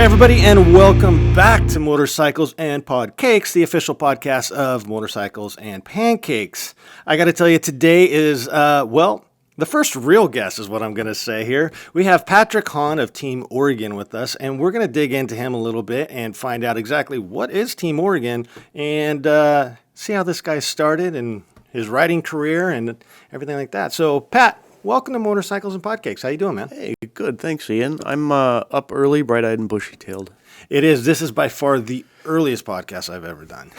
Hey everybody, and welcome back to Motorcycles and PODcakes, the official podcast of Motorcycles and Pancakes. I got to tell you, today is, the first real guest is what I'm going to say here. We have Patrick Hahn of Team Oregon with us, and we're going to dig into him a little bit and find out exactly what is Team Oregon and see how this guy started and his riding career and everything like that. So, Pat, welcome to Motorcycles and Podcakes. How you doing, man? Hey, good. Thanks, Ian. I'm up early, bright-eyed, and bushy-tailed. It is. This is by far the earliest podcast I've ever done.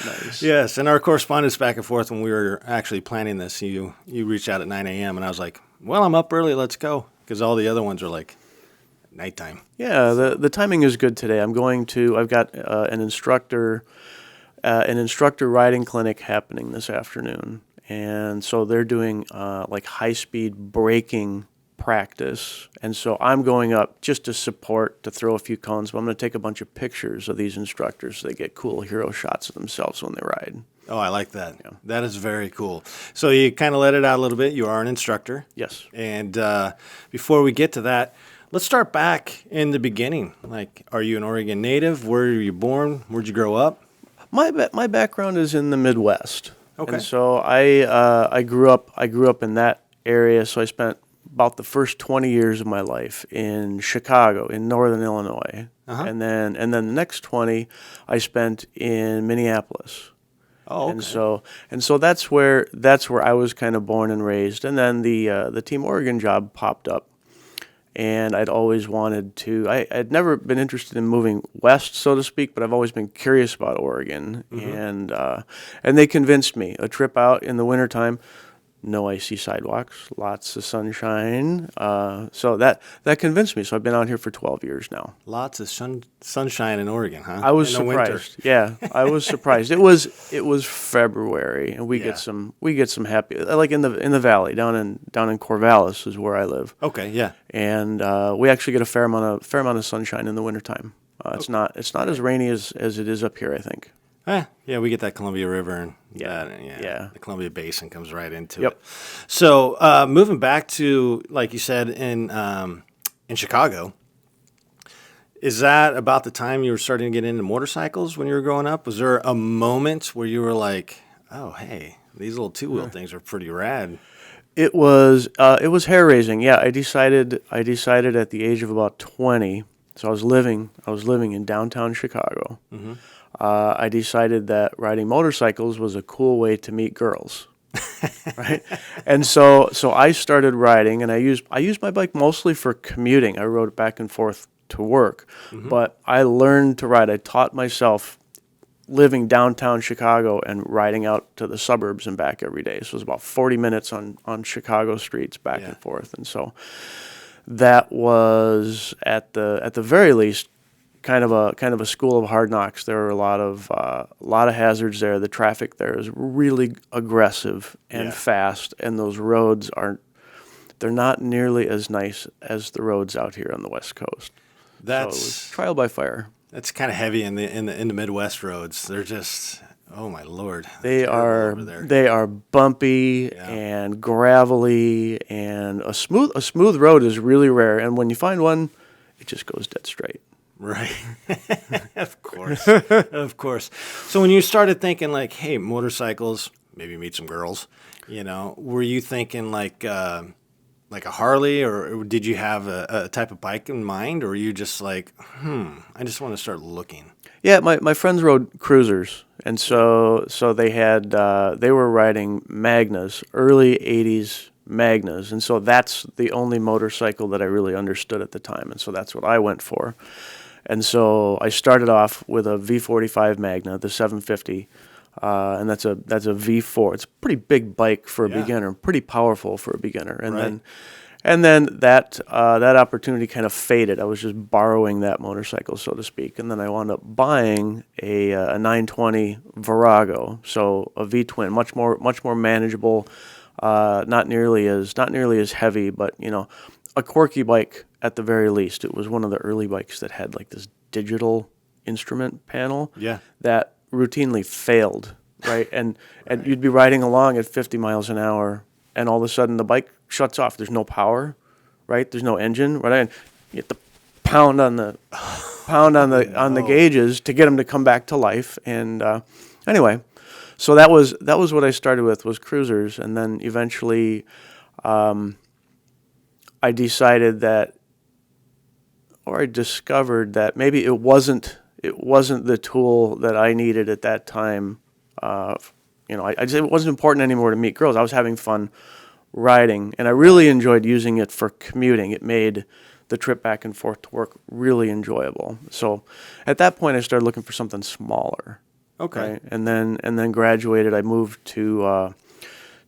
Nice. Yes, and our correspondence back and forth when we were actually planning this, you reached out at 9 a.m. and I was like, well, I'm up early. Let's go. Because all the other ones are like nighttime. Yeah, the timing is good today. I've got an instructor riding clinic happening this afternoon. And so they're doing like high-speed braking practice. And so I'm going up just to support, to throw a few cones, but I'm going to take a bunch of pictures of these instructors so they get cool hero shots of themselves when they ride. Oh, I like that. Yeah. That is very cool. So you kind of let it out a little bit. You are an instructor. Yes. And before we get to that, let's start back in the beginning. Like, are you an Oregon native? Where were you born? Where'd you grow up? My background is in the Midwest. Okay. And so I grew up in that area, so I spent about the first 20 years of my life in Chicago, in northern Illinois. Uh-huh. And then the next 20 I spent in Minneapolis. Oh, okay. And so that's where I was kind of born and raised. And then the Team Oregon job popped up. And I'd always wanted to, I'd never been interested in moving west, so to speak, but I've always been curious about Oregon. Mm-hmm. And they convinced me. A trip out in the wintertime, no icy sidewalks, lots of sunshine. So that convinced me. So I've been out here for 12 years now. Lots of sunshine in Oregon, huh? I was in the surprised. Yeah, I was surprised. It was February, and we get some happy, like in the valley down in Corvallis is where I live. Okay, yeah. And we actually get a fair amount of sunshine in the wintertime. It's not as rainy as it is up here, I think. Yeah, we get that Columbia River, and yeah. the Columbia Basin comes right into Yep. it. So moving back to, like you said, in Chicago, is that about the time you were starting to get into motorcycles when you were growing up? Was there a moment where you were like, oh, hey, these little two-wheel things are pretty rad? It was hair raising. Yeah, I decided at the age of about 20. So I was living in downtown Chicago. Mm-hmm. I decided that riding motorcycles was a cool way to meet girls, right? And so I started riding, and I used my bike mostly for commuting. I rode it back and forth to work, mm-hmm. But I learned to ride. I taught myself living downtown Chicago and riding out to the suburbs and back every day. So it was about 40 minutes on Chicago streets back and forth, and so that was at the very least kind of a school of hard knocks. There were a lot of hazards there. The traffic there is really aggressive and fast, and those roads they're not nearly as nice as the roads out here on the West Coast. So it was trial by fire. That's kind of heavy in the Midwest roads. They're just, oh my Lord. They are bumpy and gravelly, and a smooth road is really rare. And when you find one, it just goes dead straight. Right. Of course. Of course. So when you started thinking like, hey, motorcycles, maybe meet some girls, were you thinking like a Harley, or did you have a type of bike in mind, or were you just like, I just want to start looking? Yeah, my friends rode cruisers, and so they were riding Magnas, early 80s Magnas, and so that's the only motorcycle that I really understood at the time, and so that's what I went for. And so I started off with a V45 Magna, the 750, and that's a V4. It's a pretty big bike for a beginner, pretty powerful for a beginner. And then that opportunity kind of faded. I was just borrowing that motorcycle, so to speak, and then I wound up buying a 920 Virago, so a V-twin, much more manageable, not nearly as heavy, but a quirky bike at the very least. It was one of the early bikes that had like this digital instrument panel that routinely failed, right? And you'd be riding along at 50 miles an hour, and all of a sudden the bike shuts off. There's no power, right? There's no engine, right? And you have to pound on the gauges to get them to come back to life. And anyway, so that was what I started with, was cruisers, and then eventually I decided that, or I discovered that maybe it wasn't the tool that I needed at that time. I just, it wasn't important anymore to meet girls. I was having fun riding, and I really enjoyed using it for commuting. It made the trip back and forth to work really enjoyable. So at that point, I started looking for something smaller. Okay. Right? And then graduated. I moved to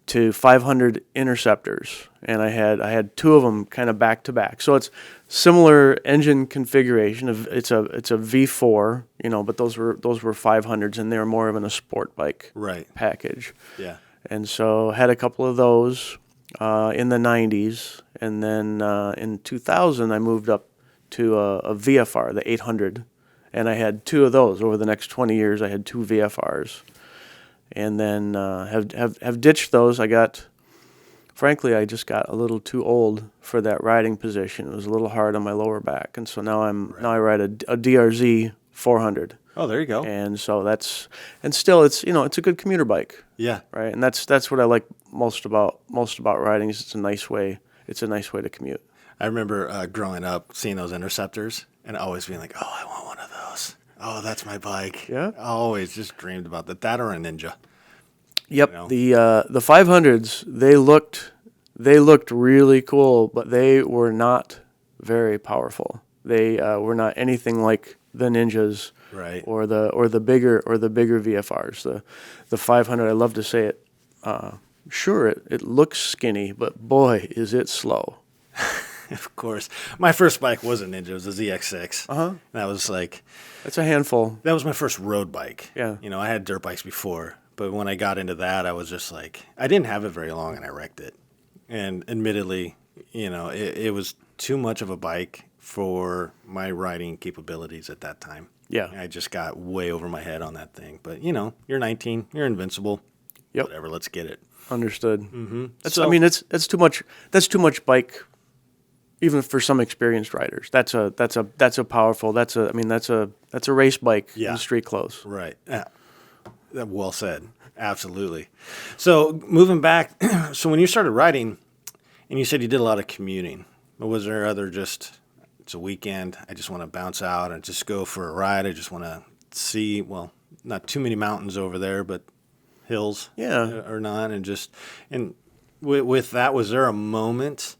500 interceptors, and I had two of them kind of back to back. So it's similar engine configuration. It's a V4, but those were 500s, and they were more of a sport bike package. Yeah. And so had a couple of those in the 90s, and then in 2000 I moved up to a VFR, the 800, and I had two of those over the next 20 years. I had two VFRs. And then have ditched those. I just got a little too old for that riding position. It was a little hard on my lower back, and so now I ride a DRZ 400. Oh, there you go. And so still it's a good commuter bike. Yeah. Right. And that's what I like most about riding, is it's a nice way to commute. I remember growing up seeing those interceptors and always being like, oh, I want one of those. Oh, that's my bike. Yeah. I always just dreamed about that or a Ninja. Yep. The 500s, they looked really cool, but they were not very powerful. They were not anything like the Ninjas, right? Or the bigger VFRs. The 500, I love to say it. Sure, it looks skinny, but boy, is it slow. Of course. My first bike was a Ninja. It was a ZX6. Uh-huh. That was like... That's a handful. That was my first road bike. Yeah. I had dirt bikes before, but when I got into that, I was just like... I didn't have it very long, and I wrecked it. And admittedly, it was too much of a bike for my riding capabilities at that time. Yeah. I just got way over my head on that thing. But, you're 19. You're invincible. Yep. Whatever, let's get it. Understood. Mm-hmm. That's too much. That's too much bike, even for some experienced riders. That's a powerful. That's a race bike in street clothes. Right. Yeah. Well said. Absolutely. So moving back, so when you started riding, and you said you did a lot of commuting, but was there it's a weekend, I just want to bounce out and just go for a ride. I just want to see, well, not too many mountains over there, but hills, or not, and with that, was there a moment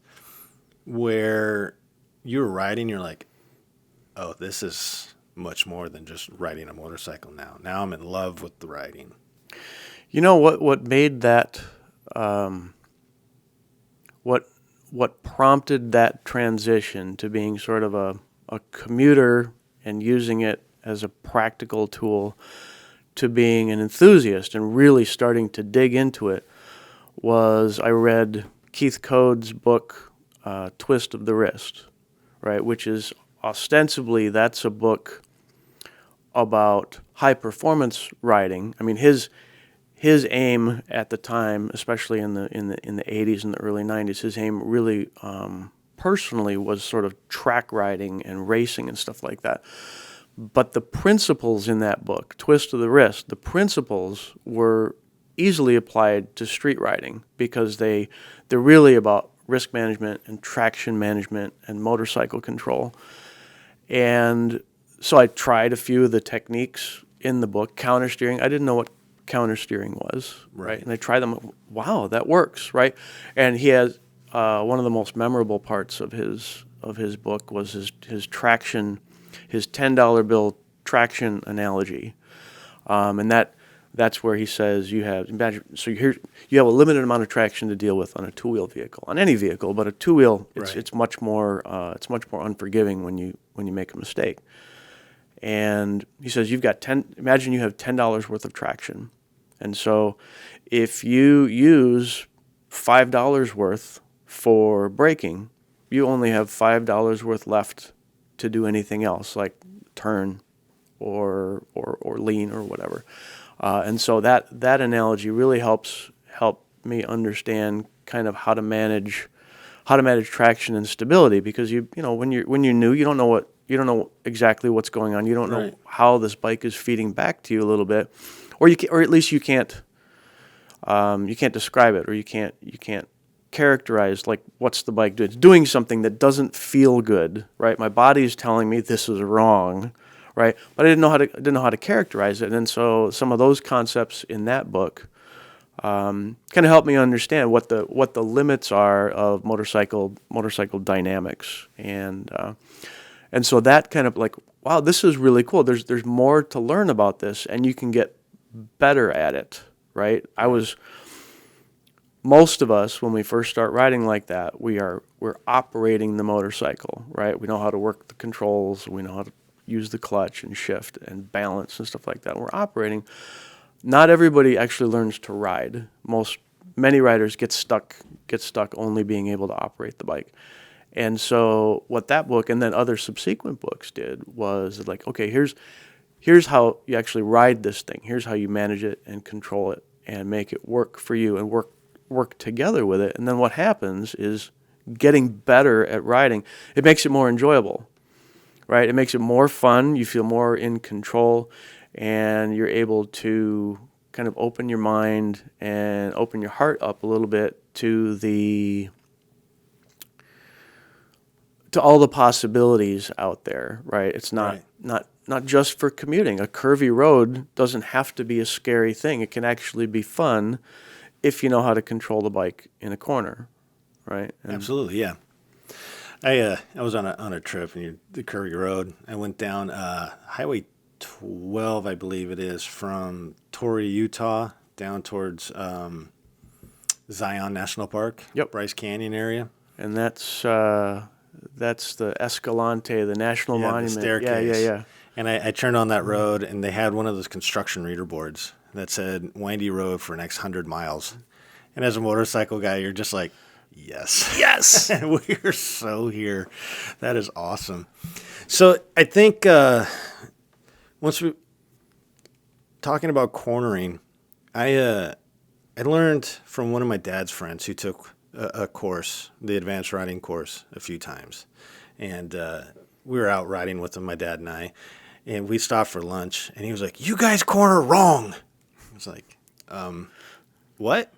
where you were riding, you're like, oh, this is much more than just riding a motorcycle now. Now I'm in love with the riding. What made that, what prompted that transition to being sort of a commuter and using it as a practical tool to being an enthusiast and really starting to dig into it was I read Keith Code's book, Twist of the Wrist, right, which is ostensibly, that's a book about high performance riding. I mean, his aim at the time, especially in the 80s and the early 90s, his aim really personally was sort of track riding and racing and stuff like that. But the principles in that book, Twist of the Wrist, the principles were easily applied to street riding because they're really about risk management and traction management and motorcycle control. And so I tried a few of the techniques in the book. Counter steering, I didn't know what counter steering was, right? And I tried them. Wow, that works, right? And he has one of the most memorable parts of his book was his traction, his $10 bill traction analogy, and that's where he says you have a limited amount of traction to deal with on a two-wheel vehicle, on any vehicle, but a two-wheel it's much more unforgiving when you make a mistake. And he says imagine you have $10 worth of traction. And so if you use $5 worth for braking, you only have $5 worth left to do anything else, like turn or lean or whatever. And so that analogy really help me understand kind of how to manage traction and stability, because when you're new, you don't know what know exactly what's going on. You don't know Right. how this bike is feeding back to you a little bit, or or at least you can't describe it, or you can't characterize like what's the bike doing. It's doing something that doesn't feel good, right? My body is telling me this is wrong, right? But I didn't know how to characterize it, and so some of those concepts in that book kind of helped me understand what the limits are of motorcycle dynamics, and so that kind of like, wow, this is really cool. There's more to learn about this, and you can get better at it, right? Most of us, when we first start riding like that, we're operating the motorcycle, right? We know how to work the controls, we know how to use the clutch and shift and balance and stuff like that. We're operating. Not everybody actually learns to ride. Many riders get stuck only being able to operate the bike. And so what that book and then other subsequent books did was like, okay, here's how you actually ride this thing. Here's how you manage it and control it and make it work for you and work together with it. And then what happens is getting better at riding, it makes it more enjoyable, right? It makes it more fun. You feel more in control, and you're able to kind of open your mind and open your heart up a little bit to all the possibilities out there, right? It's not just for commuting. A curvy road doesn't have to be a scary thing. It can actually be fun if you know how to control the bike in a corner, right? And Absolutely, yeah. I was on a trip in the curvy road. I went down Highway 12, I believe it is, from Torrey, Utah, down towards Zion National Park, Yep. Bryce Canyon area. And that's the Escalante, the national monument. The staircase. Yeah. And I turned on that road, and they had one of those construction reader boards that said windy road for next 100 miles. And as a motorcycle guy, you're just like, yes. Yes. We're so here. That is awesome. So I think once we talking about cornering, I learned from one of my dad's friends who took a course, the advanced riding course, a few times. And we were out riding with him, my dad and I, and we stopped for lunch, and he was like, "You guys corner wrong." I was like, what?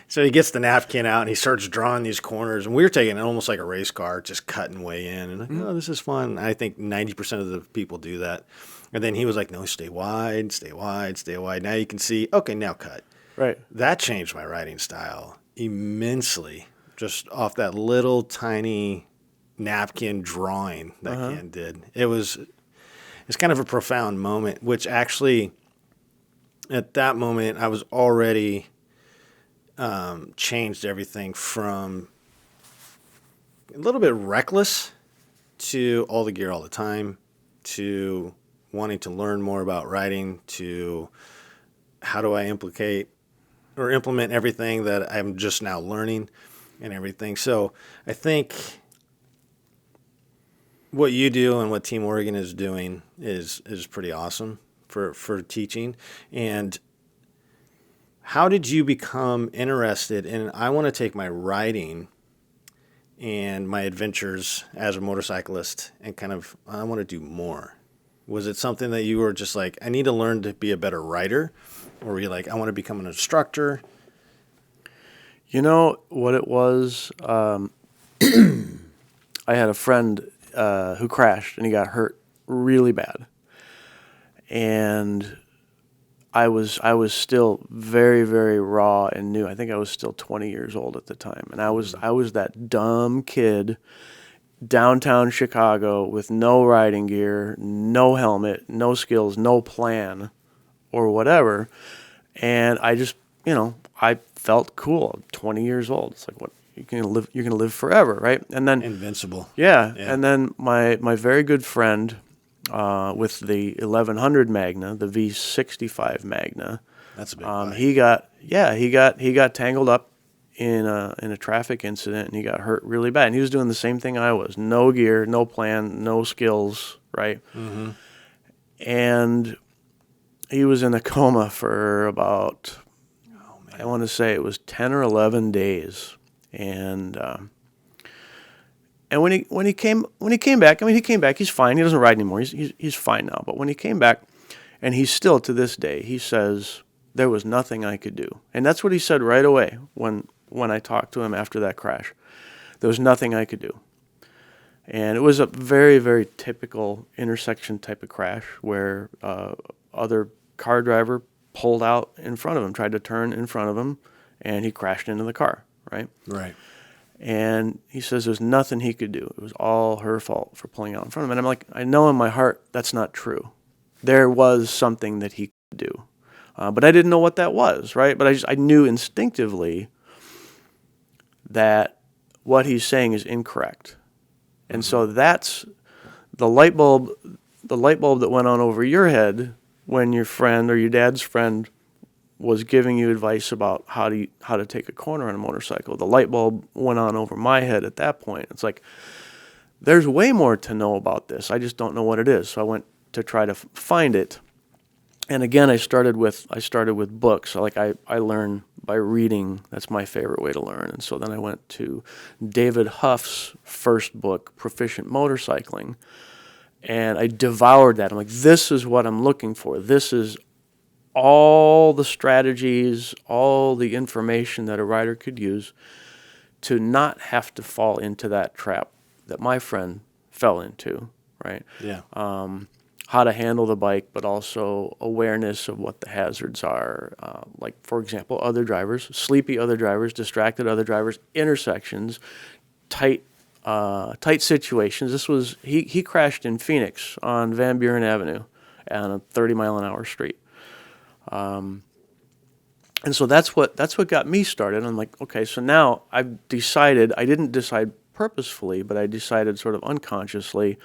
So he gets the napkin out and he starts drawing these corners, and we were taking it almost like a race car, just cutting way in, and like, oh, this is fun. I think 90% of the people do that. And then he was like, no, stay wide, stay wide, stay wide. Now you can see, okay, now cut. Right. That changed my riding style immensely, just off that little tiny napkin drawing that Ken did. It's kind of a profound moment, which actually at that moment I was already changed everything from a little bit reckless to all the gear all the time to wanting to learn more about riding to how do I implement everything that I'm just now learning and everything. So I think what you do and what Team Oregon is doing is pretty awesome for teaching. And how did you become interested in, I want to take my riding and my adventures as a motorcyclist and I want to do more? Was it something that you were just like, I need to learn to be a better rider? Or were you like, I want to become an instructor? You know what it was? I had a friend who crashed and he got hurt really bad. And I was still very, very raw and new. I think I was still 20 years old at the time. And I was that dumb kid downtown Chicago with no riding gear, no helmet, no skills, no plan or whatever. And I just, I felt cool. I'm 20 years old. It's like, what, you're gonna live forever, right? And then invincible. Yeah. And then my very good friend with the 1100 Magna, the V65 Magna. That's a big bike. He got tangled up in a traffic incident and he got hurt really bad. And he was doing the same thing I was. No gear, no plan, no skills, right? Mm-hmm. And he was in a coma for about, I want to say it was 10 or 11 days. And And when he came back, I mean, he came back. He's fine. He doesn't ride anymore. He's fine now. But when he came back, and he's still to this day, he says there was nothing I could do, and that's what he said right away when I talked to him after that crash. There was nothing I could do, and it was a very, very typical intersection type of crash where other car driver pulled out in front of him, tried to turn in front of him, and he crashed into the car. Right. Right. And he says there's nothing he could do. It was all her fault for pulling out in front of him. And I'm like, I know in my heart that's not true. There was something that he could do. But I didn't know what that was, right? But I knew instinctively that what he's saying is incorrect. And so that's the light bulb that went on over your head when your friend or your dad's friend was giving you advice about how to take a corner on a motorcycle. The light bulb went on over my head at that point. It's like, there's way more to know about this. I just don't know what it is. So I went to try to find it. And again, I started with books. So like I learn by reading. That's my favorite way to learn. And so then I went to David Huff's first book, Proficient Motorcycling. And I devoured that. I'm like, this is what I'm looking for. This is all the strategies, all the information that a rider could use to not have to fall into that trap that my friend fell into, right? Yeah. How to handle the bike, but also awareness of what the hazards are. Like, for example, other drivers, sleepy other drivers, distracted other drivers, intersections, tight situations. This was, he crashed in Phoenix on Van Buren Avenue on a 30-mile-an-hour street. And so that's what got me started. I'm like, okay, so now I've decided, I didn't decide purposefully, but I decided sort of unconsciously,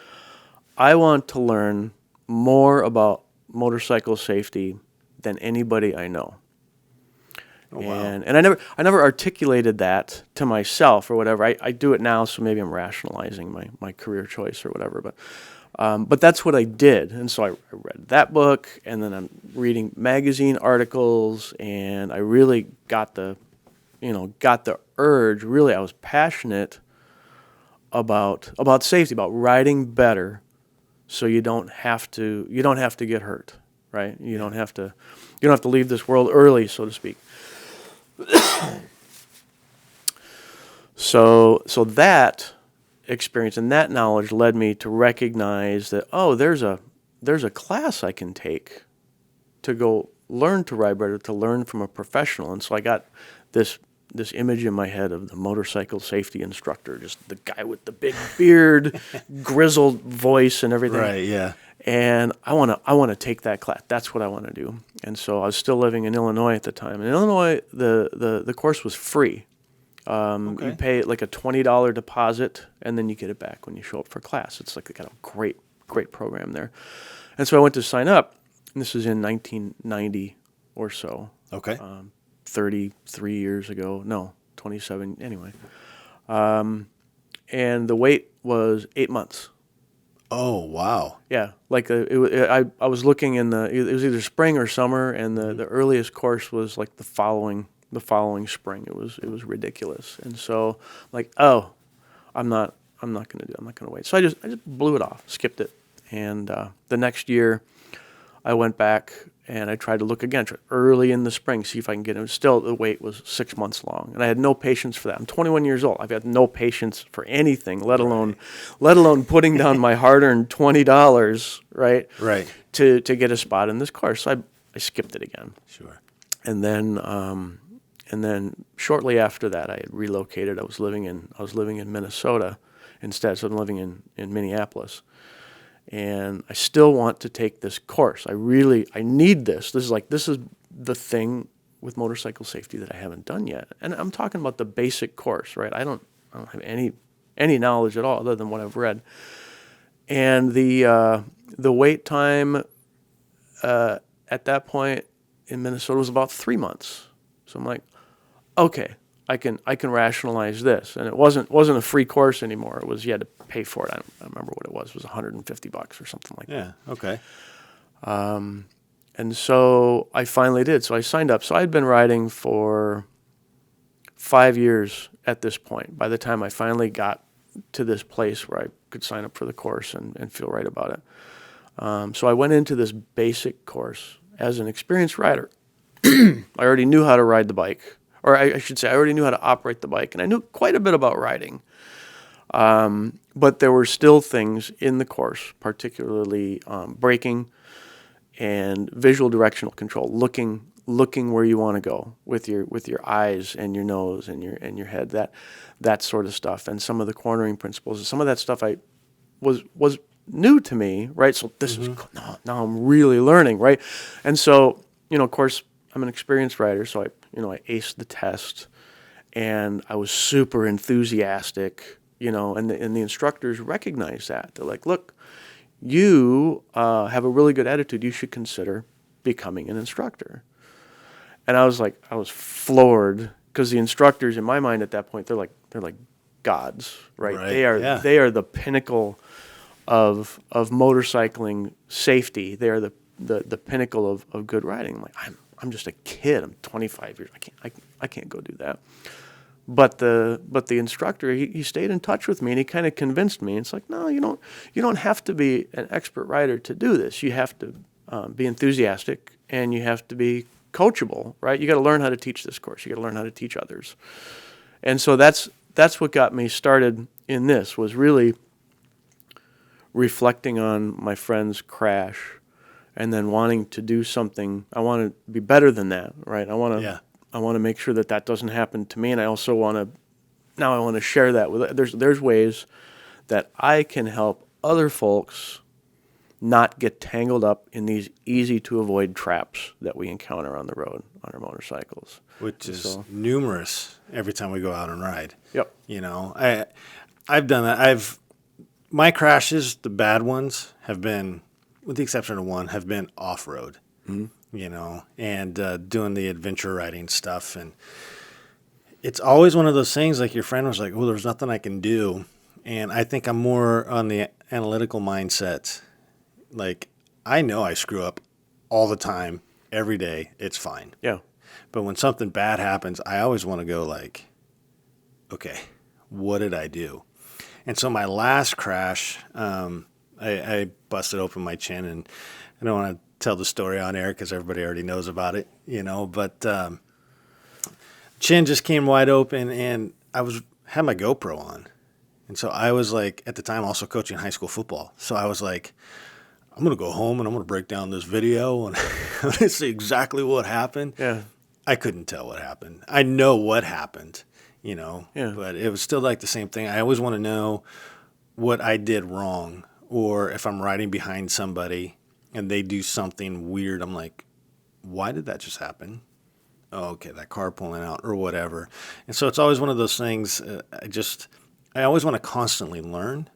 I want to learn more about motorcycle safety than anybody I know. Oh, wow. And I never articulated that to myself or whatever. I do it now, so maybe I'm rationalizing my career choice or whatever, but that's what I did. And so I read that book, and then I'm reading magazine articles, and I really got the urge. Really, I was passionate about safety, about riding better, so you don't have to get hurt, right? You don't have to leave this world early, so to speak. So that experience and that knowledge led me to recognize that, oh, there's a class I can take to go learn to ride better, to learn from a professional. And so I got this image in my head of the motorcycle safety instructor, just the guy with the big beard, grizzled voice and everything. Right, yeah. And I want to take that class. That's what I want to do. And so I was still living in Illinois at the time. In Illinois, the course was free. Okay. You pay like a $20 deposit, and then you get it back when you show up for class. It's like they got a great program there. And so I went to sign up, and this is in 1990 or so. Okay. 33 years ago. No, 27, anyway. And the wait was 8 months. Oh, wow. Yeah, like I was looking it was either spring or summer, and the earliest course was like the following spring. It was ridiculous. And so like, oh, I'm not going to wait. So I just blew it off, skipped it. And the next year I went back and I tried to look again early in the spring, see if I can get it. Still, the wait was 6 months long, and I had no patience for that. I'm 21 years old. I've had no patience for anything, let alone putting down my hard-earned $20, right? Right. To get a spot in this course. So I skipped it again. Sure. And then shortly after that, I had relocated. I was living in Minnesota instead, so I'm living in Minneapolis. And I still want to take this course. I need this. This is the thing with motorcycle safety that I haven't done yet. And I'm talking about the basic course, right? I don't have any knowledge at all other than what I've read. And the wait time at that point in Minnesota was about 3 months. So I'm like, okay, I can rationalize this. And it wasn't a free course anymore. It was, you had to pay for it. I don't remember what it was. It was $150 or something like that. Yeah, okay. And so I finally did. So I signed up. So I'd been riding for 5 years at this point. By the time I finally got to this place where I could sign up for the course and feel right about it. So I went into this basic course as an experienced rider. I already knew how to ride the bike, or I should say I already knew how to operate the bike, and I knew quite a bit about riding. But there were still things in the course, particularly braking and visual directional control, looking where you want to go with your eyes and your nose and your head, that sort of stuff, and some of the cornering principles. Some of that stuff I was new to me, right? So this is now I'm really learning, right? And so, of course, I'm an experienced rider, so I aced the test, and I was super enthusiastic, and the instructors recognized that. They're like, look, you have a really good attitude. You should consider becoming an instructor. And I was floored, because the instructors, in my mind at that point, they're like gods, right? They are the pinnacle of motorcycling safety. They are the pinnacle of good riding. I'm like, I'm just a kid. I'm 25 years. I can't go do that. But the instructor, he stayed in touch with me, and he kind of convinced me. It's like, no, you don't have to be an expert rider to do this. You have to be enthusiastic, and you have to be coachable, right? You got to learn how to teach this course. You got to learn how to teach others. And so that's what got me started in this, was really reflecting on my friend's crash, and then wanting to do something. I want to be better than that, right? I want to make sure that doesn't happen to me, and I also want to share that with. There's ways that I can help other folks not get tangled up in these easy to avoid traps that we encounter on the road on our motorcycles, which is numerous every time we go out and ride. Yep. I've done that. My crashes, the bad ones, have been, with the exception of one, have been off-road, and doing the adventure riding stuff. And it's always one of those things, like your friend was like, well, there's nothing I can do. And I think I'm more on the analytical mindset. Like, I know I screw up all the time, every day. It's fine. Yeah. But when something bad happens, I always want to go like, okay, what did I do? And so my last crash, I busted open my chin, and I don't want to tell the story on air because everybody already knows about it, but chin just came wide open, and had my GoPro on. And so I was like, at the time, also coaching high school football. So I was like, I'm going to go home and I'm going to break down this video and I'm going to see exactly what happened. Yeah. I couldn't tell what happened. I know what happened, Yeah. but it was still like the same thing. I always want to know what I did wrong, or if I'm riding behind somebody and they do something weird, I'm like, why did that just happen? Oh, okay, that car pulling out or whatever. And so it's always one of those things. I always want to constantly learn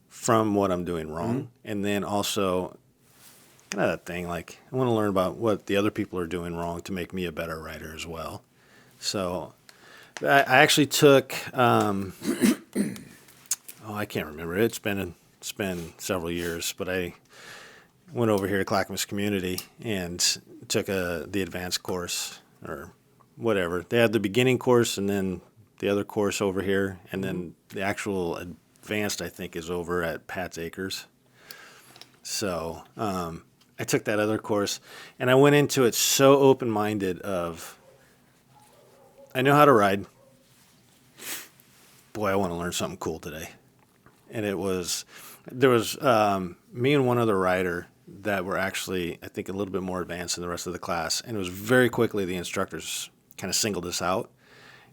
from what I'm doing wrong. And then also kind of that thing, like I want to learn about what the other people are doing wrong to make me a better rider as well. So I actually took, I can't remember. It's been several years, but I went over here to Clackamas Community and took the advanced course or whatever. They had the beginning course and then the other course over here, and then the actual advanced, I think, is over at Pat's Acres. So I took that other course, and I went into it so open-minded of, I know how to ride. Boy, I want to learn something cool today. And there was me and one other rider that were actually, I think, a little bit more advanced than the rest of the class, and it was very quickly the instructors kind of singled us out.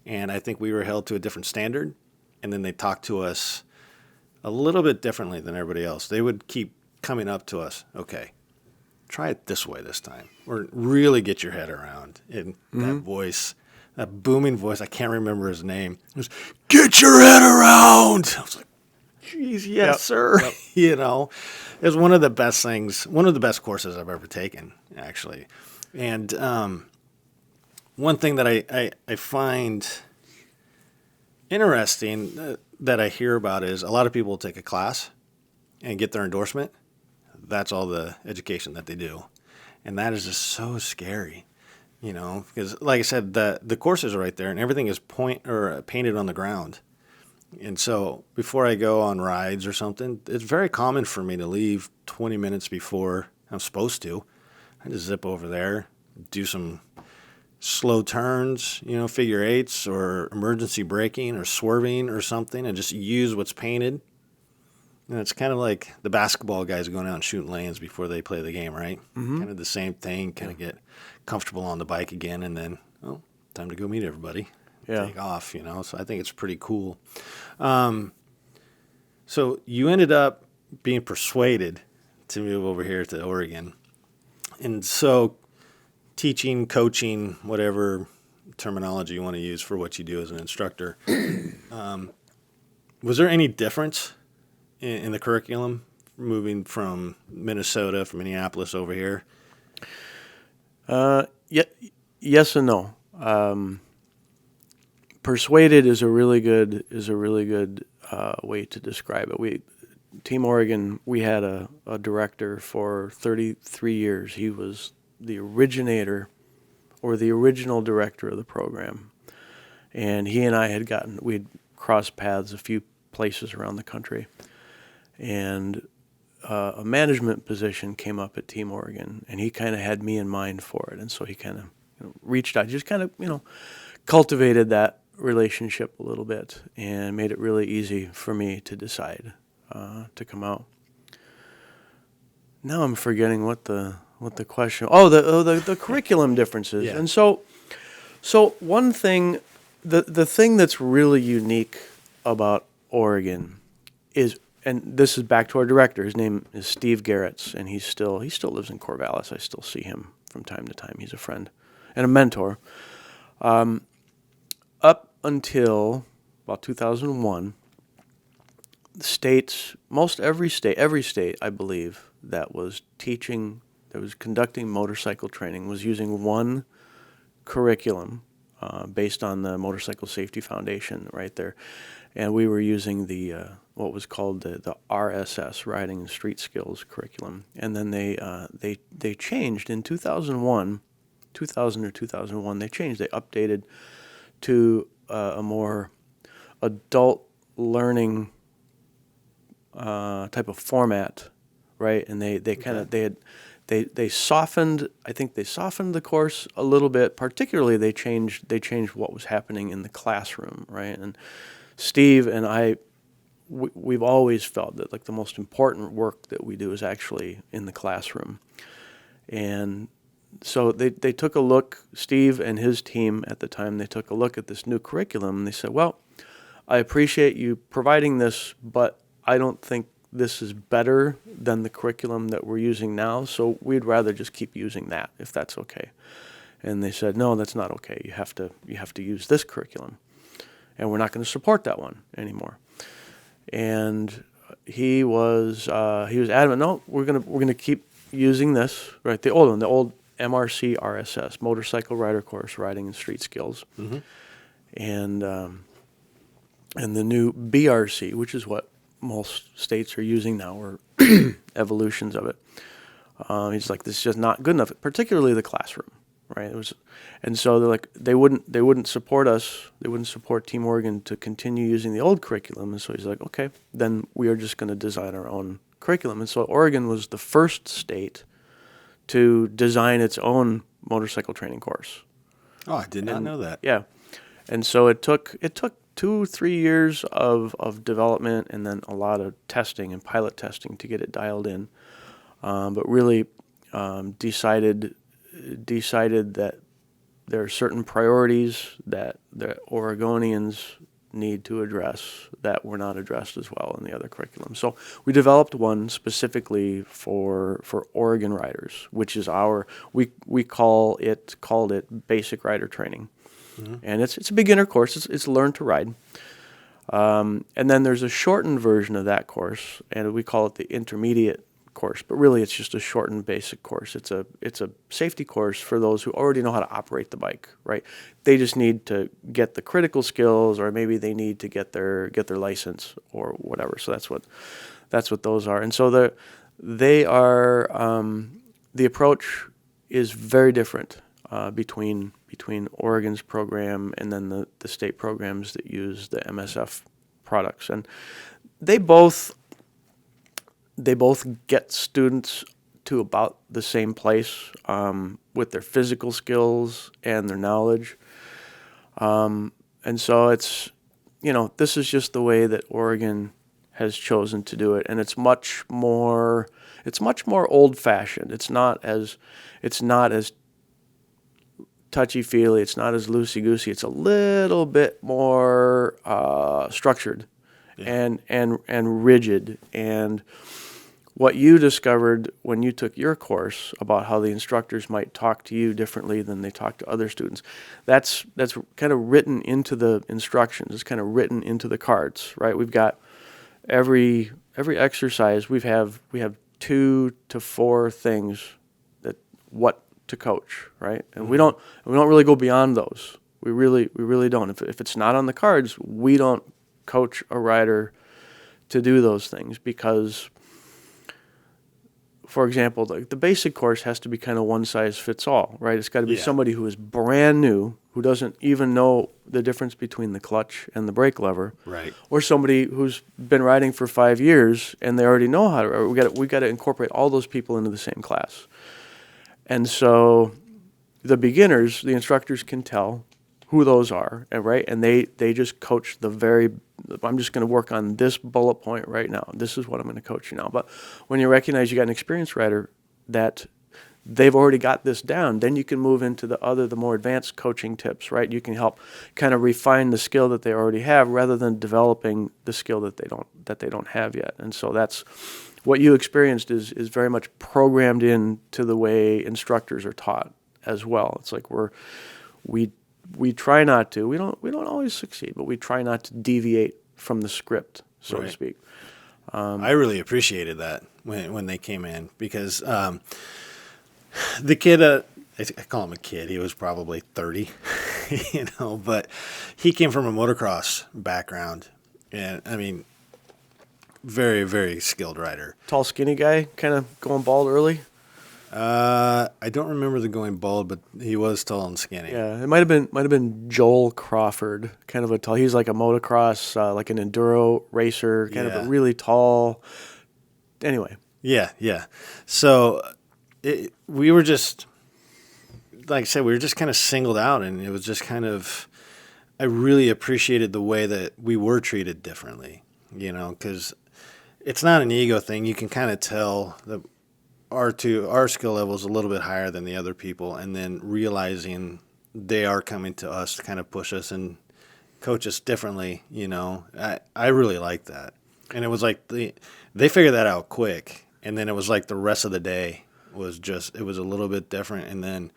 And I think we were held to a different standard, and then they talked to us a little bit differently than everybody else. They would keep coming up to us, okay, try it this way this time, or really get your head around. And that voice, that booming voice, I can't remember his name, it was, get your head around. I was like, geez, yes, sir. Yep. It was one of the best things, one of the best courses I've ever taken, actually. And one thing that I find interesting that I hear about is a lot of people take a class and get their endorsement. That's all the education that they do. And that is just so scary, because like I said, the courses are right there and everything is painted on the ground. And so before I go on rides or something, it's very common for me to leave 20 minutes before I'm supposed to. I just zip over there, do some slow turns, figure eights or emergency braking or swerving or something, and just use what's painted. And it's kind of like the basketball guys going out and shooting lanes before they play the game, right? Mm-hmm. Kind of the same thing, kind of get comfortable on the bike again, and then, time to go meet everybody. Yeah. Take off, So I think it's pretty cool. So you ended up being persuaded to move over here to Oregon. And so teaching, coaching, whatever terminology you want to use for what you do as an instructor, was there any difference in the curriculum moving from Minnesota, from Minneapolis over here? Yes and no. Persuaded is a really good way to describe it. Team Oregon, we had a director for 33 years. He was the originator or the original director of the program. And he and I we'd crossed paths a few places around the country. And a management position came up at Team Oregon, and he kind of had me in mind for it. And so he kind of reached out, just kind of, cultivated that relationship a little bit and made it really easy for me to decide to come out. Now I'm forgetting what the question. The curriculum differences. Yeah. And so one thing, the thing that's really unique about Oregon is, and this is back to our director. His name is Steve Garretts, and he still lives in Corvallis. I still see him from time to time. He's a friend and a mentor. Up until about 2001, every state, I believe, that was conducting motorcycle training was using one curriculum based on the Motorcycle Safety Foundation right there. And we were using the what was called the RSS, Riding and Street Skills curriculum. And then they changed in 2000 or 2001, they updated to a more adult learning type of format, right? And they softened. I think they softened the course a little bit. Particularly, they changed what was happening in the classroom, right? And Steve and I, we've always felt that like the most important work that we do is actually in the classroom, and so they took a look, Steve and his team at the time, they took a look at this new curriculum, and they said, well, I appreciate you providing this, but I don't think this is better than the curriculum that we're using now, so we'd rather just keep using that, if that's okay. And they said, no, that's not okay. You have to use this curriculum, and we're not going to support that one anymore. And he was adamant, no, we're gonna keep using this, right? The old one, the old MRC RSS, Motorcycle Rider Course, Riding and Street Skills, mm-hmm. and the new BRC, which is what most states are using now, or evolutions of it. He's like, this is just not good enough, particularly the classroom, right? And so they're like, they wouldn't support us, they wouldn't support Team Oregon to continue using the old curriculum, and so he's like, okay, then we are just going to design our own curriculum. And so Oregon was the first state to design its own motorcycle training course. Oh, I did not know that. Yeah. And so it took 2-3 years of development and then a lot of testing and pilot testing to get it dialed in. But really decided that there are certain priorities that the Oregonians need to address that were not addressed as well in the other curriculum. So we developed one specifically for Oregon riders, which is we called it basic rider training. Mm-hmm. And it's a beginner course. It's learn to ride. And then there's a shortened version of that course, and we call it the intermediate course, but really it's just a shortened basic course. It's a safety course for those who already know how to operate the bike, right? They just need to get the critical skills, or maybe they need to get their license or whatever. So that's what those are. And so they are the approach is very different between Oregon's program and then the state programs that use the MSF products. And they both get students to about the same place with their physical skills and their knowledge. And so it's, this is just the way that Oregon has chosen to do it, and it's much more old-fashioned. It's not as touchy-feely. It's not as loosey-goosey. It's a little bit more structured and rigid. And what you discovered when you took your course about how the instructors might talk to you differently than they talk to other students, that's kind of written into the instructions. It's kind of written into the cards, right? We've got every exercise. We have 2 to 4 things what to coach, right? And we don't really go beyond those. We really don't. If it's not on the cards, we don't coach a rider to do those things because, for example, the basic course has to be kind of one size fits all, right? It's got to be somebody who is brand new, who doesn't even know the difference between the clutch and the brake lever, right? Or somebody who's been riding for 5 years and they already know how to. We got to incorporate all those people into the same class, and so the beginners, the instructors can tell who those are, right? And they just coach I'm just going to work on this bullet point right now. This is what I'm going to coach you now. But when you recognize you got an experienced rider that they've already got this down, then you can move into the more advanced coaching tips, right? You can help kind of refine the skill that they already have rather than developing the skill that they don't have yet. And so that's what you experienced is very much programmed into the way instructors are taught as well. It's like we try not to. We don't always succeed, but we try not to deviate from the script, so to speak. I really appreciated that when they came in because the kid, I call him a kid. He was probably 30, but he came from a motocross background, and I mean, very, very skilled rider. Tall, skinny guy, kind of going bald early. I don't remember the going bald, but he was tall and skinny. Yeah, it might have been Joel Crawford, kind of a tall. He's like a motocross, like an enduro racer, kind of a really tall. Anyway. Yeah. So we were just, like I said, we were just kind of singled out, and it was just kind of. I really appreciated the way that we were treated differently, because it's not an ego thing. You can kind of tell that. Our skill level is a little bit higher than the other people, and then realizing they are coming to us to kind of push us and coach us differently, I really like that. And it was like they figured that out quick, and then it was like the rest of the day was it was a little bit different, and then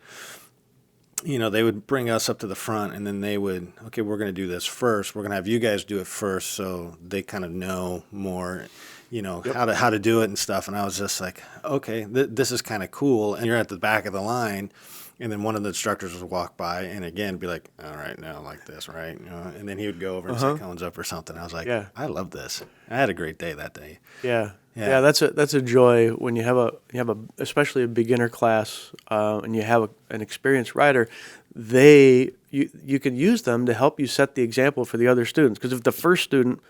they would bring us up to the front, and then they would, okay, we're going to do this first. We're going to have you guys do it first, so they kind of know more. How to do it and stuff. And I was just like, okay, this is kind of cool. And you're at the back of the line, and then one of the instructors would walk by and again be like, all right, now like this, right? And then he would go over and say cones up or something. I was like, I love this. I had a great day that day. Yeah. That's a joy when you have especially a beginner class and you have an experienced rider. You can use them to help you set the example for the other students. Because if the first student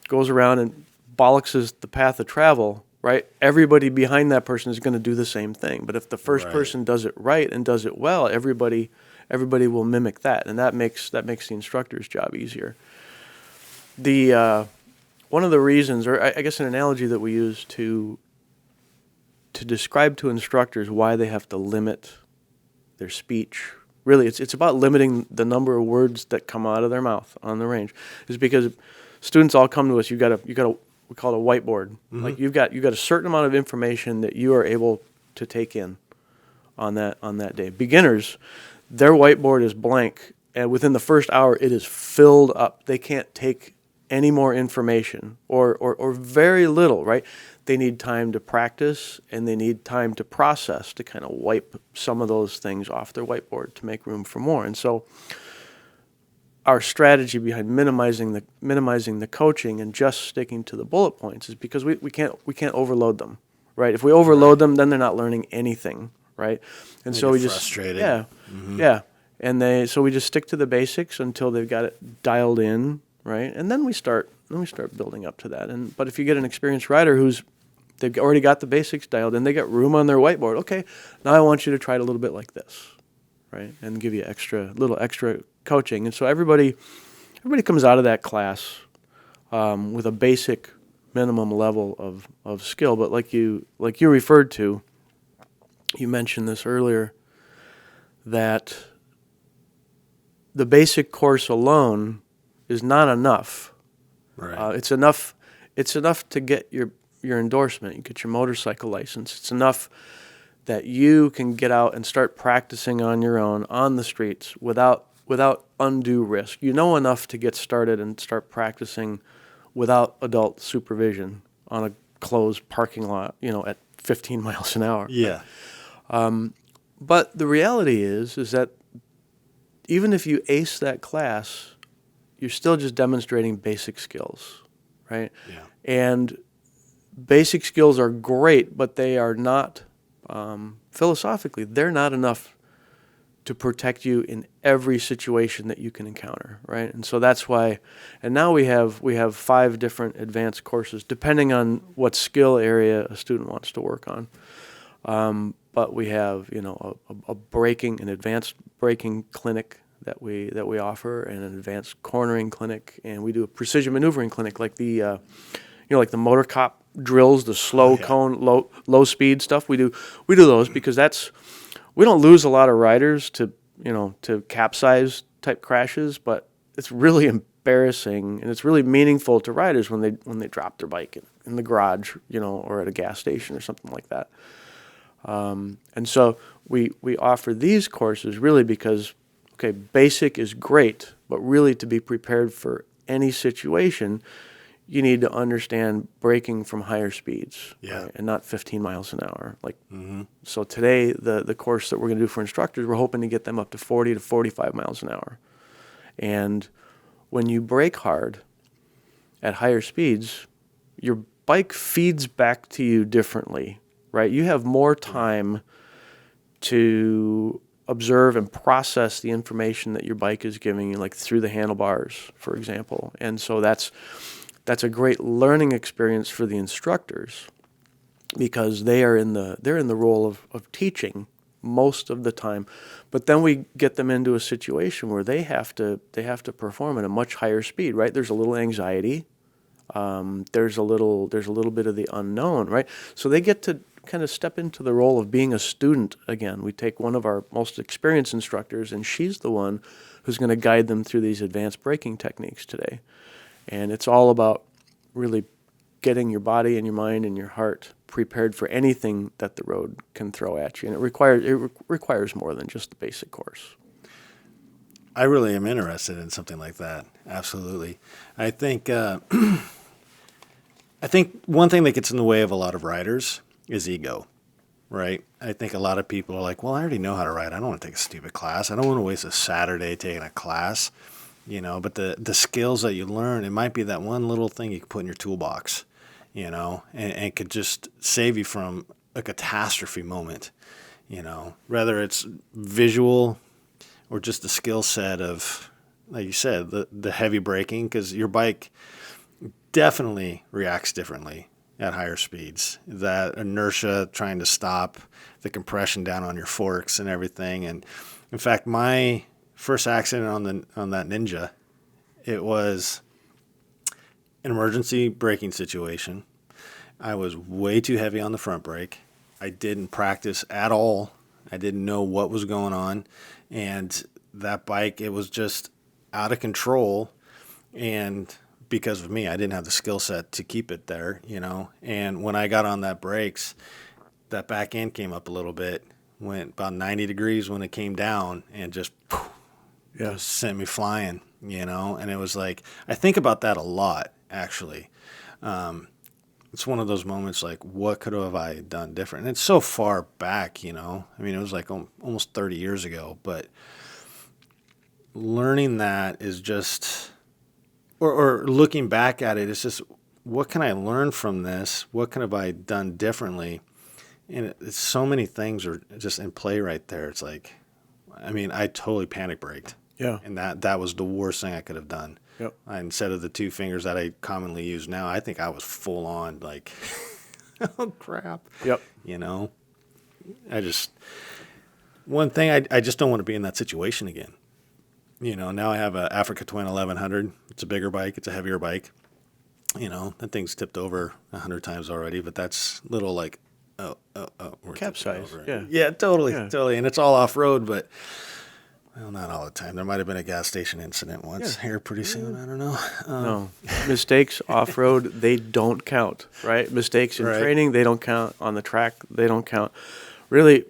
goes around and bollockses the path of travel, right? Everybody behind that person is going to do the same thing. But if the first person does it right and does it well, everybody will mimic that, and that makes the instructor's job easier. One of the reasons, or I guess an analogy that we use to describe to instructors why they have to limit their speech, really, it's about limiting the number of words that come out of their mouth on the range, is because students all come to us. You got a we call it a whiteboard. Mm-hmm. Like you've got a certain amount of information that you are able to take in on that day. Beginners, their whiteboard is blank, and within the first hour it is filled up. They can't take any more information or very little, right? They need time to practice, and they need time to process to kind of wipe some of those things off their whiteboard to make room for more. And so our strategy behind minimizing the coaching and just sticking to the bullet points is because we can't overload them, right? If we overload them, then they're not learning anything, right? And they so we get just frustrated. And so we just stick to the basics until they've got it dialed in, right? And then we start building up to that. But if you get an experienced rider they've already got the basics dialed in, they got room on their whiteboard. Okay, now I want you to try it a little bit like this, right? And give you little extra coaching. And so everybody comes out of that class with a basic minimum level of skill. But like you referred to, you mentioned this earlier, that the basic course alone is not enough. Right. It's enough to get your endorsement, you get your motorcycle license. It's enough that you can get out and start practicing on your own on the streets without undue risk. You know enough to get started and start practicing without adult supervision on a closed parking lot, at 15 miles an hour. Yeah. But the reality is that even if you ace that class, you're still just demonstrating basic skills, right? Yeah. And basic skills are great, but they are not, philosophically, they're not enough to protect you in every situation that you can encounter, right? And so that's why, and now we have 5 different advanced courses, depending on what skill area a student wants to work on. But we have, an advanced braking clinic that we offer, and an advanced cornering clinic, and we do a precision maneuvering clinic, like the like the motor cop drills, the slow cone, low speed stuff. We do those because we don't lose a lot of riders to capsize type crashes, but it's really embarrassing and it's really meaningful to riders when they drop their bike in the garage, or at a gas station or something like that. And so we offer these courses really because, okay, basic is great, but really to be prepared for any situation, you need to understand braking from higher speeds, right, and not 15 miles an hour. So today, the course that we're going to do for instructors, we're hoping to get them up to 40 to 45 miles an hour. And when you brake hard at higher speeds, your bike feeds back to you differently, right? You have more time to observe and process the information that your bike is giving you, like through the handlebars, for example. And so that's a great learning experience for the instructors because they're in the role of teaching most of the time. But then we get them into a situation where they have to perform at a much higher speed, right? There's a little anxiety. There's a little bit of the unknown, right? So they get to kind of step into the role of being a student again. We take one of our most experienced instructors, and she's the one who's going to guide them through these advanced braking techniques today. And it's all about really getting your body and your mind and your heart prepared for anything that the road can throw at you. And it requires more than just the basic course. I really am interested in something like that. Absolutely. I think one thing that gets in the way of a lot of riders is ego, right? I think a lot of people are like, well, I already know how to ride. I don't want to take a stupid class. I don't want to waste a Saturday taking a class. But the skills that you learn, it might be that one little thing you can put in your toolbox, and could just save you from a catastrophe moment, whether it's visual or just the skill set of, like you said, the heavy braking, because your bike definitely reacts differently at higher speeds. That inertia trying to stop, the compression down on your forks and everything. And in fact, my first accident on that Ninja, it was an emergency braking situation. I was way too heavy on the front brake. I didn't practice at all. I didn't know what was going on. And that bike, it was just out of control. And because of me, I didn't have the skill set to keep it there, And when I got on that brakes, that back end came up a little bit, went about 90 degrees when it came down, and just sent me flying, And it was like, I think about that a lot, actually. It's one of those moments like, what could have I done different? And it's so far back, it was like almost 30 years ago, but learning that is just, or looking back at it, it's just, what can I learn from this? What have I done differently? And so many things are just in play right there. It's like, I totally panic braked, Yeah. And that was the worst thing I could have done. Yep. Instead of the two fingers that I commonly use now, I think I was full on like, oh crap. Yep. You know, one thing, I just don't want to be in that situation again. You know, now I have a Africa Twin 1100. It's a bigger bike. It's a heavier bike. You know, that thing's tipped over 100 times already, but that's little like, we're Capsize. over. Yeah. Yeah, totally. Yeah. Totally. And it's all off road, but well, not all the time. There might have been a gas station incident once here pretty soon. I don't know. No. Mistakes off-road, they don't count, right? Mistakes in Right. training, they don't count. On the track, they don't count. Really,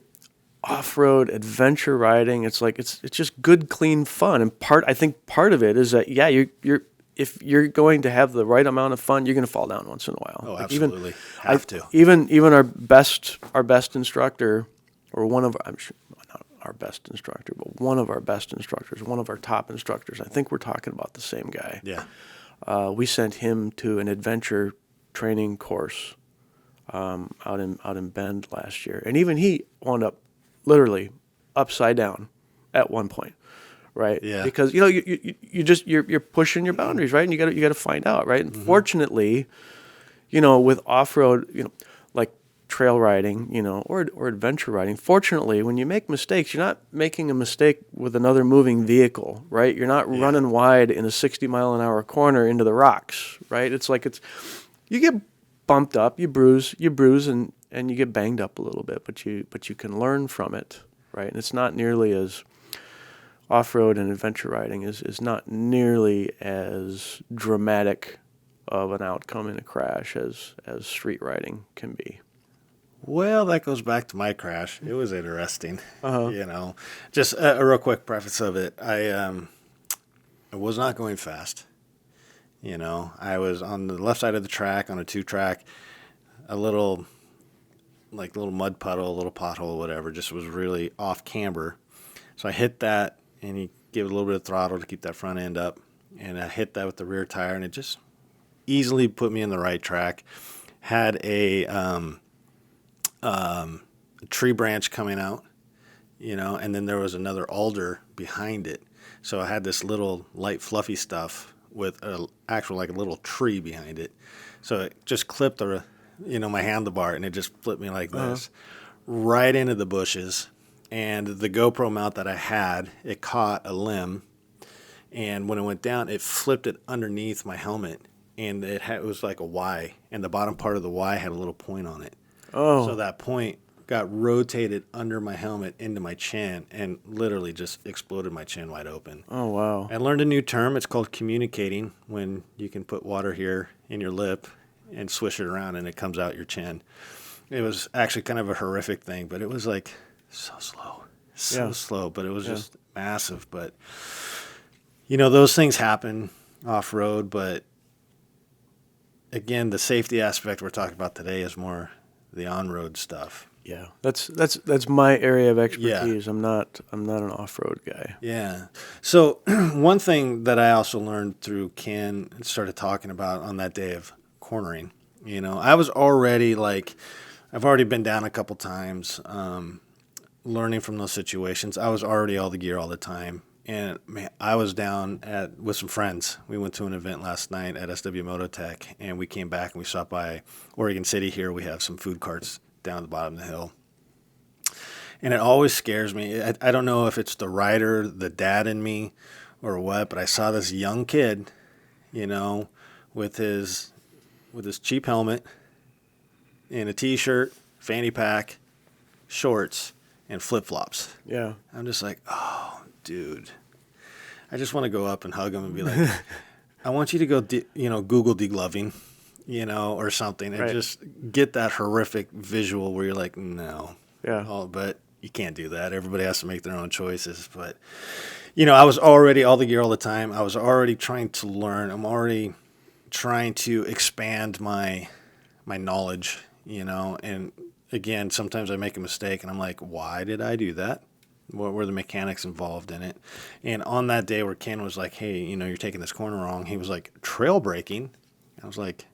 off-road adventure riding, it's like it's just good, clean fun. And I think part of it is that you're if you're going to have the right amount of fun, you're going to fall down once in a while. Oh, Like absolutely. Have to. Even our best instructor, or one of I'm sure not our best instructor, but one of our best instructors, one of our top instructors. I think we're talking about the same guy. Yeah. We sent him to an adventure training course out in Bend last year, and even he wound up literally upside down at one point, right? Yeah. Because you're pushing your boundaries, right? And you got to find out, right? And fortunately, with off road, like trail riding, or adventure riding. Fortunately, when you make mistakes, you're not making a mistake with another moving vehicle, right? You're not running wide in a 60-mile-an-hour corner into the rocks, right? It's like you get bumped up, you bruise, and you get banged up a little bit, but you can learn from it, right? And it's not nearly as off-road and adventure riding is not nearly as dramatic of an outcome in a crash as street riding can be. Well, that goes back to my crash. It was interesting. Just a real quick preface of it. I was not going fast. I was on the left side of the track on a 2-track, a little mud puddle, a little pothole, whatever, just was really off camber. So I hit that, and you give it a little bit of throttle to keep that front end up, and I hit that with the rear tire, and it just easily put me in the right track. Had a tree branch coming out, and then there was another alder behind it. So I had this little light fluffy stuff with a little tree behind it. So it just clipped my handlebar, and it just flipped me like this right into the bushes. And the GoPro mount that I had, it caught a limb, and when it went down, it flipped it underneath my helmet, and it was like a Y, and the bottom part of the Y had a little point on it. Oh. So that point got rotated under my helmet into my chin and literally just exploded my chin wide open. Oh, wow. I learned a new term. It's called communicating, when you can put water here in your lip and swish it around and it comes out your chin. It was actually kind of a horrific thing, but it was like so slow, but it was just massive. But, those things happen off-road, but again, the safety aspect we're talking about today is more the on-road stuff. Yeah, that's my area of expertise. Yeah. I'm not an off-road guy. Yeah. So one thing that I also learned through Ken and started talking about on that day of cornering, I was already I've already been down a couple times, learning from those situations. I was already all the gear all the time. And man, I was down with some friends. We went to an event last night at SW Mototech, and we came back and we stopped by Oregon City here. We have some food carts down at the bottom of the hill. And it always scares me. I don't know if it's the rider, the dad in me, or what, but I saw this young kid, with his cheap helmet and a T-shirt, fanny pack, shorts, and flip-flops. Yeah. I'm just like, oh, dude. I just want to go up and hug him and be like, I want you to go, Google degloving, or something, and just get that horrific visual where you're like, no. Yeah. Oh, but you can't do that. Everybody has to make their own choices. But, I was already all the gear all the time. I was already trying to learn. I'm already trying to expand my knowledge, and again, sometimes I make a mistake and I'm like, why did I do that? What were the mechanics involved in it? And on that day where Ken was like, hey, you're taking this corner wrong, he was like, trail braking. I was like,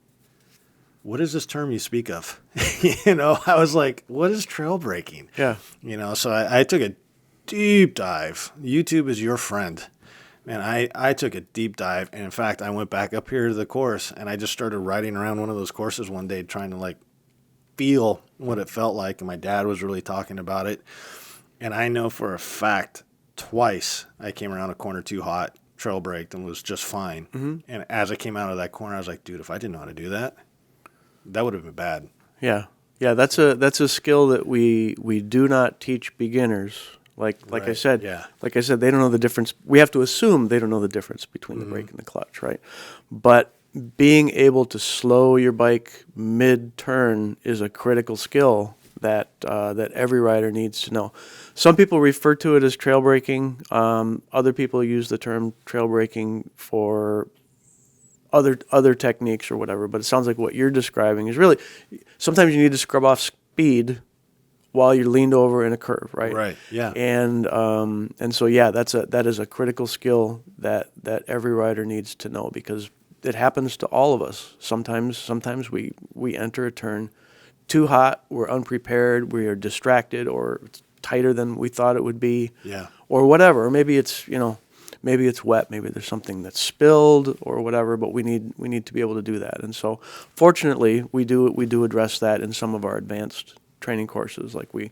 what is this term you speak of? I was like, what is trail braking? Yeah. So I took a deep dive. YouTube is your friend. Man, I took a deep dive, and in fact, I went back up here to the course, and I just started riding around one of those courses one day, trying to like feel what it felt like. And my dad was really talking about it, and I know for a fact twice I came around a corner too hot, trail braked, and was just fine. Mm-hmm. And as I came out of that corner, I was like, dude, if I didn't know how to do that, that would have been bad. Yeah. Yeah, that's a skill that we do not teach beginners. Like Right. I said, Yeah. like I said, they don't know the difference. We have to assume they don't know the difference between the brake and the clutch, right? But being able to slow your bike mid-turn is a critical skill that every rider needs to know. Some people refer to it as trail braking. Other people use the term trail braking for other techniques or whatever. But it sounds like what you're describing is really sometimes you need to scrub off speed while you're leaned over in a curve, right? Right. Yeah. And so yeah, that is a critical skill that every rider needs to know, because it happens to all of us. Sometimes we enter a turn too hot, we're unprepared, we are distracted, or it's tighter than we thought it would be. Yeah. Or whatever. Or maybe it's maybe it's wet, maybe there's something that's spilled or whatever, but we need to be able to do that. And so fortunately we do address that in some of our advanced training courses. Like we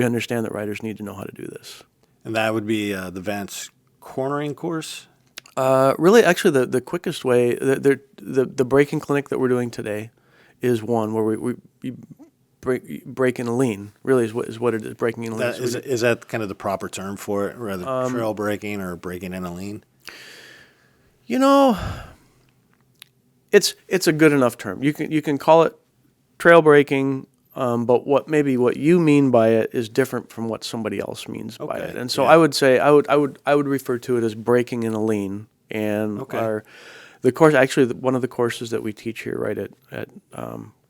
understand that riders need to know how to do this. And that would be the Vance cornering course? Really, actually, the quickest way, the braking clinic that we're doing today is one where we brake in a lean. Really, is what it is. Braking in a lean. Is that kind of the proper term for it, rather trail braking or braking in a lean? It's a good enough term. You can call it trail braking. But what you mean by it is different from what somebody else means by it. And so yeah. I would say I would refer to it as braking in a lean. And the course, actually one of the courses that we teach here right at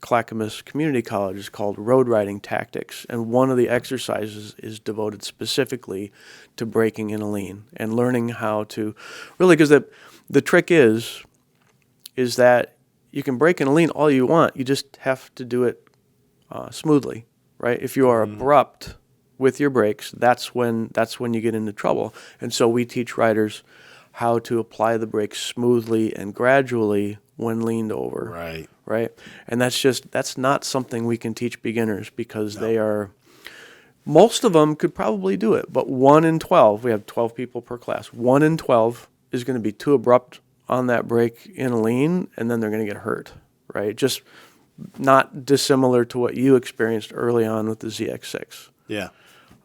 Clackamas Community College is called Road Riding Tactics, and one of the exercises is devoted specifically to braking in a lean and learning how to really, because the trick is that you can brake in a lean all you want, you just have to do it smoothly, right? If you are abrupt with your brakes, that's when you get into trouble. And so we teach riders how to apply the brakes smoothly and gradually when leaned over. Right. And that's not something we can teach beginners, because most of them could probably do it, but 1 in 12, we have 12 people per class, 1 in 12 is going to be too abrupt on that brake in a lean, and then they're going to get hurt, right? Just not dissimilar to what you experienced early on with the ZX6. Yeah.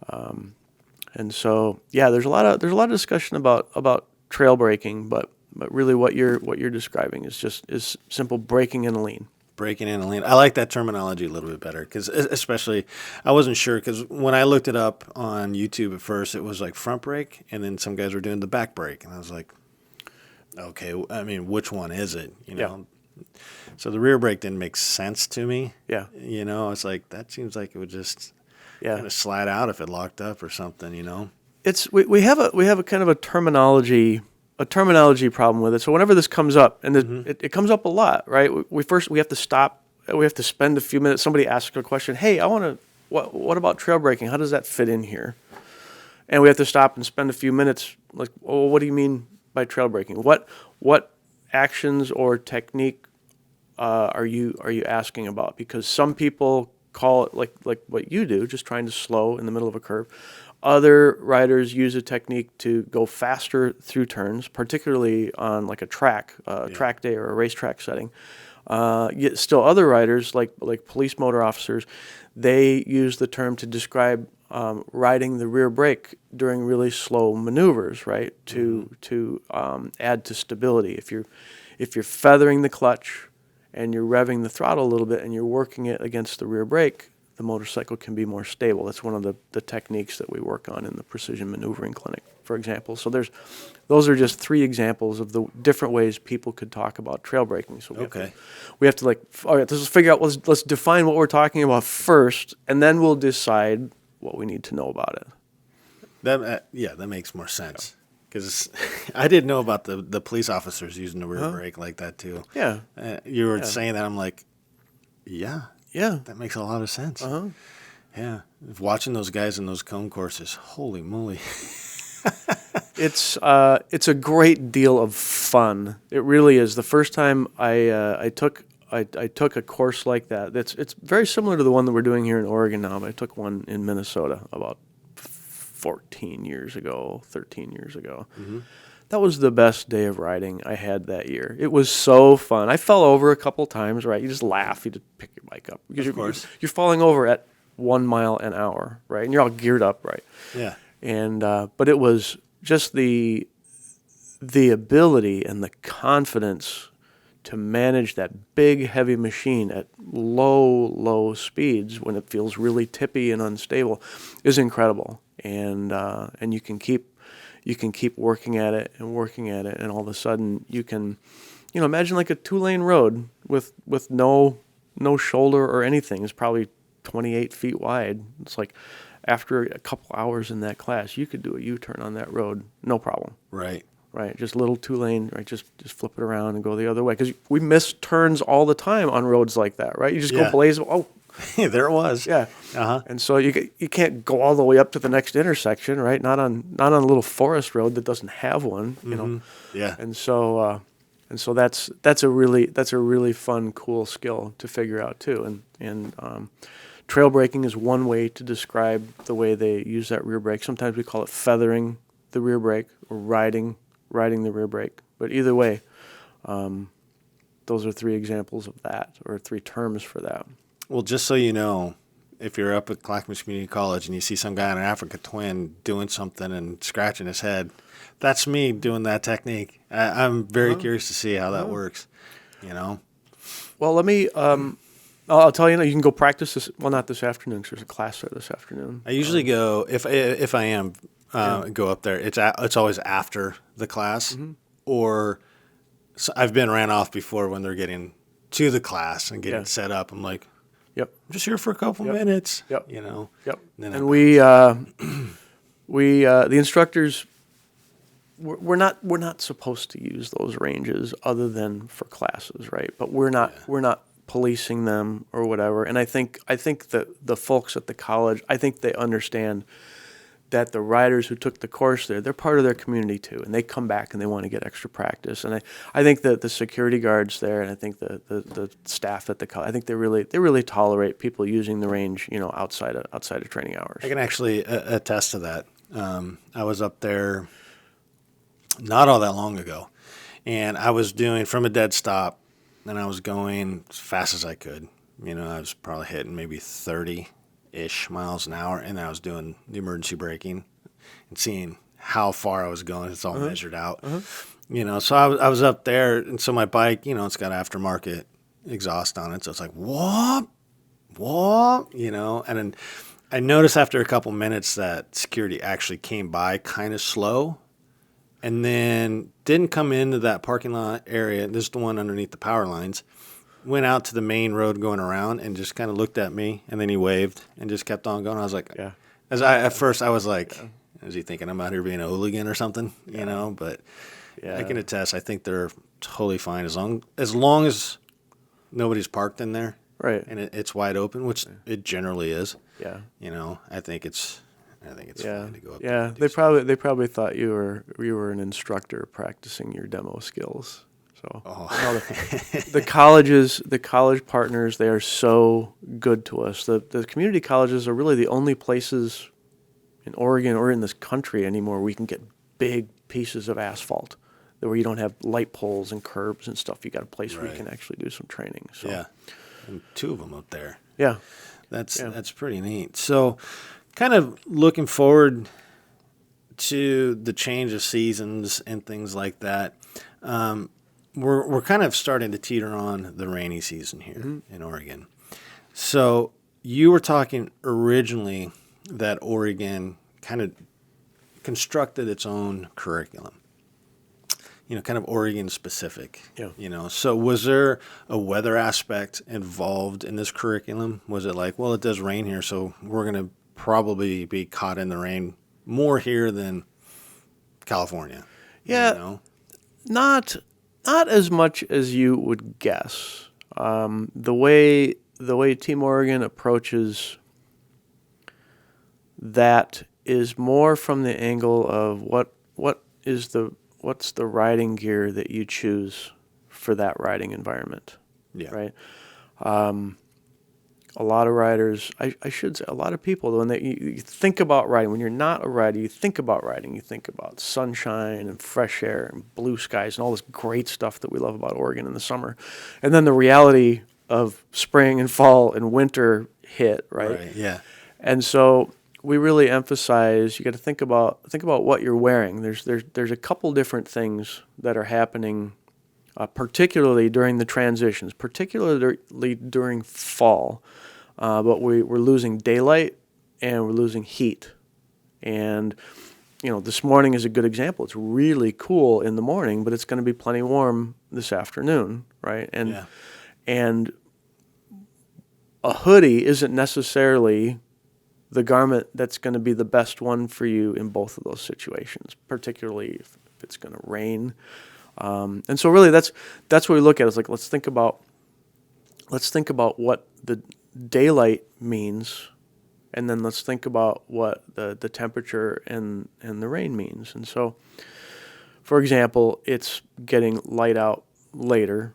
And so, yeah, there's a lot of discussion about trail braking, but really what you're describing is simple braking in a lean. Braking in a lean. I like that terminology a little bit better, because especially I wasn't sure, because when I looked it up on YouTube at first, it was like front brake, and then some guys were doing the back brake, and I was like, okay, I mean, which one is it? Yeah. So the rear brake didn't make sense to me. Yeah. It's like, that seems like it would just kind of slide out if it locked up or something, It's we have a kind of a terminology problem with it. So whenever this comes up, and it comes up a lot, right? We have to stop. We have to spend a few minutes. Somebody asks a question. Hey, what about trail braking? How does that fit in here? And we have to stop and spend a few minutes. Like, well, what do you mean by trail braking? What actions or technique are you asking about? Because some people call it like what you do, just trying to slow in the middle of a curve. Other riders use a technique to go faster through turns, particularly on like a track day or a racetrack setting. Yet still other riders, like police motor officers, they use the term to describe riding the rear brake during really slow maneuvers, right? To add to stability. If you're feathering the clutch and you're revving the throttle a little bit and you're working it against the rear brake, the motorcycle can be more stable. That's one of the techniques that we work on in the precision maneuvering clinic, for example. So those are just 3 examples of the different ways people could talk about trail braking. So we have to all right, let's figure out, let's define what we're talking about first, and then we'll decide what we need to know about it. That makes more sense. Because I didn't know about the police officers using the rear brake like that too. Yeah. You were saying that, I'm like, yeah, that makes a lot of sense. Yeah. Watching those guys in those cone courses, holy moly. It's a great deal of fun. It really is. The first time I took a course like that. It's very similar to the one that we're doing here in Oregon now. But I took one in Minnesota about 13 years ago. Mm-hmm. That was the best day of riding I had that year. It was so fun. I fell over a couple times, right? You just laugh. You just pick your bike up. Because you're falling over at 1 mile an hour, right? And you're all geared up, right? Yeah. And but it was just the ability and the confidence to manage that big, heavy machine at low speeds when it feels really tippy and unstable is incredible. And you can keep working at it, and all of a sudden you can, imagine like a 2-lane road with no shoulder or anything. It's probably 28 feet wide. It's like after a couple hours in that class, you could do a U-turn on that road, no problem. Right. Right, just little 2-lane, right? Just flip it around and go the other way. Because we miss turns all the time on roads like that, right? You just go blaze. Oh, there it was. Yeah. And so you can't go all the way up to the next intersection, right? Not on a little forest road that doesn't have one, you know. Yeah. And so that's a really fun, cool skill to figure out too. And trail braking is one way to describe the way they use that rear brake. Sometimes we call it feathering the rear brake or riding the rear brake. But either way, those are 3 examples of that, or 3 terms for that. Well, just so you know, if you're up at Clackamas Community College and you see some guy on an Africa Twin doing something and scratching his head, that's me doing that technique. I'm very curious to see how that works, Well, let me, I'll tell you, you can go practice this, well, not this afternoon, because there's a class there this afternoon. I usually go, if I am, go up there, it's always after the class, or I've been ran off before when they're getting to the class and getting set up. I'm like, yep, I'm just here for a couple minutes. Yep. Yep. And we the instructors, we're not supposed to use those ranges other than for classes, right? But we're not policing them or whatever. And I think that the folks at the college, I think they understand that the riders who took the course there, they're part of their community too, and they come back and they want to get extra practice. And I think that the security guards there, and I think the staff at the college, I think they really tolerate people using the range, outside of training hours. I can actually attest to that. I was up there not all that long ago, and I was doing from a dead stop, and I was going as fast as I could. I was probably hitting maybe 30-ish miles an hour, and I was doing the emergency braking and seeing how far I was going. It's all measured out. So I was up there, and so my bike, it's got aftermarket exhaust on it, so it's like, whoop, and then I noticed after a couple minutes that security actually came by kind of slow, and then didn't come into that parking lot area. This is the one underneath the power lines. Went out to the main road going around and just kind of looked at me, and then he waved and just kept on going. I was like, at first I was like, is he thinking I'm out here being a hooligan or something? But I can attest, I think they're totally fine as long as nobody's parked in there, right? And it's wide open, which it generally is. Yeah. I think it's fine to go up. Yeah, they probably thought you were an instructor practicing your demo skills. So the college partners, they are so good to us. The community colleges are really the only places in Oregon or in this country anymore where we can get big pieces of asphalt, where you don't have light poles and curbs and stuff. You got a place where you can actually do some training. So. Yeah, and 2 of them up there. Yeah, that's pretty neat. So, kind of looking forward to the change of seasons and things like that. We're kind of starting to teeter on the rainy season here in Oregon. So you were talking originally that Oregon kind of constructed its own curriculum, kind of Oregon specific. Yeah. So was there a weather aspect involved in this curriculum? Was it like, well, it does rain here, so we're going to probably be caught in the rain more here than California? Yeah. Not as much as you would guess. The way Team Oregon approaches that is more from the angle of what what's the riding gear that you choose for that riding environment? Yeah. Right. A lot of riders, I should say, a lot of people, when you think about riding, when you're not a rider, you think about riding. You think about sunshine and fresh air and blue skies and all this great stuff that we love about Oregon in the summer. And then the reality of spring and fall and winter hit, right? Right. Yeah. And so we really emphasize you got to think about what you're wearing. There's a couple different things that are happening, particularly during the transitions, particularly during fall. But we're losing daylight and we're losing heat. And, this morning is a good example. It's really cool in the morning, but it's going to be plenty warm this afternoon, right? And a hoodie isn't necessarily the garment that's going to be the best one for you in both of those situations, particularly if it's going to rain. And so really that's what we look at. It's like, let's think about what the daylight means, and then let's think about what the temperature and the rain means. And so, for example, it's getting light out later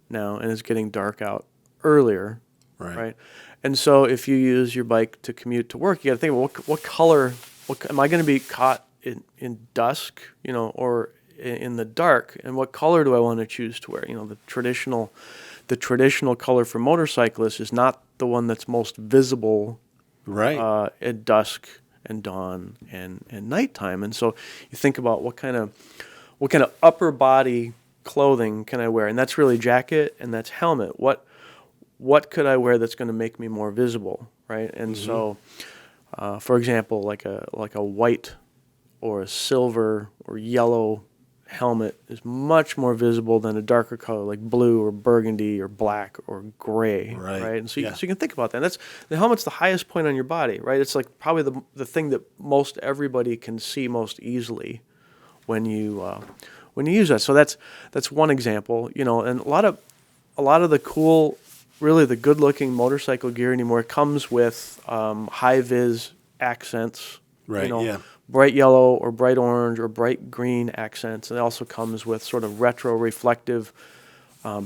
now, and it's getting dark out earlier, right? And so if you use your bike to commute to work, you got to think, well, what color, am I going to be caught in dusk, or in the dark, and what color do I want to choose to wear? The traditional color for motorcyclists is not the one that's most visible, right, at dusk and dawn and nighttime. And so you think about what kind of upper body clothing can I wear, and that's really jacket and that's helmet. What could I wear that's going to make me more visible, right? And so, for example, like a white or a silver or yellow helmet is much more visible than a darker color like blue or burgundy or black or gray, right? And so you can think about that. And the helmet's the highest point on your body, right? It's like probably the thing that most everybody can see most easily when you use that. So that's one example, and a lot of the cool, really the good-looking motorcycle gear anymore comes with high-vis accents, right? Bright yellow or bright orange or bright green accents. And it also comes with sort of retro-reflective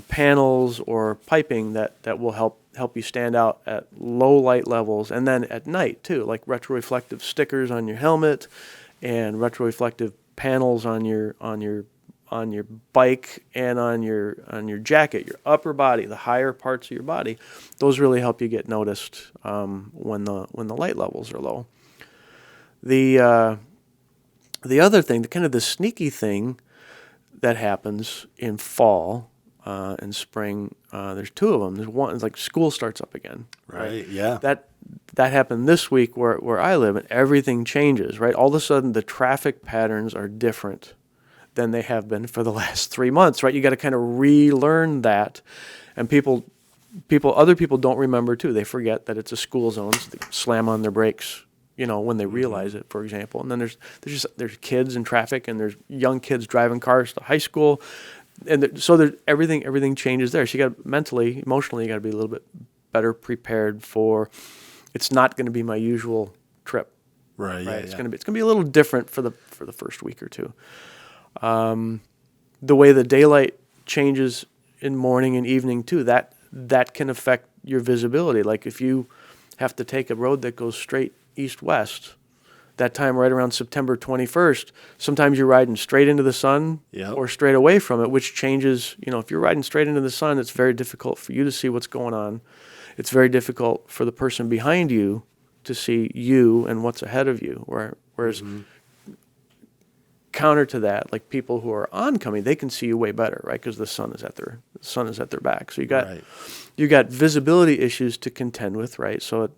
panels or piping that will help you stand out at low light levels, and then at night too, like retro-reflective stickers on your helmet and retro-reflective panels on your bike and on your jacket, your upper body, the higher parts of your body. Those really help you get noticed when the light levels are low. The other thing, the sneaky thing that happens in fall and spring, there's two of them. There's one, it's like school starts up again. Right. Yeah. That happened this week where I live, and everything changes, right? All of a sudden, the traffic patterns are different than they have been for the last 3 months, right? You got to kind of relearn that, and other people don't remember too. They forget that it's a school zone, so they slam on their brakes, when they realize it, for example. And then there's kids in traffic, and there's young kids driving cars to high school, and so everything changes there. So you got mentally, emotionally, you got to be a little bit better prepared for. It's not going to be my usual trip, right? Yeah, It's going to be a little different for the first week or two. The way the daylight changes in morning and evening too, that can affect your visibility. Like if you have to take a road that goes straight east-west, that time right around September 21st, sometimes you're riding straight into the sun or straight away from it, which changes, if you're riding straight into the sun, it's very difficult for you to see what's going on. It's very difficult for the person behind you to see you and what's ahead of you. Whereas counter to that, like people who are oncoming, they can see you way better, right? Because the sun is at their back. So you got visibility issues to contend with, right? So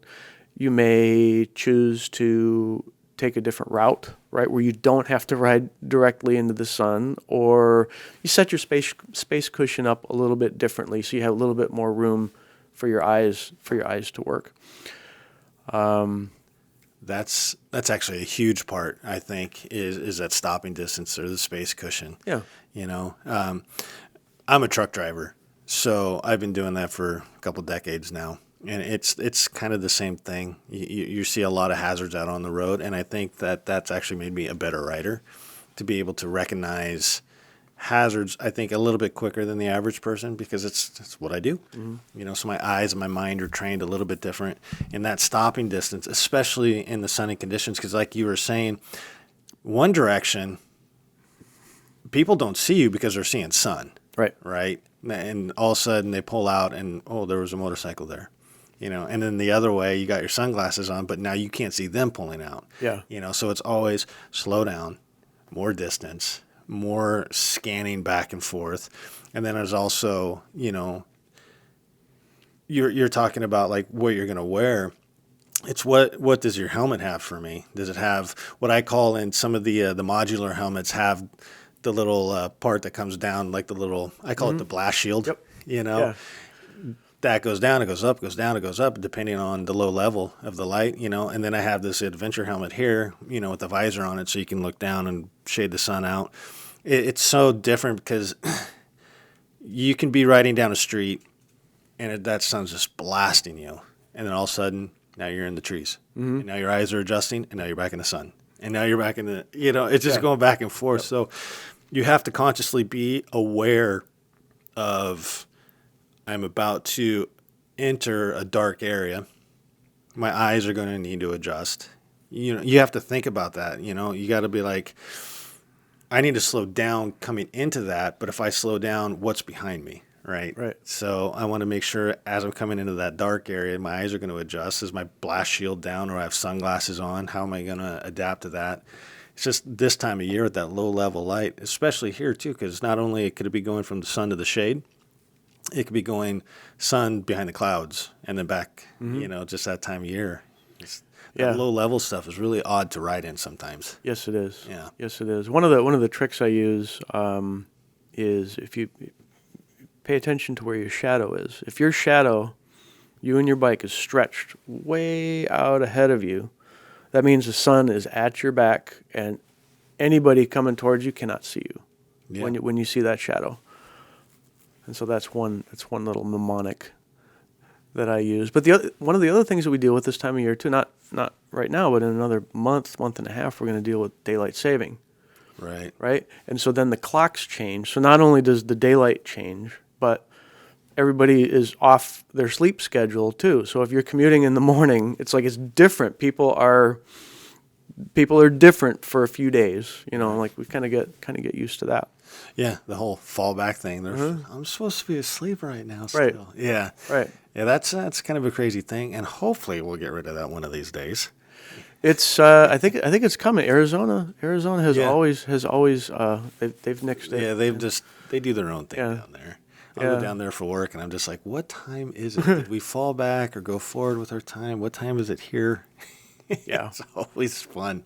you may choose to take a different route, right, where you don't have to ride directly into the sun, or you set your space cushion up a little bit differently, so you have a little bit more room for your eyes to work. That's actually a huge part, I think, is that stopping distance or the space cushion. Yeah. I'm a truck driver, so I've been doing that for a couple decades now, and it's kind of the same thing. You see a lot of hazards out on the road, and I think that's actually made me a better rider to be able to recognize hazards, I think, a little bit quicker than the average person because it's what I do. So my eyes and my mind are trained a little bit different in that stopping distance, especially in the sunny conditions. Because like you were saying, one direction, people don't see you because they're seeing sun. Right. And all of a sudden they pull out and, oh, there was a motorcycle there. And then the other way, you got your sunglasses on, but now you can't see them pulling out. Yeah. So it's always slow down, more distance, more scanning back and forth. And then there's also, you're talking about like what you're going to wear. It's what does your helmet have for me? Does it have what I call in some of the modular helmets have the little part that comes down, like the little, I call it the blast shield, Yeah. That goes down, it goes up, goes down, it goes up, depending on the low level of the light, and then I have this adventure helmet here, with the visor on it so you can look down and shade the sun out. It's so different because you can be riding down a street and that sun's just blasting you. And then all of a sudden, now you're in the trees. And now your eyes are adjusting and now you're back in the sun. And now you're back in the, it's just going back and forth. So you have to consciously be aware of, I'm about to enter a dark area. My eyes are going to need to adjust. You have to think about that. You got to be like, I need to slow down coming into that. But if I slow down, what's behind me? Right. So I want to make sure as I'm coming into that dark area, my eyes are going to adjust. Is my blast shield down or I have sunglasses on? How am I going to adapt to that? It's just this time of year with that low level light, especially here too, because not only could it be going from the sun to the shade, it could be going sun behind the clouds and then back, just that time of year. That low level stuff is really odd to ride in sometimes. Yes, it is. Yeah. Yes, it is. One of the tricks I use is if you pay attention to where your shadow is. If your shadow, you and your bike, is stretched way out ahead of you, that means the sun is at your back and anybody coming towards you cannot see you when you see that shadow. And so that's one little mnemonic that I use. But one of the other things that we deal with this time of year too, not right now, but in another month and a half, we're going to deal with daylight saving. Right. And so then the clocks change. So not only does the daylight change, but everybody is off their sleep schedule too. So if you're commuting in the morning, it's like it's different. People are different for a few days. Like we kind of get used to that. Yeah, the whole fallback thing. I'm supposed to be asleep right now still. Right. Yeah. Right. Yeah, that's kind of a crazy thing, and hopefully we'll get rid of that one of these days. It's I think it's coming. Arizona has always they've nixed it. Yeah, they do their own thing down there. I go down there for work, and I'm just like, what time is it? Did we fall back or go forward with our time? What time is it here? Yeah, it's always fun.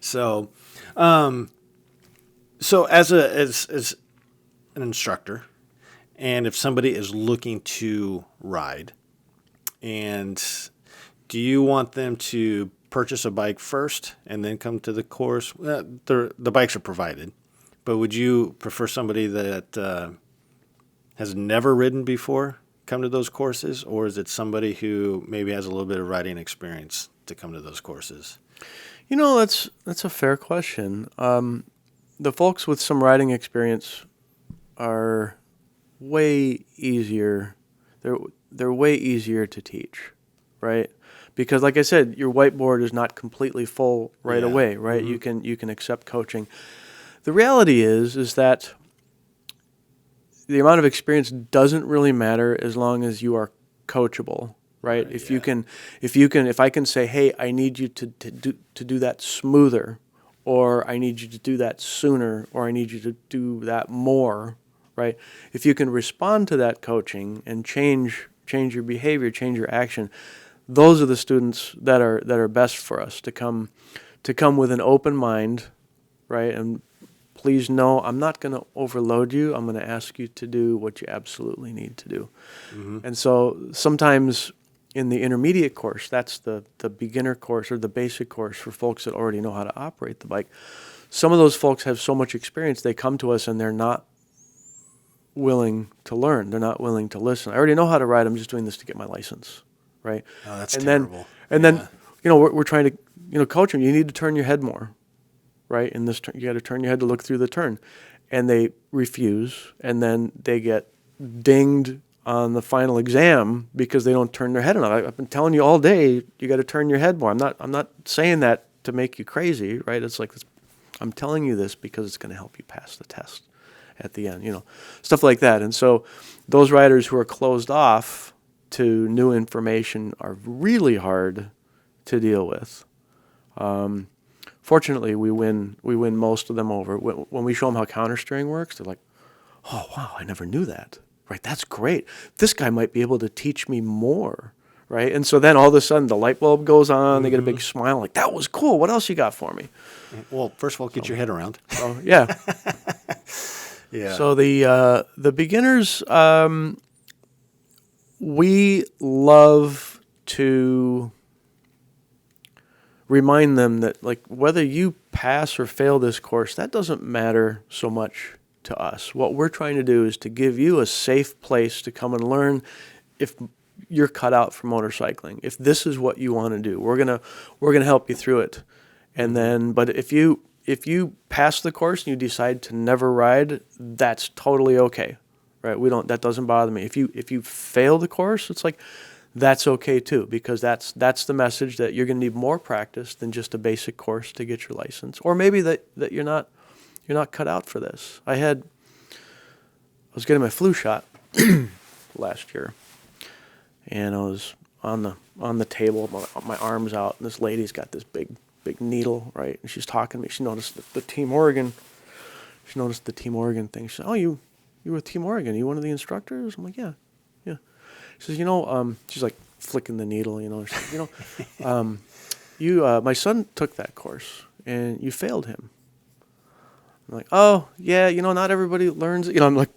So, as an instructor, and if somebody is looking to ride, and do you want them to purchase a bike first and then come to the course? The bikes are provided, but would you prefer somebody that has never ridden before come to those courses, or is it somebody who maybe has a little bit of riding experience to come to those courses? That's a fair question. The folks with some riding experience are way easier. They're way easier to teach, right? Because like I said, your whiteboard is not completely full right away, right? Mm-hmm. You can accept coaching. The reality is that the amount of experience doesn't really matter as long as you are coachable, right? If I can say, hey, I need you to do that smoother, or I need you to do that sooner, or I need you to do that more, right? If you can respond to that coaching and change your behavior, change your action, those are the students that are best for us to come with an open mind, right? And please know, I'm not going to overload you. I'm going to ask you to do what you absolutely need to do. Mm-hmm. And so sometimes in the intermediate course, that's the beginner course or the basic course for folks that already know how to operate the bike. Some of those folks have so much experience, they come to us and they're not willing to learn. They're not willing to listen. I already know how to ride. I'm just doing this to get my license, right? Oh, that's terrible. Then we're trying to, coach them. You need to turn your head more. right? In this turn, you got to turn your head to look through the turn. And they refuse, and then they get dinged on the final exam because they don't turn their head enough. I've been telling you all day, you got to turn your head more. I'm not saying that to make you crazy, right? It's like, I'm telling you this because it's going to help you pass the test at the end, stuff like that. And so those riders who are closed off to new information are really hard to deal with. Fortunately, we win most of them over. When we show them how countersteering works, they're like, oh, wow, I never knew that. Right, that's great. This guy might be able to teach me more, right? And so then all of a sudden the light bulb goes on. They get a big smile, like, that was cool. What else you got for me? Well, first of all, get your head around. So, yeah. Yeah. So the beginners, we love to remind them that, like, whether you pass or fail this course, that doesn't matter so much to us. What we're trying to do is to give you a safe place to come and learn if you're cut out for motorcycling. If this is what you want to do, we're gonna help you through it. And then, but if you pass the course and you decide to never ride, that's totally okay, right? That doesn't bother me. If you fail the course, it's like, that's okay too, because that's the message that you're gonna need more practice than just a basic course to get your license, or maybe that you're not cut out for this. I was getting my flu shot last year, and I was on the table, my arms out, and this lady's got this big needle, right? And she's talking to me. She noticed the Team Oregon. She noticed the Team Oregon thing. She said, "Oh, you with Team Oregon? You one of the instructors?" I'm like, "Yeah." She says, she's like flicking the needle, She's like, my son took that course, and you failed him. I'm like, oh, yeah, not everybody learns, I'm like,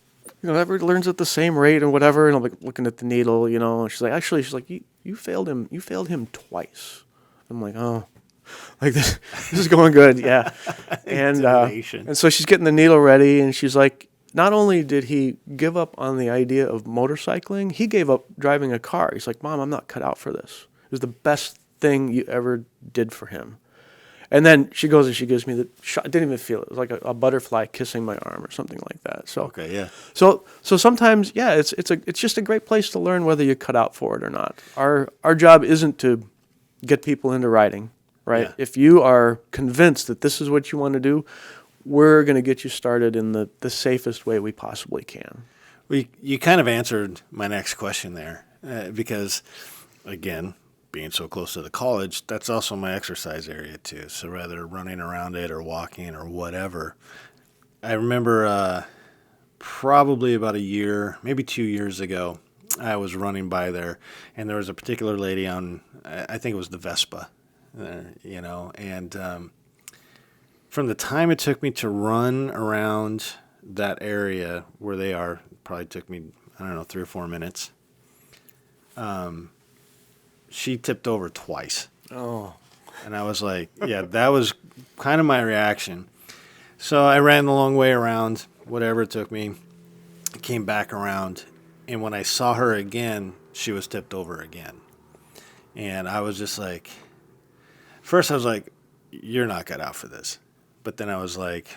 everybody learns at the same rate and whatever. And I'm like looking at the needle, and she's like, you failed him twice. I'm like, oh, like this is going good. Yeah. And so she's getting the needle ready, and she's like, not only did he give up on the idea of motorcycling, he gave up driving a car. He's like, Mom, I'm not cut out for this. It was the best thing you ever did for him. And then she goes and she gives me the shot. I didn't even feel it. It was like a butterfly kissing my arm or something like that. So okay, yeah. So sometimes, yeah, it's just a great place to learn whether you cut out for it or not. Our job isn't to get people into riding, right? Yeah. If you are convinced that this is what you want to do, we're going to get you started in the safest way we possibly can. Well, you kind of answered my next question there, because, again, being so close to the college, that's also my exercise area too. So rather running around it or walking or whatever, I remember probably about a year, maybe 2 years ago, I was running by there, and there was a particular lady on, I think it was the Vespa, and from the time it took me to run around that area where they are, probably took me, 3 or 4 minutes. She tipped over twice. Oh. And I was like, yeah, that was kind of my reaction. So I ran the long way around, whatever it took me, came back around, and when I saw her again, she was tipped over again. And I was just like, first I was like, you're not cut out for this. But then I was like,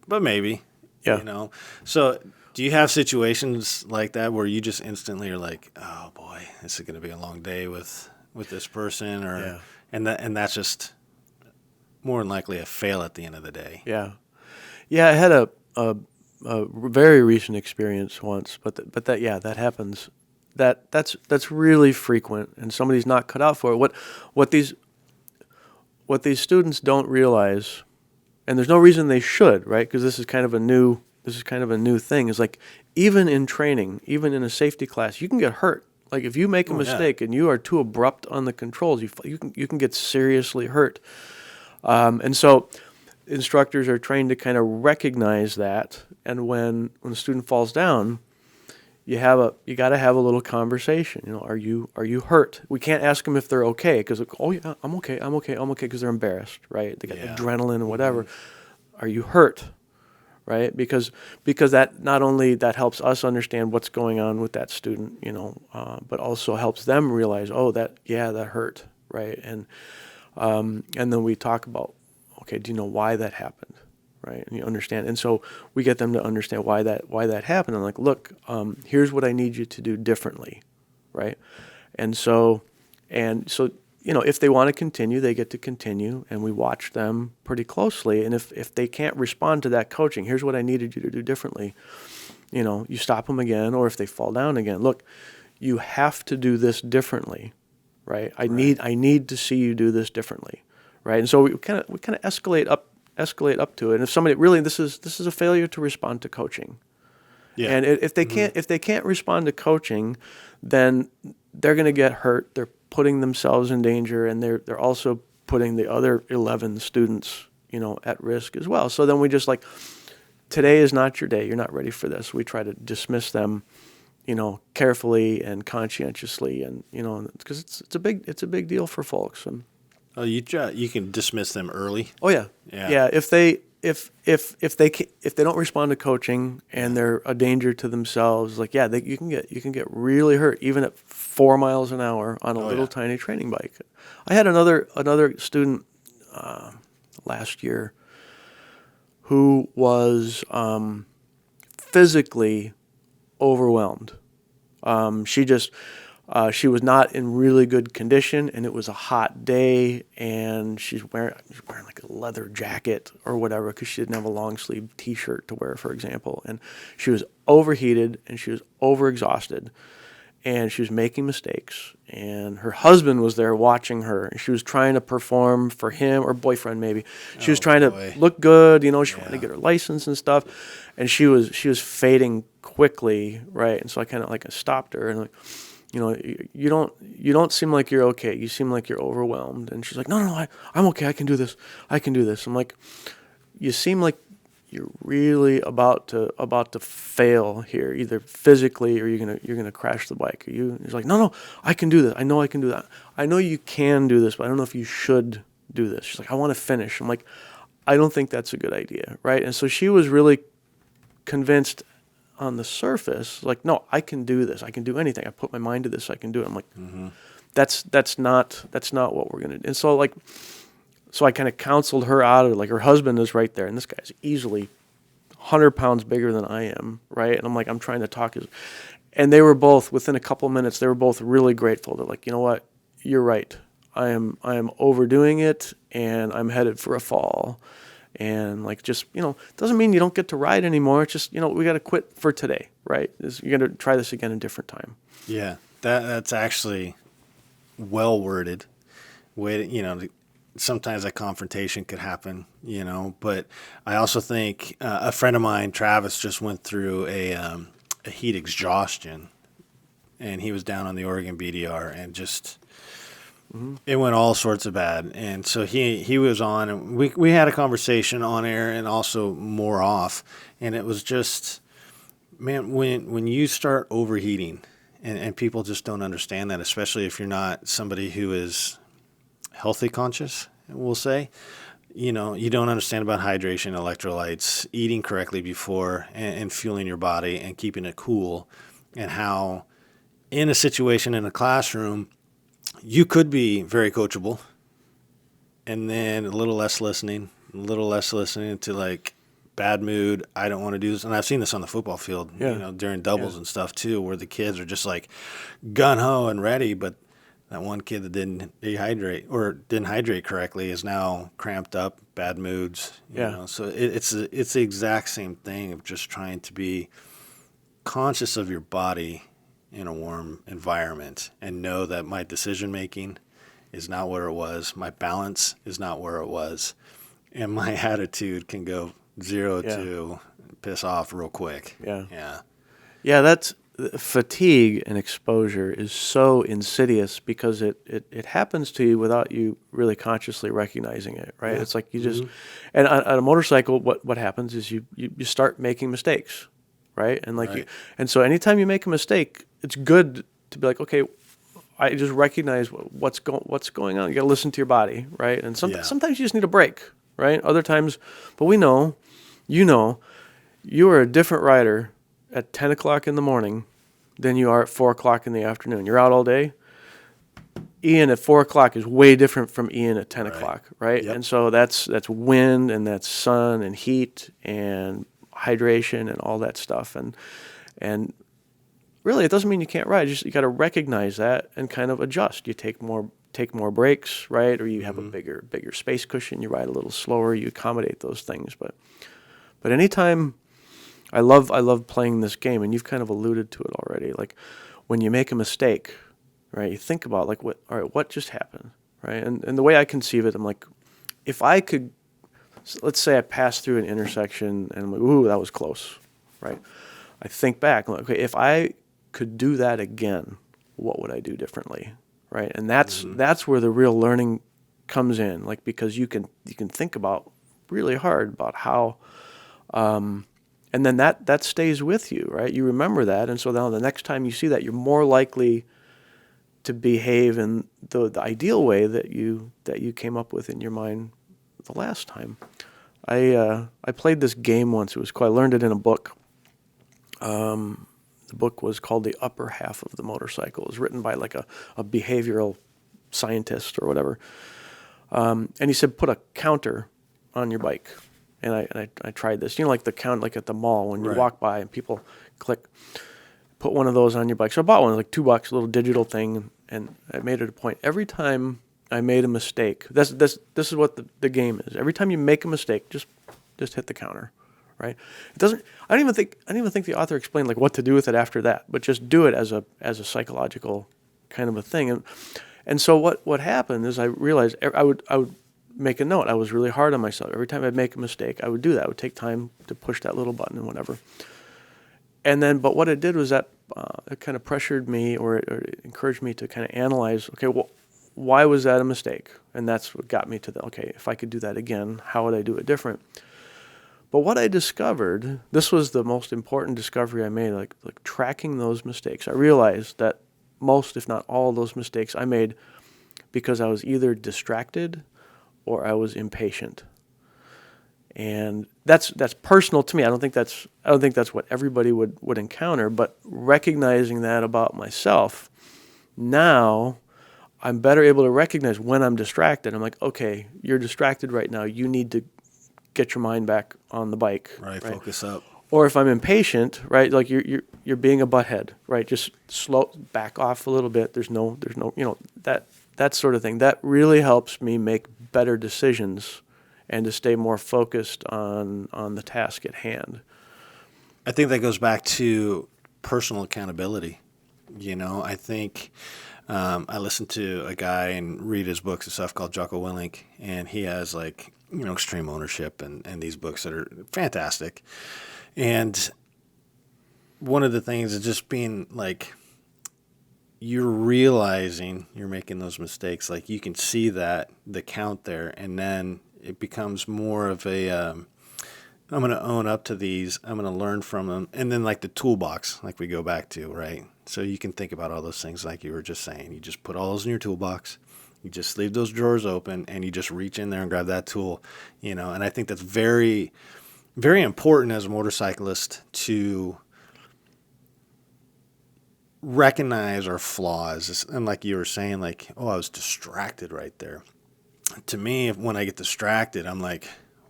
but maybe, yeah. So do you have situations like that where you just instantly are like, oh boy, this is going to be a long day with this person, or yeah. and that's just more than likely a fail at the end of the day. Yeah, yeah. I had a very recent experience once, but that happens. That's really frequent, and somebody's not cut out for it. What these students don't realize. And there's no reason they should, right? Because this is kind of a new thing. Is like, even in training, even in a safety class, you can get hurt. Like, if you make a mistake and you are too abrupt on the controls, you can get seriously hurt. And so instructors are trained to kind of recognize that. And when a student falls down, you got to have a little conversation. Are you hurt? We can't ask them if they're okay, because oh yeah, I'm okay, because they're embarrassed, right? They got adrenaline and whatever. Mm-hmm. Are you hurt? Right? Because that not only that helps us understand what's going on with that student, but also helps them realize, oh, that hurt, right? And then we talk about, okay, do you know why that happened? Right. And you understand. And so we get them to understand why that happened. I'm like, look, here's what I need you to do differently. Right. And so, if they want to continue, they get to continue, and we watch them pretty closely. And if they can't respond to that coaching, here's what I needed you to do differently. You stop them again, or if they fall down again, look, you have to do this differently, right? I need to see you do this differently, right? And so we kind of escalate up to it. And if somebody really, this is a failure to respond to coaching. Yeah. And if they can't respond to coaching, then they're going to get hurt. They're putting themselves in danger, and they're also putting the other 11 students, at risk as well. So then we just today is not your day. You're not ready for this. We try to dismiss them, carefully and conscientiously, and because it's a big deal for folks. And you can dismiss them early. Oh yeah. If they don't respond to coaching and they're a danger to themselves, you can get really hurt even at 4 miles an hour on a little tiny training bike. I had another student last year who was physically overwhelmed. She was not in really good condition, and it was a hot day, and she's wearing like a leather jacket or whatever because she didn't have a long sleeve T-shirt to wear, for example. And she was overheated, and she was overexhausted, and she was making mistakes. And her husband was there watching her, and she was trying to perform for him, or boyfriend maybe. She was trying to look good, she wanted to get her license and stuff, and she was fading quickly, right? And so I kind of stopped her and you don't seem like you're okay. You seem like you're overwhelmed. And she's like, no, I'm okay. I can do this. I'm like, you seem like you're really about to fail here, either physically or you're gonna crash the bike. He's like, no, I can do this. I know I can do that. I know you can do this, but I don't know if you should do this. She's like, I want to finish. I'm like, I don't think that's a good idea, right? And so she was really convinced on the surface, no, I can do this. I can do anything. I put my mind to this. I can do it. I'm like, that's not what we're gonna do. And so so I kind of counseled her out of it. Her husband is right there, and this guy's easily 100 pounds bigger than I am, right? And I'm trying to talk and they were both, within a couple of minutes, they were both really grateful. They're like, you know what, you're right. I am overdoing it, and I'm headed for a fall. And doesn't mean you don't get to ride anymore. It's just, we got to quit for today, right? You're going to try this again a different time. Yeah, that's actually well worded. Sometimes a confrontation could happen, but I also think a friend of mine, Travis, just went through a heat exhaustion, and he was down on the Oregon BDR, and just it went all sorts of bad. And so he was on, and we had a conversation on air and also more off, and it was just, man, when you start overheating, and people just don't understand that, especially if you're not somebody who is healthy conscious, we'll say, you don't understand about hydration, electrolytes, eating correctly before, and fueling your body and keeping it cool, and how in a situation in a classroom, you could be very coachable, and then a little less listening to bad mood. I don't want to do this. And I've seen this on the football field, during doubles and stuff too, where the kids are just gun ho and ready. But that one kid that didn't hydrate correctly is now cramped up, bad moods. So it's the exact same thing of just trying to be conscious of your body in a warm environment, and know that my decision making is not where it was, my balance is not where it was, and my attitude can go 0 to piss off real quick. That's fatigue and exposure is so insidious because it happens to you without you really consciously recognizing it, right? It's like you just, and on a motorcycle, what happens is you start making mistakes, right? And and so anytime you make a mistake, it's good to be like, okay, I just recognize what's going on. You got to listen to your body, right? And sometimes you just need a break, right? Other times, but we know, you are a different rider at 10 o'clock in the morning than you are at 4 o'clock in the afternoon. You're out all day. Ian at 4 o'clock is way different from Ian at 10 Right. o'clock, right? Yep. And so that's wind and that's sun and heat and hydration and all that stuff. And really, it doesn't mean you can't ride. You got to recognize that and kind of adjust. You take more breaks, right? Or you have a bigger space cushion. You ride a little slower. You accommodate those things. But anytime, I love playing this game, and you've kind of alluded to it already. Like when you make a mistake, right? You think about like what just happened, right? And the way I conceive it, I'm like, if I could, let's say I pass through an intersection and I'm like, ooh, that was close, right? I think back, I'm like, okay, if I could do that again, what would I do differently, right? And that's where the real learning comes in, like because you can think about really hard about how, and then that stays with you, right? You remember that, and so now the next time you see that, you're more likely to behave in the ideal way that you came up with in your mind the last time. I played this game once. It was cool. I learned it in a book. The book was called The Upper Half of the Motorcycle. It was written by like a behavioral scientist or whatever. And he said, put a counter on your bike. And I tried this. You know, like the count, like at the mall when you Right. walk by and people click. Put one of those on your bike. So I bought one, like $2, a little digital thing, and I made it a point. Every time I made a mistake, this is what the game is. Every time you make a mistake, just hit the counter, right? It doesn't. I don't even think the author explained like what to do with it after that, but just do it as a psychological kind of a thing. And so what happened is I realized I would make a note. I was really hard on myself. Every time I'd make a mistake, I would do that. I would take time to push that little button and whatever. And then, but what it did was that it kind of pressured me, or it encouraged me to kind of analyze, okay, well, why was that a mistake? And that's what got me to okay, if I could do that again, how would I do it different? But what I discovered, this was the most important discovery I made, like tracking those mistakes. I realized that most, if not all of those mistakes I made because I was either distracted or I was impatient. And that's personal to me. I don't think that's what everybody would encounter, but recognizing that about myself, now I'm better able to recognize when I'm distracted. I'm like, okay, you're distracted right now. You need to get your mind back on the bike. Right, focus up. Or if I'm impatient, right, like you're being a butthead, right? Just back off a little bit. There's no, that sort of thing. That really helps me make better decisions and to stay more focused on the task at hand. I think that goes back to personal accountability. I think I listened to a guy and read his books and stuff called Jocko Willink, and he has extreme ownership and these books that are fantastic. And one of the things is just being like, you're realizing you're making those mistakes. Like you can see that, the count there, and then it becomes more of a, I'm going to own up to these. I'm going to learn from them. And then like the toolbox, like we go back to, right? So you can think about all those things like you were just saying. You just put all those in your toolbox. You just leave those drawers open and you just reach in there and grab that tool, and I think that's very, very important as a motorcyclist to recognize our flaws. And like you were saying, like, oh, I was distracted right there. To me, when I get distracted, I'm like,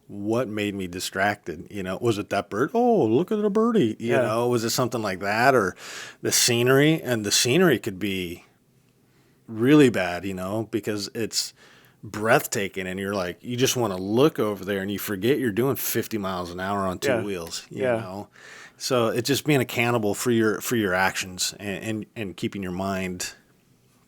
what made me distracted? Was it that bird? Oh, look at the birdie. Was it something like that, or the scenery? And the scenery could be really bad, because it's breathtaking, and you're like, you just want to look over there, and you forget you're doing 50 miles an hour on two wheels. You know, so it's just being accountable for your actions and keeping your mind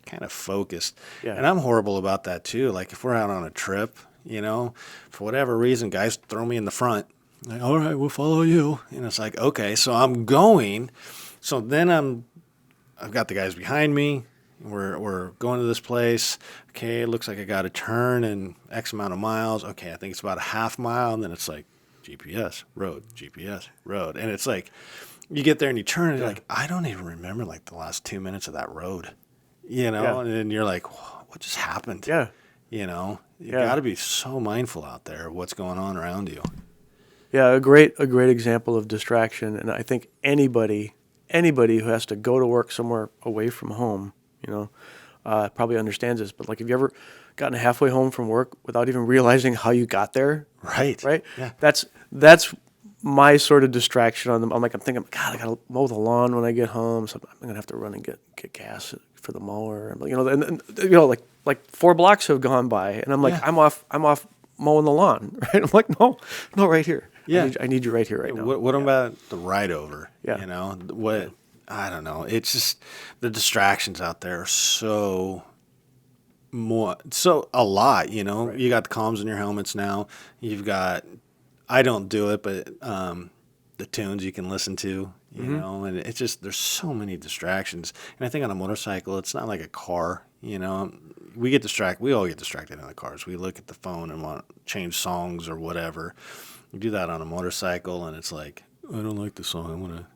kind of focused. Yeah. And I'm horrible about that too. Like if we're out on a trip, for whatever reason, guys throw me in the front. Like, all right, we'll follow you. And it's like, okay, so I'm going. So then I've got the guys behind me. We're going to this place. Okay, it looks like I got to turn in X amount of miles. Okay, I think it's about a half mile. And then it's like GPS, road, GPS, road. And it's like you get there and you turn and you're like, I don't even remember like the last 2 minutes of that road. And then you're like, what just happened? Yeah. You got to be so mindful out there of what's going on around you. Yeah, a great example of distraction. And I think anybody who has to go to work somewhere away from home, probably understands this, but like, have you ever gotten halfway home from work without even realizing how you got there? Right. Right. Yeah. That's my sort of distraction on them. I'm thinking, God, I gotta mow the lawn when I get home, so I'm gonna have to run and get gas for the mower. And like 4 blocks have gone by, and I'm like, Yeah. I'm off mowing the lawn. Right. I'm like, no, right here. Yeah. I need you right here, right now. What about the ride over? Yeah. You know, what, I don't know. It's just the distractions out there are so a lot, you know. Right. You got the comms in your helmets now. You've got, I don't do it, but the tunes you can listen to, you know, and it's just, there's so many distractions. And I think on a motorcycle, it's not like a car, you know. We all get distracted in the cars. We look at the phone and want to change songs or whatever. You do that on a motorcycle, and it's like, I don't like the song. I'm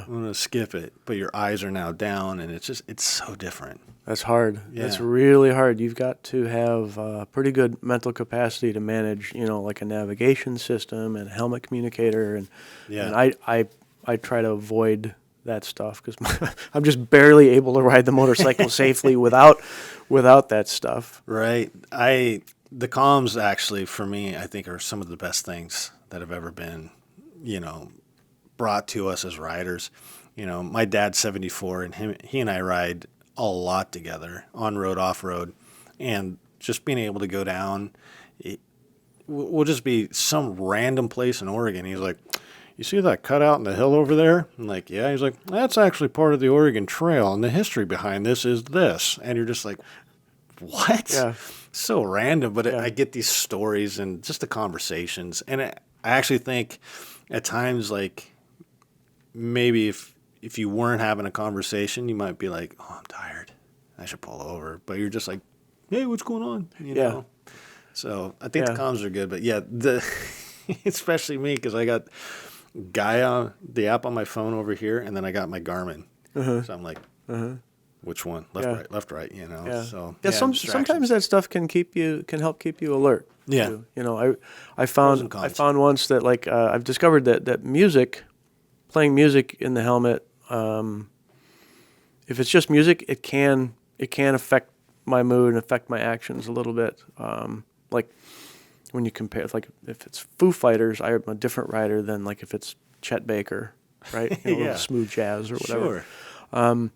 gonna skip it. But your eyes are now down, and it's so different. That's hard. Yeah. That's really hard. You've got to have pretty good mental capacity to manage, you know, like a navigation system and a helmet communicator, and I try to avoid that stuff because I'm just barely able to ride the motorcycle safely without that stuff. Right. The comms actually, for me, I think are some of the best things that have ever been, you know, brought to us as riders. You know, my dad's 74, and he and I ride a lot together, on road, off road, and just being able to go down. We'll just be some random place in Oregon. He's like, you see that cutout in the hill over there? I'm like, yeah. He's like, that's actually part of the Oregon Trail, and the history behind this is this. And you're just like, what? Yeah. So random, but I get these stories and just the conversations. And I actually think at times, like, maybe if you weren't having a conversation, you might be like, oh, I'm tired. I should pull over. But you're just like, hey, what's going on? You know? So I think the comms are good. But yeah, especially me, because I got Gaia, the app on my phone over here, and then I got my Garmin. So I'm like, which one? Left, right, you know. Yeah. So sometimes that stuff can help keep you alert. Yeah. Too. You know, I found once that, like, I've discovered that playing music in the helmet, if it's just music, it can affect my mood and affect my actions a little bit. Like when you compare, like if it's Foo Fighters, I'm a different rider than like if it's Chet Baker, right? You know, smooth jazz or whatever. Sure.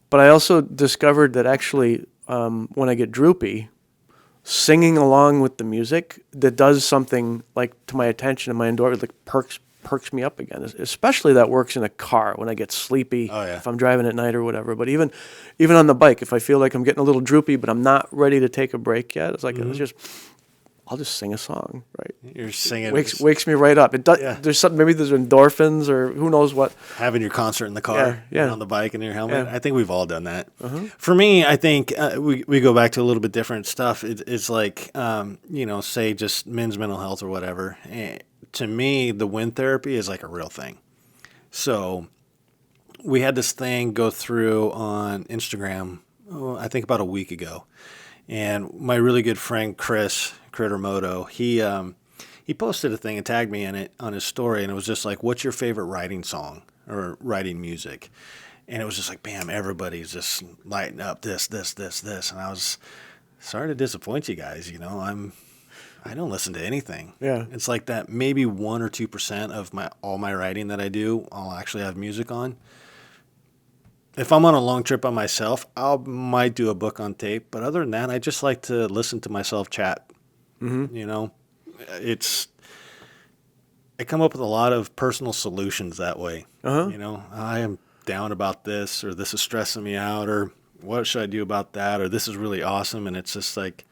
But I also discovered that actually, when I get droopy, singing along with the music, that does something like to my attention and my endorphin, like perks me up again. Especially that works in a car when I get sleepy, if I'm driving at night or whatever. But even on the bike, if I feel like I'm getting a little droopy, but I'm not ready to take a break yet, it's like I'll just sing a song, right? You're singing. Wakes me right up. It does. Yeah. There's something. Maybe there's endorphins or who knows what. Having your concert in the car, on the bike and your helmet. Yeah. I think we've all done that. For me, I think we go back to a little bit different stuff. It's like, you know, say just men's mental health or whatever. To me, the wind therapy is like a real thing. So we had this thing go through on Instagram, I think about a week ago. And my really good friend, Chris Crittermoto, he posted a thing and tagged me in it on his story. And it was just like, what's your favorite writing song or writing music? And it was just like, bam, everybody's just lighting up this. And I was sorry to disappoint you guys. You know, I don't listen to anything. Yeah. It's like that maybe 1 or 2% of all my writing that I do, I'll actually have music on. If I'm on a long trip by myself, I might do a book on tape. But other than that, I just like to listen to myself chat. You know, I come up with a lot of personal solutions that way. You know, I am down about this, or this is stressing me out, or what should I do about that, or this is really awesome. And it's just like,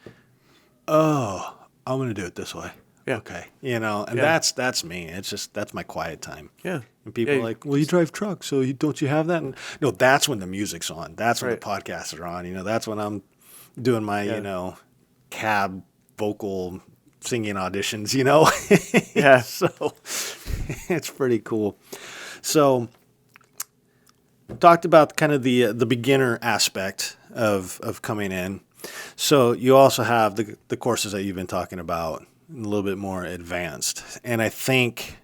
oh, I'm going to do it this way. Yeah. Okay. You know, and that's me. It's just, that's my quiet time. Yeah. And people are like, well, you drive trucks, so don't you have that? And no, that's when the music's on. That's when the podcasts are on. You know, that's when I'm doing my, you know, cab vocal singing auditions, you know? So it's pretty cool. So talked about kind of the beginner aspect of coming in. So you also have the courses that you've been talking about, a little bit more advanced. And I think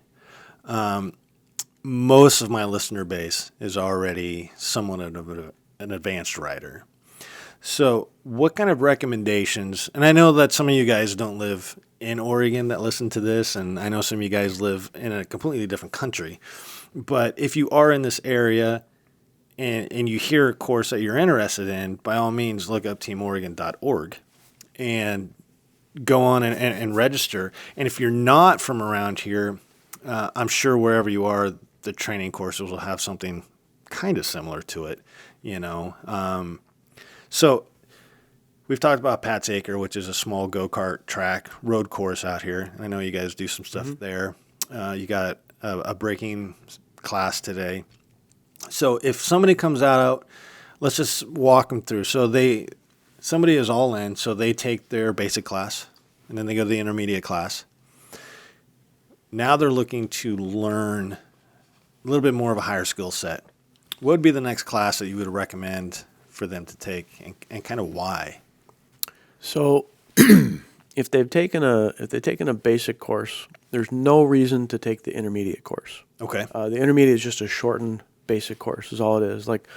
most of my listener base is already somewhat of an advanced rider. So, what kind of recommendations? And I know that some of you guys don't live in Oregon that listen to this, and I know some of you guys live in a completely different country. But if you are in this area and you hear a course that you're interested in, by all means, look up teamoregon.org and go on and register. And if you're not from around here, I'm sure wherever you are, the training courses will have something kind of similar to it, you know. So we've talked about Pat's Acre, which is a small go-kart track road course out here. I know you guys do some stuff there. You got a braking class today. So if somebody comes out, let's just walk them through. So somebody is all in, so they take their basic class, and then they go to the intermediate class. Now they're looking to learn a little bit more of a higher skill set. What would be the next class that you would recommend for them to take, and kind of why? So if they've taken a basic course, there's no reason to take the intermediate course. Okay. The intermediate is just a shortened basic course is all it is. Like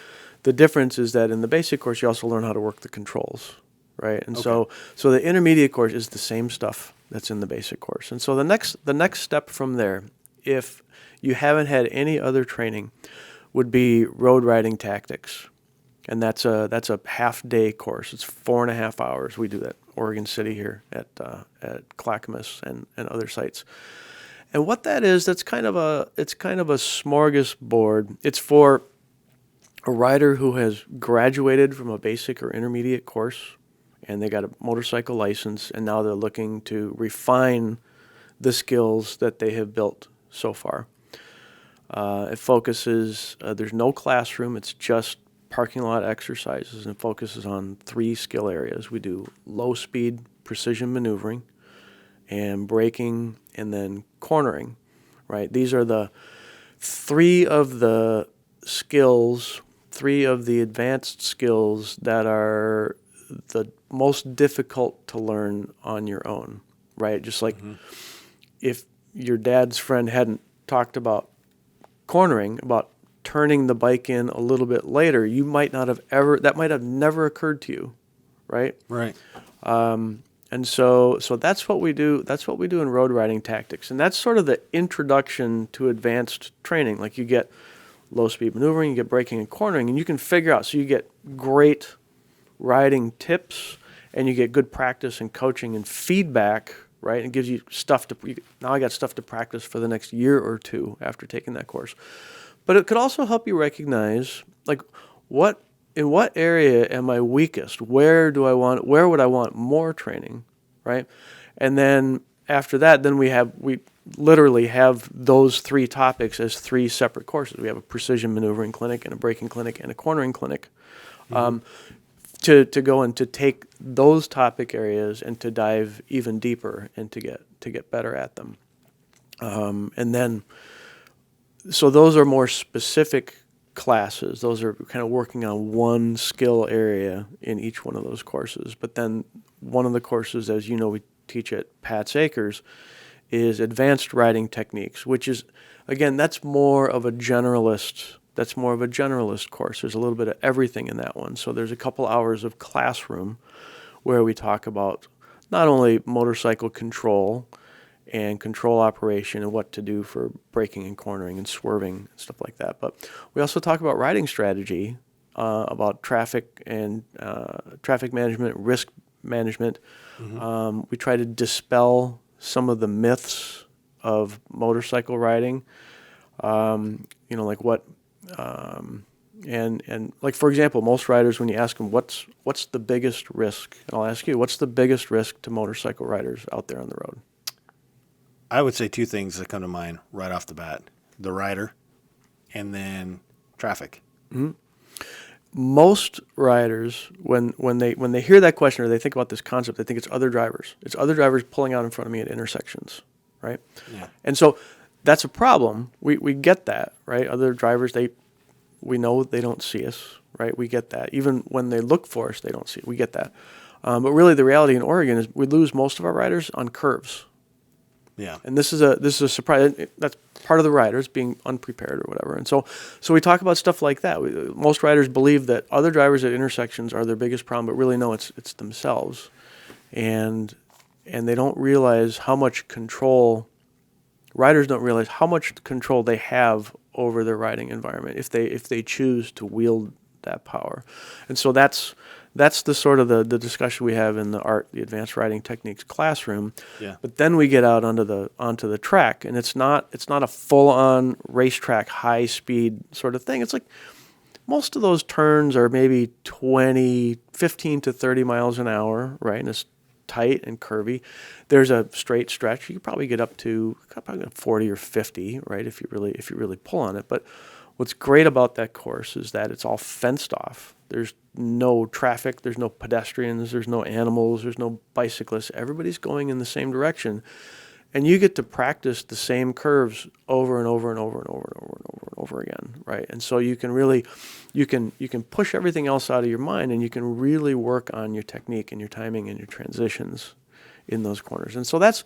the difference is that in the basic course, you also learn how to work the controls, right? And so the intermediate course is the same stuff that's in the basic course. And so the next step from there, if you haven't had any other training, would be road riding tactics. And that's a half-day course. It's 4.5 hours. We do that Oregon City here at Clackamas and other sites. And what that is, it's kind of a smorgasbord. It's for a rider who has graduated from a basic or intermediate course, and they got a motorcycle license, and now they're looking to refine the skills that they have built so far. It focuses. There's no classroom. It's just parking lot exercises, and focuses on 3 skill areas. We do low speed precision maneuvering and braking and then cornering, right? These are the 3 of the skills, 3 of the advanced skills that are the most difficult to learn on your own, right? Just like if your dad's friend hadn't talked about cornering, about turning the bike in a little bit later, you might not have that might have never occurred to you, right? Right. And so that's what we do. That's what we do in road riding tactics, and that's sort of the introduction to advanced training. Like you get low speed maneuvering, you get braking and cornering, and you can figure out. So you get great riding tips, and you get good practice and coaching and feedback, right? And it gives you stuff now I got stuff to practice for the next year or 2 after taking that course. But it could also help you recognize, like, in what area am I weakest? Where would I want more training, right? And then after that, then we literally have those 3 topics as 3 separate courses. We have a precision maneuvering clinic and a braking clinic and a cornering clinic, to go and to take those topic areas and to dive even deeper and to get better at them. And then, so those are more specific classes. Those are kind of working on one skill area in each one of those courses. But then one of the courses, as you know, we teach at Pat's Acres, is advanced riding techniques, which is, again, that's more of a generalist course. There's a little bit of everything in that one. So there's a couple hours of classroom where we talk about not only motorcycle control and control operation and what to do for braking and cornering and swerving and stuff like that, but we also talk about riding strategy, about traffic and traffic management, risk management. We try to dispel some of the myths of motorcycle riding. Like what, and like, for example, most riders, when you ask them what's the biggest risk, and I'll ask you, what's the biggest risk to motorcycle riders out there on the road? I would say 2 things that come to mind right off the bat: the rider, and then traffic. Most riders, when they hear that question or they think about this concept, they think it's other drivers. It's other drivers pulling out in front of me at intersections, right? Yeah. And so that's a problem. We get that, right? Other drivers, we know they don't see us, right? We get that. Even when they look for us, they don't see it. We get that. But really, the reality in Oregon is we lose most of our riders on curves. Yeah. And this is a surprise. That's part of the riders being unprepared or whatever. And so we talk about stuff like that. Most riders believe that other drivers at intersections are their biggest problem, but really no, it's themselves. And they don't realize how much control, riders don't realize how much control they have over their riding environment if they choose to wield that power. And so that's the sort of the discussion we have in the advanced riding techniques classroom. Yeah. But then we get out onto the track, and it's not a full-on racetrack high speed sort of thing. It's like most of those turns are maybe 15 to 30 miles an hour, right? And it's tight and curvy. There's a straight stretch. You could probably get up to 40 or 50, right? If you really pull on it. But what's great about that course is that it's all fenced off. There's no traffic, there's no pedestrians, there's no animals, there's no bicyclists. Everybody's going in the same direction. And you get to practice the same curves over and over and over and over and over and over and over again, right? And so you can really, you can push everything else out of your mind, and you can really work on your technique and your timing and your transitions in those corners. And so that's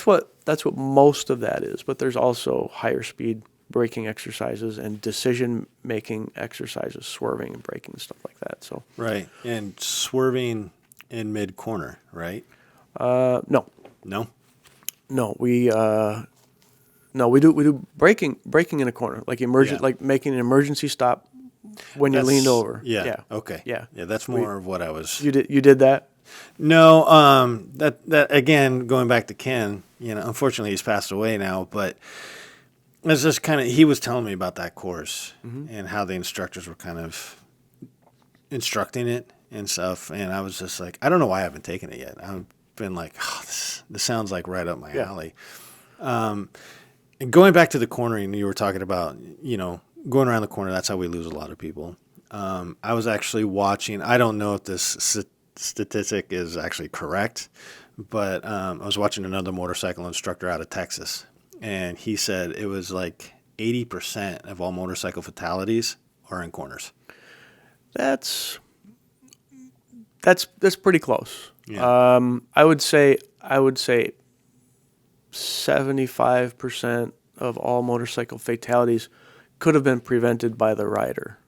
what most of that is. But there's also higher speed braking exercises and decision-making exercises, swerving and braking, stuff like that. So Right. And swerving in mid-corner, right? No, we do braking in a corner, like like making an emergency stop when you're leaned over. Yeah. Okay. Yeah. That's more of what I was. You did that? No. That again, going back to Ken. Unfortunately, he's passed away now, but it's just he was telling me about that course and how the instructors were kind of instructing it and stuff. And I was just like, I don't know why I haven't taken it yet. I've been like, this sounds like right up my alley. And going back to the cornering, you were talking about, going around the corner, that's how we lose a lot of people. I was actually watching, I don't know if this statistic is actually correct, but I was watching another motorcycle instructor out of Texas. And he said it was like 80% of all motorcycle fatalities are in corners. That's pretty close. Yeah. I would say 75% of all motorcycle fatalities could have been prevented by the rider.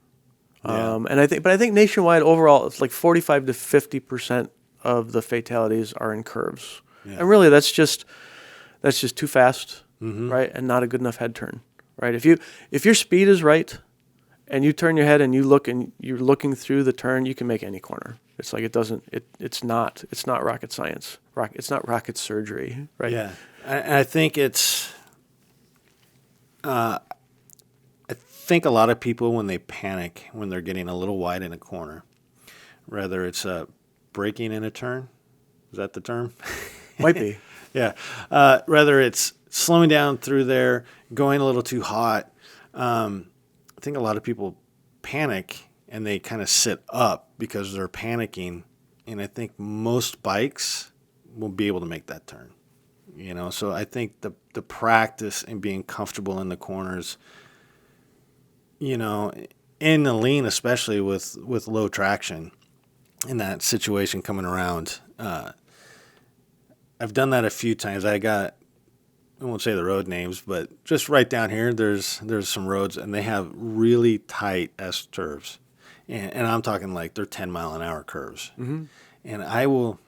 Yeah. And I think nationwide overall it's like 45 to 50% of the fatalities are in curves. Yeah. And really that's just too fast, right? And not a good enough head turn, right? If your speed is right and you turn your head and you're looking through the turn, you can make any corner. It's like it's not rocket science. It's not rocket surgery, right? Yeah. I think I think a lot of people, when they panic, when they're getting a little wide in a corner, whether it's braking in a turn, is that the term? Might be. Yeah. Whether it's slowing down through there, going a little too hot. I think a lot of people panic and they kind of sit up because they're panicking. And I think most bikes will be able to make that turn. So I think the practice and being comfortable in the corners, in the lean, especially with low traction in that situation coming around, I've done that a few times. I won't say the road names, but just right down here, there's some roads, and they have really tight S-curves. And I'm talking like they're 10-mile-an-hour curves. Mm-hmm.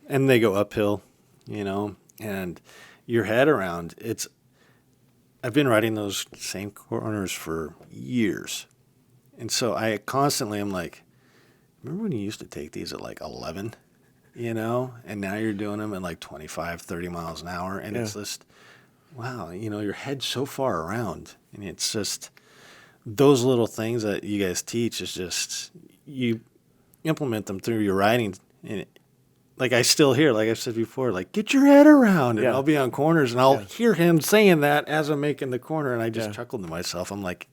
And they go uphill, and your head around, I've been riding those same corners for years. And so I constantly am like, remember when you used to take these at like 11? And now you're doing them at like 25, 30 miles an hour. And It's just, wow, your head's so far around. And it's just those little things that you guys teach is just, you implement them through your riding. And like I still hear, like I said before, like, get your head around. And I'll be on corners and I'll hear him saying that as I'm making the corner. And I just chuckled to myself. I'm like,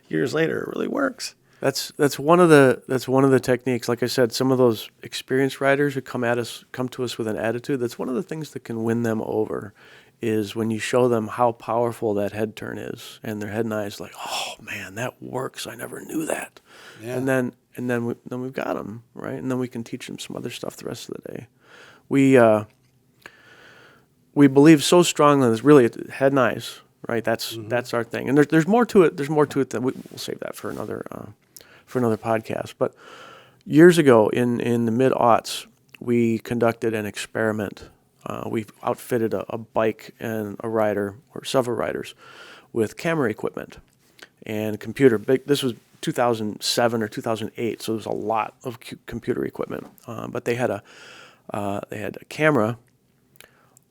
years later, it really works. That's one of the techniques. Like I said, some of those experienced riders who come to us with an attitude. That's one of the things that can win them over, is when you show them how powerful that head turn is, and their head and eyes like, oh man, that works. I never knew that. Yeah. And then we've got them, right, and then we can teach them some other stuff the rest of the day. we believe so strongly that really head and eyes, right? That's our thing. And there's more to it. There's more to it than we'll save that for another podcast. But years ago, in the mid-aughts, we conducted an experiment. We outfitted a bike and a rider, or several riders, with camera equipment and a computer. This was 2007 or 2008, so there was a lot of computer equipment. But they had a camera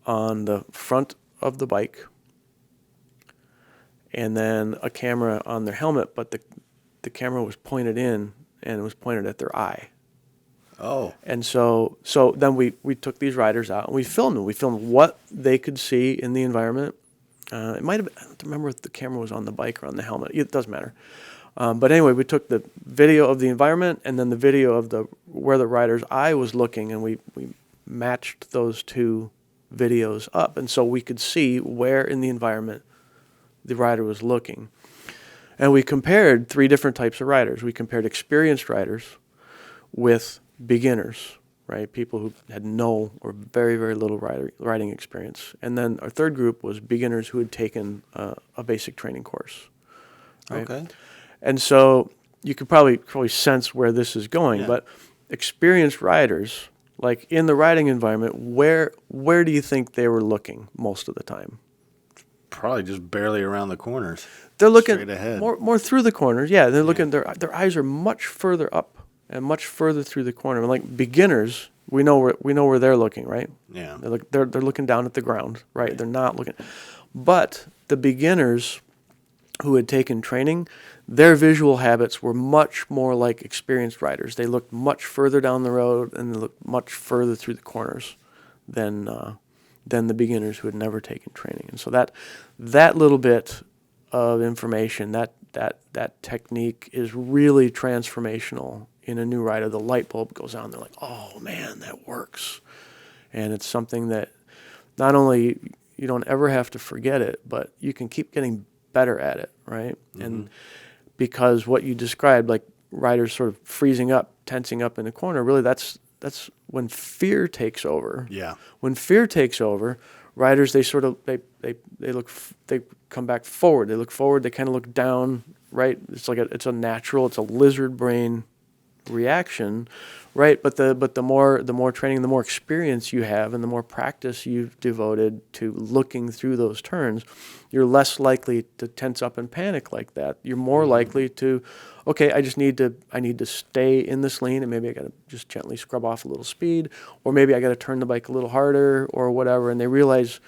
on the front of the bike, and then a camera on their helmet, but the camera was pointed in, and it was pointed at their eye. Oh. And so then we took these riders out, and we filmed them. We filmed what they could see in the environment. It might have, I don't remember if the camera was on the bike or on the helmet. It doesn't matter. But anyway, we took the video of the environment and then the video of where the rider's eye was looking, and we matched those two videos up, and so we could see where in the environment the rider was looking. And we compared 3 different types of riders. We compared experienced riders with beginners, right? People who had no or very, very little riding experience. And then our third group was beginners who had taken a basic training course. Right? Okay. And so you could probably sense where this is going, but experienced riders, like in the riding environment, where do you think they were looking most of the time? Probably just barely around the corners. They're looking straight ahead. more through the corners. Yeah, they're looking. Their eyes are much further up and much further through the corner. And like beginners, we know where they're looking, right? Yeah. They're looking down at the ground, right? They're not looking. But the beginners who had taken training, their visual habits were much more like experienced riders. They looked much further down the road and they looked much further through the corners than the beginners who had never taken training. And so that little bit of information, that technique is really transformational in a new rider. The light bulb goes on. They're like, oh man, that works. And it's something that not only you don't ever have to forget it, but you can keep getting better at it, right? Mm-hmm. And because what you described, like riders sort of freezing up, tensing up in a corner, really that's when fear takes over. Yeah. When fear takes over, riders they come back forward. They look forward. They kind of look down. Right. It's like it's a lizard brain reaction, right? But the more training, the more experience you have, and the more practice you've devoted to looking through those turns, you're less likely to tense up and panic like that. You're more likely to, okay, I need to stay in this lane, and maybe I got to just gently scrub off a little speed, or maybe I got to turn the bike a little harder, or whatever. And they realize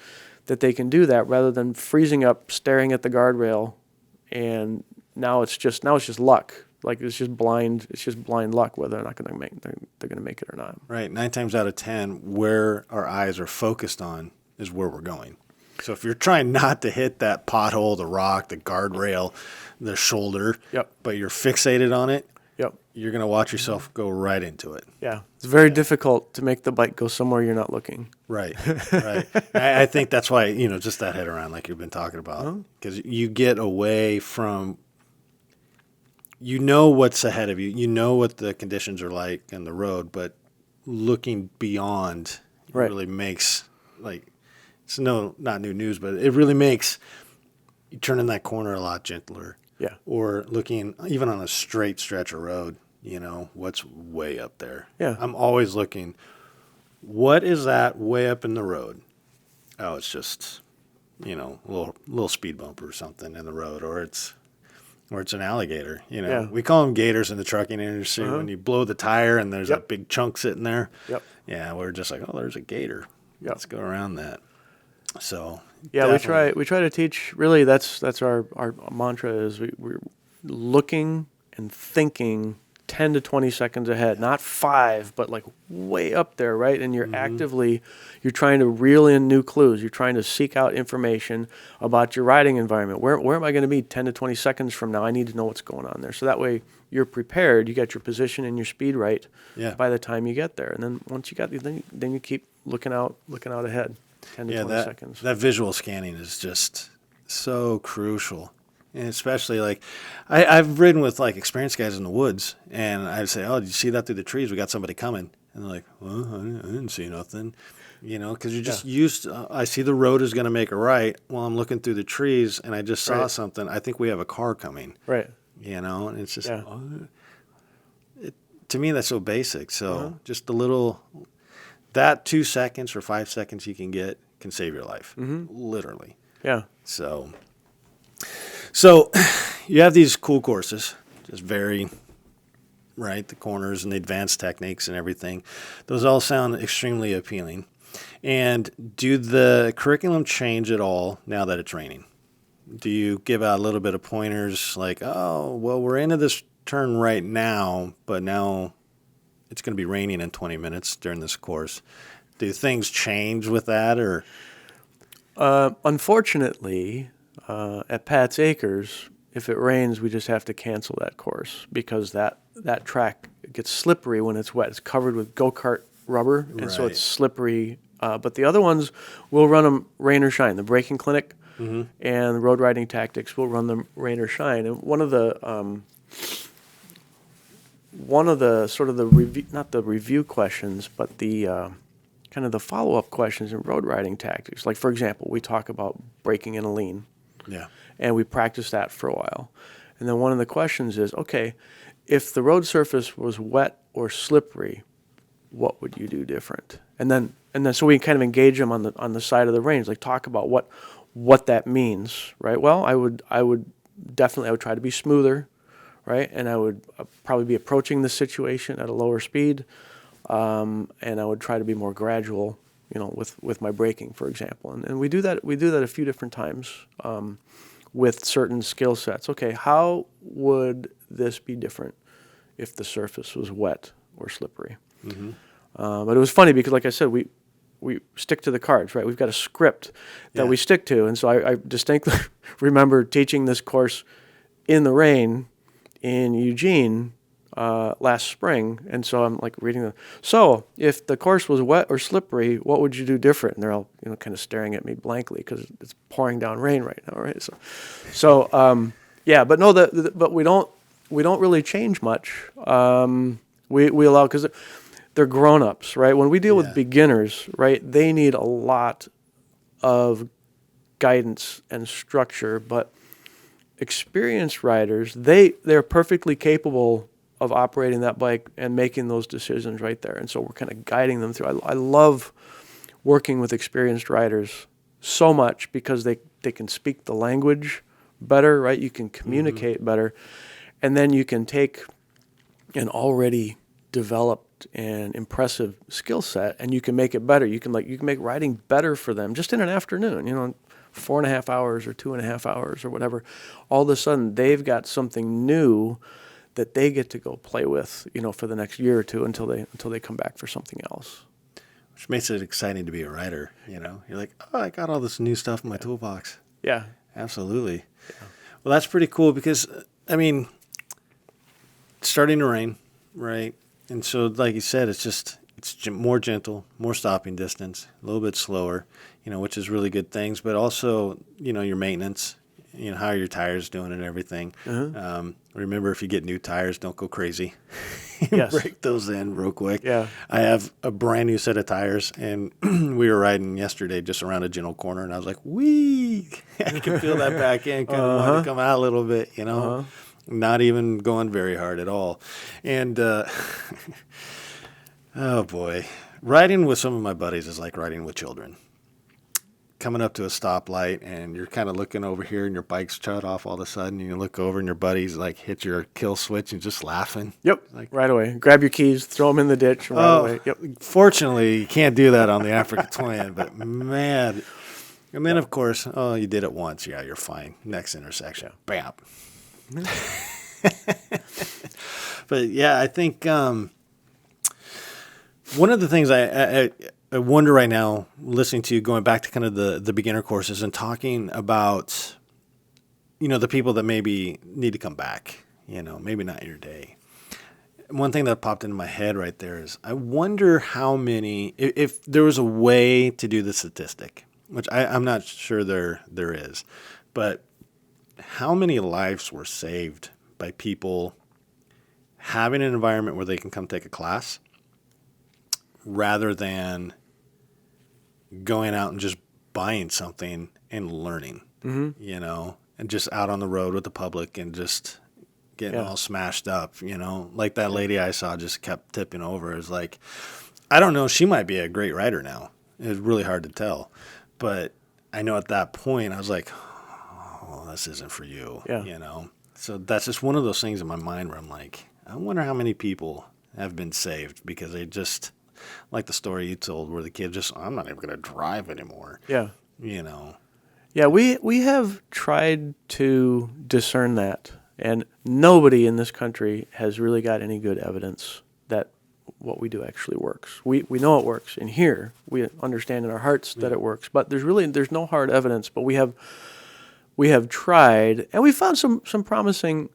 that they can do that rather than freezing up, staring at the guardrail, and now it's just luck. Like it's just blind luck whether they're going to make it or not. Right. 9 times out of 10, where our eyes are focused on is where we're going. So if you're trying not to hit that pothole, the rock, the guardrail, the shoulder, but you're fixated on it, you're going to watch yourself go right into it. Yeah. It's very difficult to make the bike go somewhere you're not looking. Right. Right. I think that's why, just that head around like you've been talking about, because you get away from what's ahead of you. You know what the conditions are like in the road, but looking beyond really makes, like, it's not new news, but it really makes you turn in that corner a lot gentler. Yeah. Or looking even on a straight stretch of road, what's way up there. Yeah. I'm always looking, what is that way up in the road? Oh, it's just, a little speed bump or something in the road, or it's an alligator. We call them gators in the trucking industry. When you blow the tire and there's that big chunk sitting there. Yep. Yeah, we're just like, oh, there's a gator. Yep. Let's go around that. So definitely. we try to teach. Really, that's our mantra is we're looking and thinking 10 to 20 seconds ahead, not 5, but like way up there, right? And you're you're trying to reel in new clues. You're trying to seek out information about your riding environment. Where am I going to be 10 to 20 seconds from now? I need to know what's going on there. So that way you're prepared. You got your position and your speed right by the time you get there. And then once you got then you keep looking out ahead, 10 to 20 seconds. That visual scanning is just so crucial. And especially like I've ridden with like experienced guys in the woods, and I'd say, oh, did you see that through the trees? We got somebody coming. And And they're like, well, I didn't see nothing. Because you're just used to, I see the road is going to make a right. Well, I'm looking through the trees and I just saw something. I think we have a car coming. Right. And it's just, to me, that's so basic. So just that 2 seconds or 5 seconds you can get can save your life, literally. Yeah. So you have these cool courses, just vary, right? The corners and the advanced techniques and everything. Those all sound extremely appealing. And do the curriculum change at all now that it's raining? Do you give out a little bit of pointers like, oh, well, we're into this turn right now, but now it's going to be raining in 20 minutes during this course? Do things change with that, or? Unfortunately, at Pat's Acres, if it rains, we just have to cancel that course because that track gets slippery when it's wet. It's covered with go-kart rubber, and so it's slippery. But the other ones, we'll run them rain or shine. The Braking Clinic and the Road Riding Tactics will run them rain or shine. And one of the sort of the review, not the review questions, but the kind of the follow-up questions in road riding tactics. Like, for example, we talk about braking in a lean. Yeah. And we practice that for a while. And then one of the questions is, okay, if the road surface was wet or slippery, what would you do different? And then so we kind of engage them on the side of the range, like talk about what that means, right? Well, I would try to be smoother, right? And I would probably be approaching the situation at a lower speed, and I would try to be more gradual, with my braking, for example. And we do that a few different times with certain skill sets. Okay, how would this be different if the surface was wet or slippery? But it was funny because, like I said, we stick to the cards, right? We've got a script that we stick to. And so I distinctly remember teaching this course in the rain in Eugene last spring. And so I'm like reading so if the course was wet or slippery, what would you do different? And they're all, kind of staring at me blankly because it's pouring down rain right now, right? So but no, but we don't really change much. We allow, because they're grown-ups, right? When we deal with beginners, right, they need a lot of guidance and structure, but experienced riders, they're perfectly capable of operating that bike and making those decisions right there. And so we're kind of guiding them through. I love working with experienced riders so much because they can speak the language better, right? You can communicate better. And then you can take an already developed and impressive skill set and you can make it better. You can make riding better for them just in an afternoon, 4.5 hours or 2.5 hours or whatever. All of a sudden they've got something new that they get to go play with, for the next year or two until they come back for something else. Which makes it exciting to be a writer, You're like, oh, I got all this new stuff in my toolbox. Yeah. Absolutely. Yeah. Well, that's pretty cool because, starting to rain, right? And so, like you said, it's more gentle, more stopping distance, a little bit slower, which is really good things. But also, your maintenance, how are your tires doing and everything. Remember, if you get new tires, don't go crazy. Break those in real quick. Yeah. I have a brand new set of tires, and we were riding yesterday just around a gentle corner, and I was like, wee! I can feel that back end kind of want to come out a little bit, Not even going very hard at all. And, oh boy, riding with some of my buddies is like riding with children. Coming up to a stoplight and you're kind of looking over here and your bike's shut off all of a sudden and you look over and your buddy's like hit your kill switch and just laughing. Yep, right away. Grab your keys, throw them in the ditch right away. Yep. Fortunately, you can't do that on the Africa Twin, but man. And then, of course, you did it once. Yeah, you're fine. Next intersection. Bam. But yeah, I think one of the things I wonder right now, listening to you, going back to kind of the beginner courses and talking about, the people that maybe need to come back, maybe not your day. One thing that popped into my head right there is I wonder how many, if there was a way to do the statistic, which I'm not sure there is, but how many lives were saved by people having an environment where they can come take a class rather than going out and just buying something and learning, you know, and just out on the road with the public and just getting all smashed up, you know, like that lady I saw just kept tipping over. It's like, I don't know, she might be a great writer now. It's really hard to tell, but I know at that point I was like, oh, this isn't for you, you know? So that's just one of those things in my mind where I'm like, I wonder how many people have been saved because they just, like the story you told where the kid just, I'm not even going to drive anymore. Yeah. You know? Yeah, we have tried to discern that, and nobody in this country has really got any good evidence that what we do actually works. We know it works in here. We understand in our hearts that it works, but there's no hard evidence. But we have tried, and we found some promising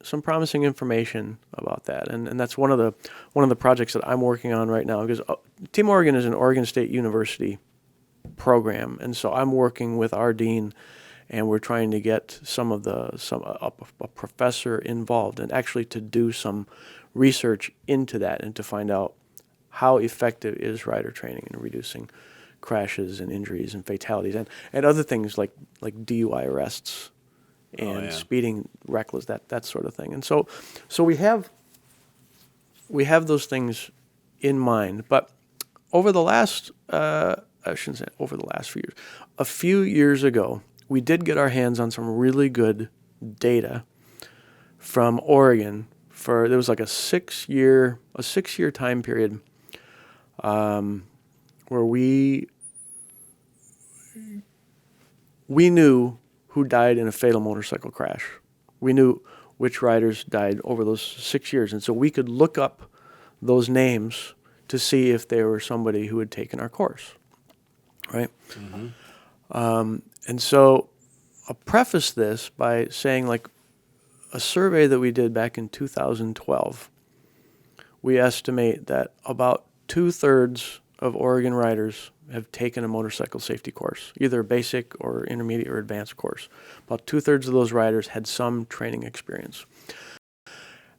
information about that, and that's one of the projects that I'm working on right now, because Team Oregon is an Oregon State University program, and so I'm working with our dean, and we're trying to get a professor involved, and actually to do some research into that, and to find out how effective is rider training in reducing crashes and injuries and fatalities, and other things like DUI arrests and speeding reckless, that sort of thing. And so we have those things in mind, but over the last I shouldn't say over the last few years. A few years ago, we did get our hands on some really good data from Oregon. There was like a 6-year time period where we knew who died in a fatal motorcycle crash. We knew which riders died over those 6 years, and so we could look up those names to see if they were somebody who had taken our course. Right? And so I'll preface this by saying, like, a survey that we did back in 2012, we estimate that about 2/3 of Oregon riders have taken a motorcycle safety course, either a basic or intermediate or advanced course. About 2/3 of those riders had some training experience.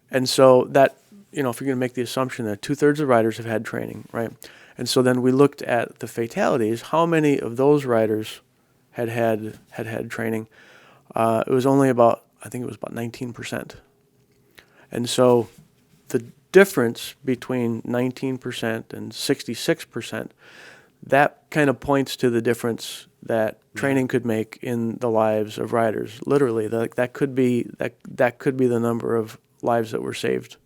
And so that, if you're going to make the assumption that 2/3 of riders have had training, right? And so then we looked at the fatalities. How many of those riders had training? It was only about 19%. And so the difference between 19% and 66%, that kind of points to the difference that training could make in the lives of riders. Literally, that could be the number of lives that were saved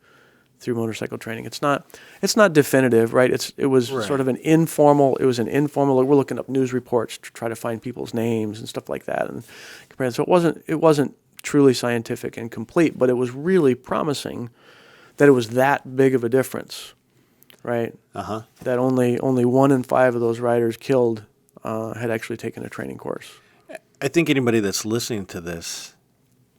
through motorcycle training. It's not definitive, right? It was sort of an informal. It was an informal. We're looking up news reports to try to find people's names and stuff like that, and compare. So it wasn't truly scientific and complete, but it was really promising that it was that big of a difference, right? That only 1 in 5 of those riders killed had actually taken a training course. I think anybody that's listening to this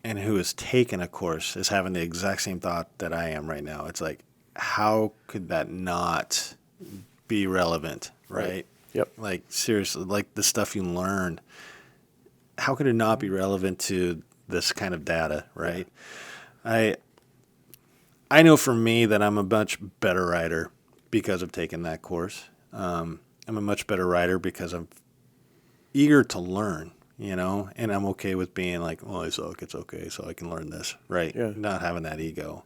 and who has taken a course is having the exact same thought that I am right now. It's like, how could that not be relevant, right? Yep. Like, seriously, like the stuff you learn, how could it not be relevant to this kind of data, right? I know for me that I'm a much better writer because of taking that course. I'm a much better writer because I'm eager to learn. And I'm okay with being like, oh, I suck, it's okay, so I can learn this, right? Yeah. Not having that ego.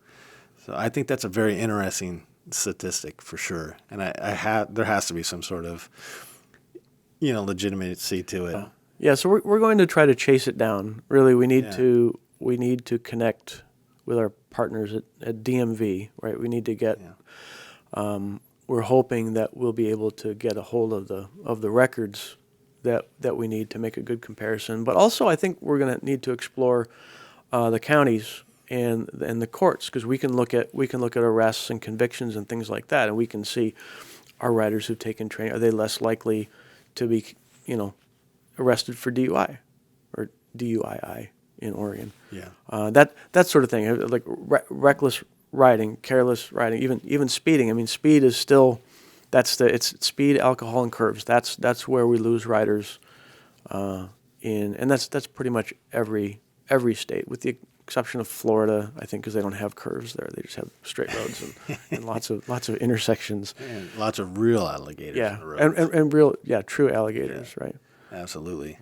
So I think that's a very interesting statistic for sure. And there has to be some sort of, legitimacy to it. Yeah, so we're going to try to chase it down. Really, we need to connect with our partners at DMV, right? We need to get. We're hoping that we'll be able to get a hold of the records that we need to make a good comparison. But also, I think we're going to need to explore the counties and the courts, because we can look at arrests and convictions and things like that, and we can see, our riders who've taken training, are they less likely to be arrested for DUI or DUII in Oregon? That sort of thing, like reckless riding, careless riding, even speeding. I mean, speed is still. It's speed, alcohol, and curves. That's where we lose riders, and that's pretty much every state, with the exception of Florida, I think, because they don't have curves there. They just have straight roads and lots of intersections. And lots of real alligators. Yeah, on the roads. and real, true alligators, right? Absolutely.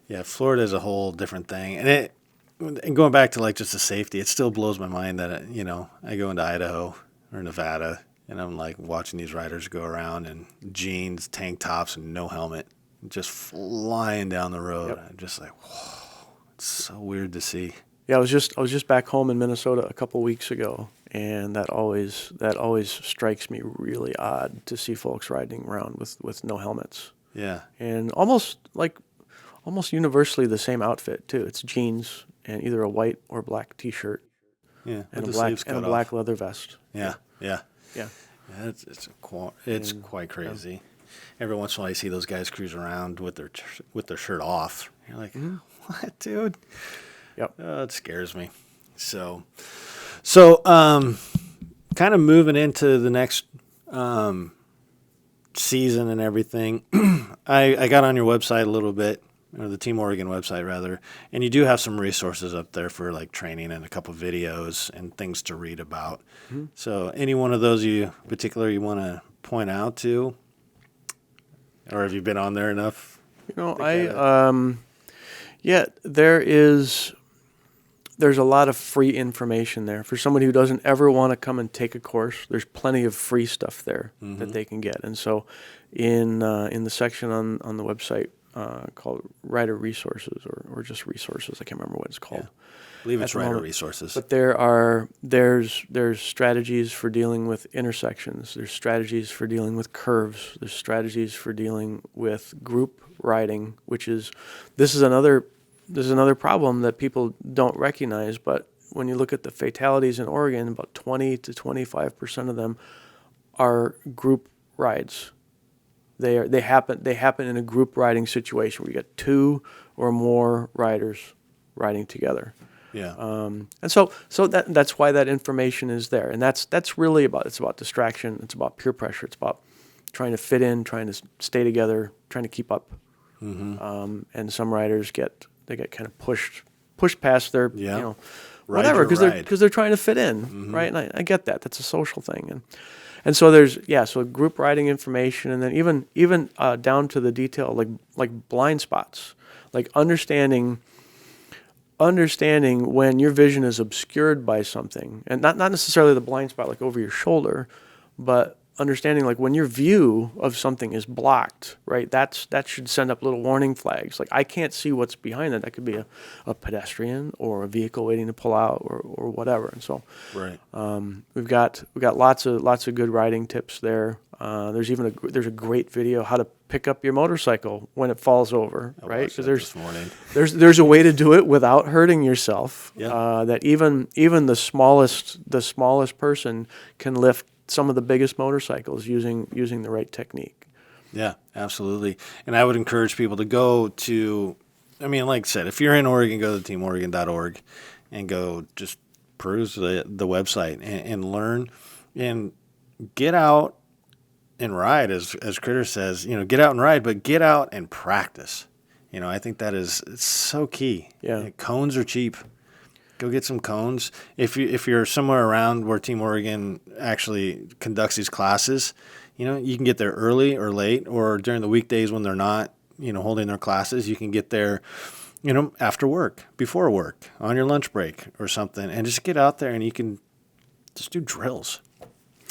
Yeah, Florida is a whole different thing. And going back to like just the safety, it still blows my mind that, I go into Idaho or Nevada and I'm like watching these riders go around in jeans, tank tops, and no helmet, just flying down the road. Yep. I'm just like, whoa, it's so weird to see. Yeah, I was just back home in Minnesota a couple weeks ago, and that always strikes me really odd to see folks riding around with no helmets. Yeah. And almost universally the same outfit too. It's jeans and either a white or black T-shirt. Yeah. And a black leather vest. Yeah. Yeah. Yeah. Yeah, it's quite crazy. Every once in a while, you see those guys cruise around with their shirt off. You're like, what, dude? Yep. It scares me. So, kind of moving into the next season and everything. I got on your website a little bit, or the Team Oregon website rather, and you do have some resources up there for like training and a couple of videos and things to read about. Mm-hmm. So any one of those you want to point out to, or have you been on there enough? There's a lot of free information there for somebody who doesn't ever want to come and take a course. There's plenty of free stuff there that they can get. And so in the section on the website called Rider Resources or just Resources, I can't remember what it's called. Yeah. I believe it's Rider Resources. But there's strategies for dealing with intersections. There's strategies for dealing with curves. There's strategies for dealing with group riding, this is another problem that people don't recognize. But when you look at the fatalities in Oregon, about 20 to 25% of them are group rides. They happen in a group riding situation where you get two or more riders riding together. Yeah. And so that's why that information is there, and that's really it's about distraction. It's about peer pressure. It's about trying to fit in, trying to stay together, trying to keep up. Mm-hmm. And some riders get kind of pushed past their whatever because they're trying to fit in, right? And I get that. That's a social thing, and so there's group riding information, and then even down to the detail like blind spots, like understanding when your vision is obscured by something, and not necessarily the blind spot like over your shoulder, but understanding like when your view of something is blocked, right? That should send up little warning flags. Like I can't see what's behind it. That could be a pedestrian or a vehicle waiting to pull out or whatever. And so, right. We've got lots of good riding tips there. There's a great video how to pick up your motorcycle when it falls over, right? Because there's a way to do it without hurting yourself. Yeah. That even the smallest person can lift some of the biggest motorcycles using the right technique. Yeah, absolutely. And I would encourage people to go to, like I said, if you're in Oregon, go to teamoregon.org and go just peruse the website and learn and get out and ride, as Critter says, get out and ride, but get out and practice. I think it's so key. Yeah. Cones are cheap. Go get some cones. If you're somewhere around where Team Oregon actually conducts these classes, you can get there early or late, or during the weekdays when they're not, holding their classes. You can get there, after work, before work, on your lunch break or something, and just get out there and you can just do drills.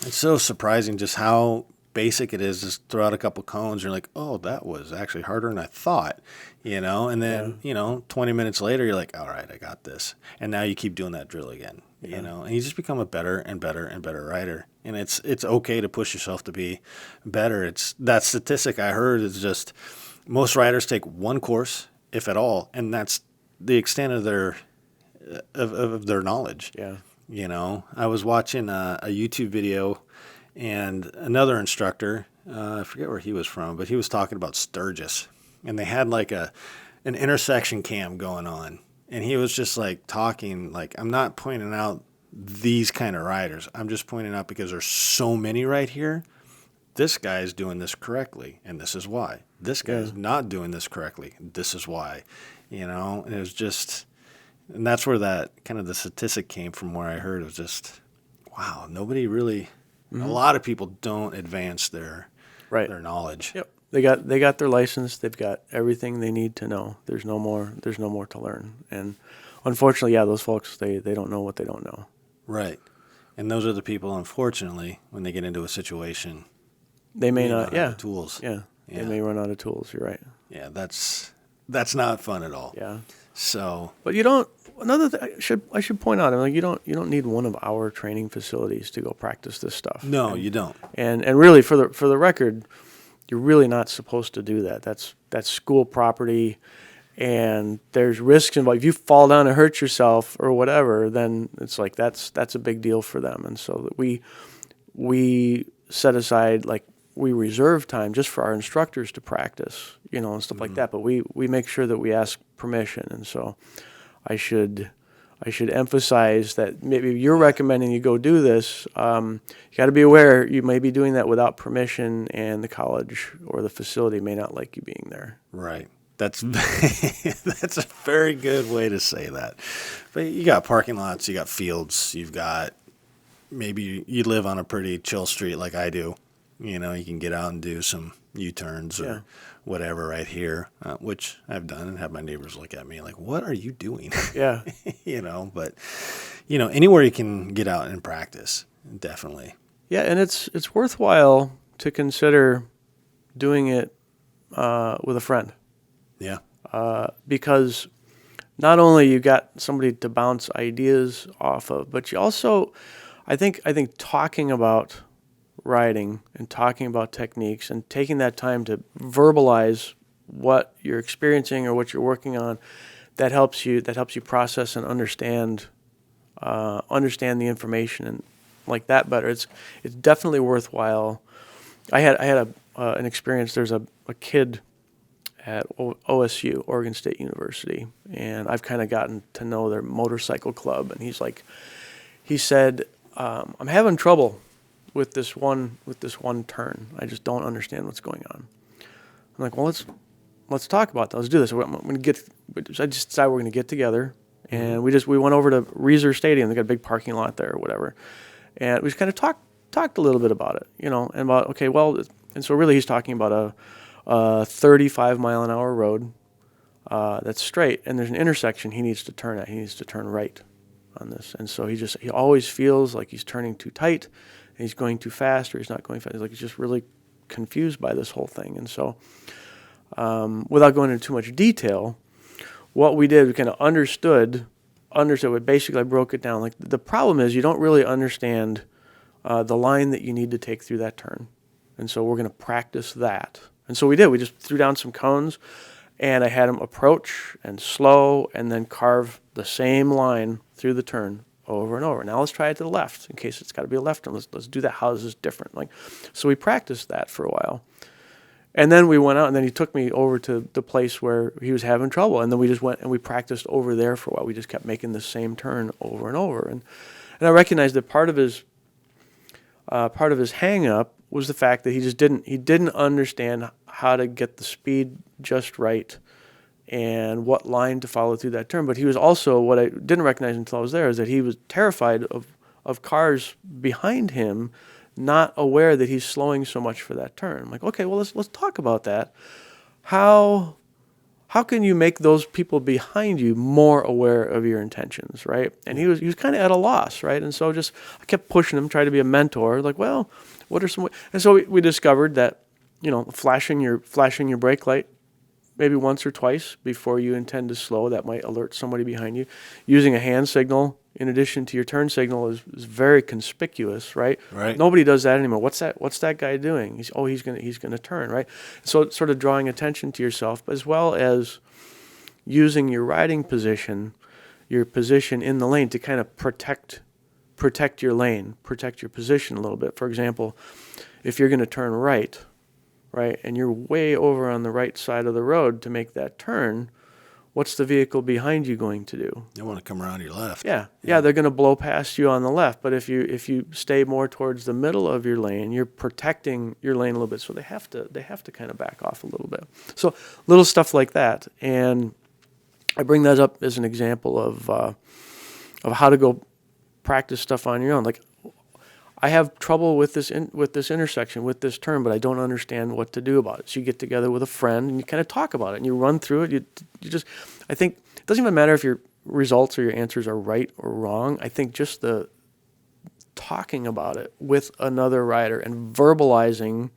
It's so surprising just how basic it is. Just throw out a couple cones. You're like, oh, that was actually harder than I thought, and then, 20 minutes later, you're like, all right, I got this. And now you keep doing that drill again, and you just become a better and better and better rider. And it's okay to push yourself to be better. It's that statistic I heard is just most riders take one course, if at all, and that's the extent of their knowledge. Yeah. I was watching a YouTube video, and another instructor, I forget where he was from, but he was talking about Sturgis. And they had like an intersection cam going on. And he was just like talking, like, I'm not pointing out these kind of riders. I'm just pointing out because there's so many right here. This guy's doing this correctly, and this is why. This guy's not doing this correctly. This is why. And it was just, And that's where that kind of the statistic came from, where I heard it was just, wow, nobody really, a lot of people don't advance their knowledge. Yep. They got their license. They've got everything they need to know. There's no more to learn. And unfortunately, yeah, those folks, they don't know what they don't know. Right. And those are the people, unfortunately, when they get into a situation, they may not have the tools. Yeah. They may run out of tools. You're right. Yeah, that's not fun at all. Yeah. So, but you don't. Another thing I should point out, like you don't need one of our training facilities to go practice this stuff. No, you don't. And really, for the record, you're really not supposed to do that. That's school property, and there's risks involved. If you fall down and hurt yourself or whatever, then it's like that's a big deal for them. And so that we set aside, like, we reserve time just for our instructors to practice, and stuff like that. But we make sure that we ask permission. And so I should emphasize that maybe you're recommending you go do this. You got to be aware you may be doing that without permission, and the college or the facility may not like you being there. Right. That's that's a very good way to say that. But you got parking lots, you got fields, you've got, maybe you live on a pretty chill street like I do. You can get out and do some U-turns or whatever right here, which I've done and have my neighbors look at me like, what are you doing? Yeah. But, anywhere you can get out and practice, definitely. Yeah, and it's worthwhile to consider doing it with a friend. Yeah. Because not only you got somebody to bounce ideas off of, but you also, I think talking about riding and talking about techniques and taking that time to verbalize what you're experiencing or what you're working on, that helps you process and understand the information and like that better. It's definitely worthwhile. I had an experience. There's a kid at OSU, Oregon State University, and I've kind of gotten to know their motorcycle club, and he said, I'm having trouble with this one turn. I just don't understand what's going on. I'm like, well, let's talk about that. Let's do this. I just decided we're gonna get together, and we went over to Reeser Stadium. They got a big parking lot there or whatever, and we just kind of talked a little bit about it, and about, okay, well, and so really he's talking about a 35 mile an hour road that's straight, and there's an intersection he needs to turn at. He needs to turn right on this, and so he always feels like he's turning too tight. He's going too fast, or he's not going fast. He's just really confused by this whole thing. And so, without going into too much detail, what we did, we kind of understood. Basically, I broke it down. Like, the problem is you don't really understand the line that you need to take through that turn. And so we're going to practice that. And so we did. We just threw down some cones, and I had him approach and slow, and then carve the same line through the turn over and over. Now let's try it to the left in case it's got to be a left turn. Let's do that. How is this different? So we practiced that for a while, and then we went out, and then he took me over to the place where he was having trouble, and then we just went and we practiced over there for a while. We just kept making the same turn over and over, and I recognized that part of his hang up was the fact that he didn't understand how to get the speed just right and what line to follow through that turn. But he was also, what I didn't recognize until I was there, is that he was terrified of cars behind him, not aware that he's slowing so much for that turn. I'm like, okay, well, let's talk about that. How can you make those people behind you more aware of your intentions, right? And he was kind of at a loss, right? And so I kept pushing him, trying to be a mentor, like, well, what are some ways? And so we discovered that, flashing your brake light maybe once or twice before you intend to slow, that might alert somebody behind you. Using a hand signal in addition to your turn signal is very conspicuous, right? Right. Nobody does that anymore. What's that guy doing? He's gonna turn, right? So it's sort of drawing attention to yourself, as well as using your riding position, your position in the lane, to kind of protect your lane, protect your position a little bit. For example, if you're going to turn right, and you're way over on the right side of the road to make that turn, what's the vehicle behind you going to do? They want to come around your left. Yeah, they're going to blow past you on the left. But if you stay more towards the middle of your lane, you're protecting your lane a little bit. So they have to kind of back off a little bit. So little stuff like that. And I bring that up as an example of how to go practice stuff on your own. Like, I have trouble with this intersection, with this turn, but I don't understand what to do about it. So you get together with a friend and you kind of talk about it and you run through it. You just, I think it doesn't even matter if your results or your answers are right or wrong. I think just the talking about it with another rider and verbalizing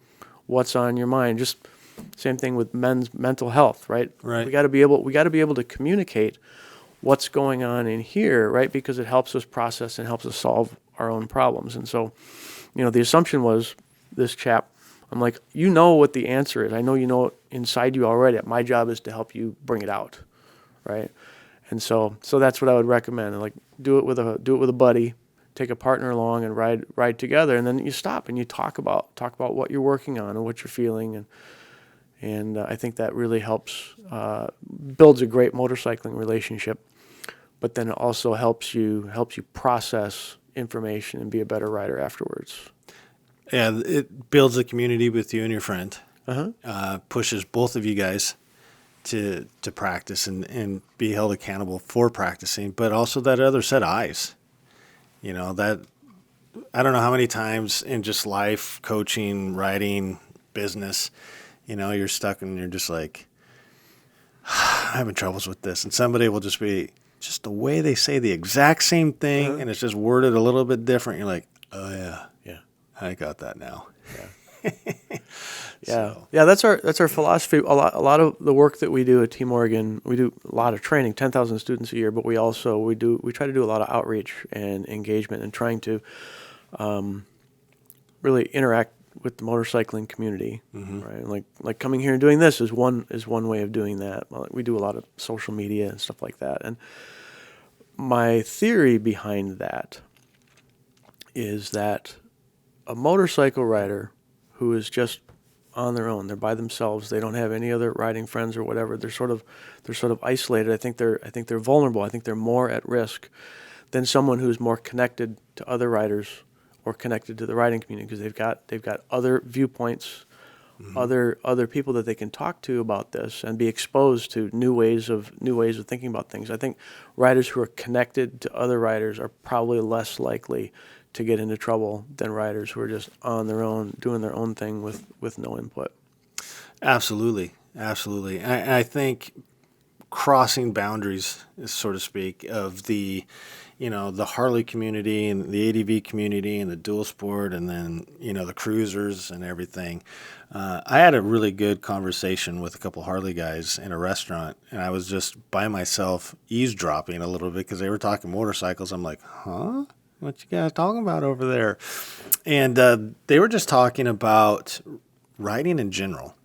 what's on your mind. Just same thing with men's mental health, right? Right. We got to be able to communicate what's going on in here, right? Because it helps us process and helps us solve our own problems. And so, the assumption was this chap, I'm like, you know what the answer is. I know you know it inside you already. My job is to help you bring it out, right? And so that's what I would recommend. And like, do it with a buddy, take a partner along and ride together, and then you stop and you talk about what you're working on and what you're feeling, and I think that really helps builds a great motorcycling relationship. But then it also helps you process information and be a better rider afterwards. Yeah, it builds a community with you and your friend. Pushes both of you guys to practice and be held accountable for practicing, but also that other set of eyes. That I don't know how many times in just life, coaching, riding, business, you're stuck and you're just like, I'm having troubles with this. And somebody will just be just the way they say the exact same thing and it's just worded a little bit different. You're like, oh yeah, I got that now. Yeah, that's our philosophy. A lot of the work that we do at Team Oregon, we do a lot of training, 10,000 students a year, but we try to do a lot of outreach and engagement and trying to really interact with the motorcycling community, right? Like coming here and doing this is one way of doing that. We do a lot of social media and stuff like that. And my theory behind that is that a motorcycle rider who is just on their own, they're by themselves, they don't have any other riding friends or whatever, they're sort of isolated. I think they're vulnerable. I think they're more at risk than someone who's more connected to other riders or connected to the riding community, because they've got other viewpoints, other people that they can talk to about this and be exposed to new ways of thinking about things. I think riders who are connected to other riders are probably less likely to get into trouble than riders who are just on their own, doing their own thing with no input. Absolutely. I think crossing boundaries, so to speak, of the Harley community and the ADV community and the dual sport and then, the cruisers and everything. I had a really good conversation with a couple Harley guys in a restaurant, and I was just by myself eavesdropping a little bit because they were talking motorcycles. I'm like, huh? What you guys talking about over there? And they were just talking about riding in general.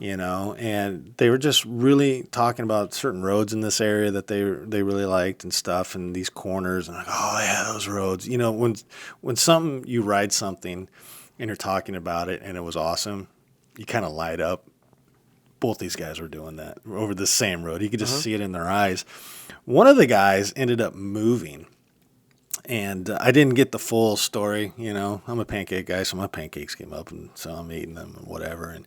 And they were just really talking about certain roads in this area that they really liked and stuff, and these corners, and like, oh yeah, those roads. When you ride something and you're talking about it and it was awesome, you kind of light up. Both these guys were doing that over the same road. You could just see it in their eyes. One of the guys ended up moving, and I didn't get the full story. I'm a pancake guy, so my pancakes came up, and so I'm eating them and whatever. And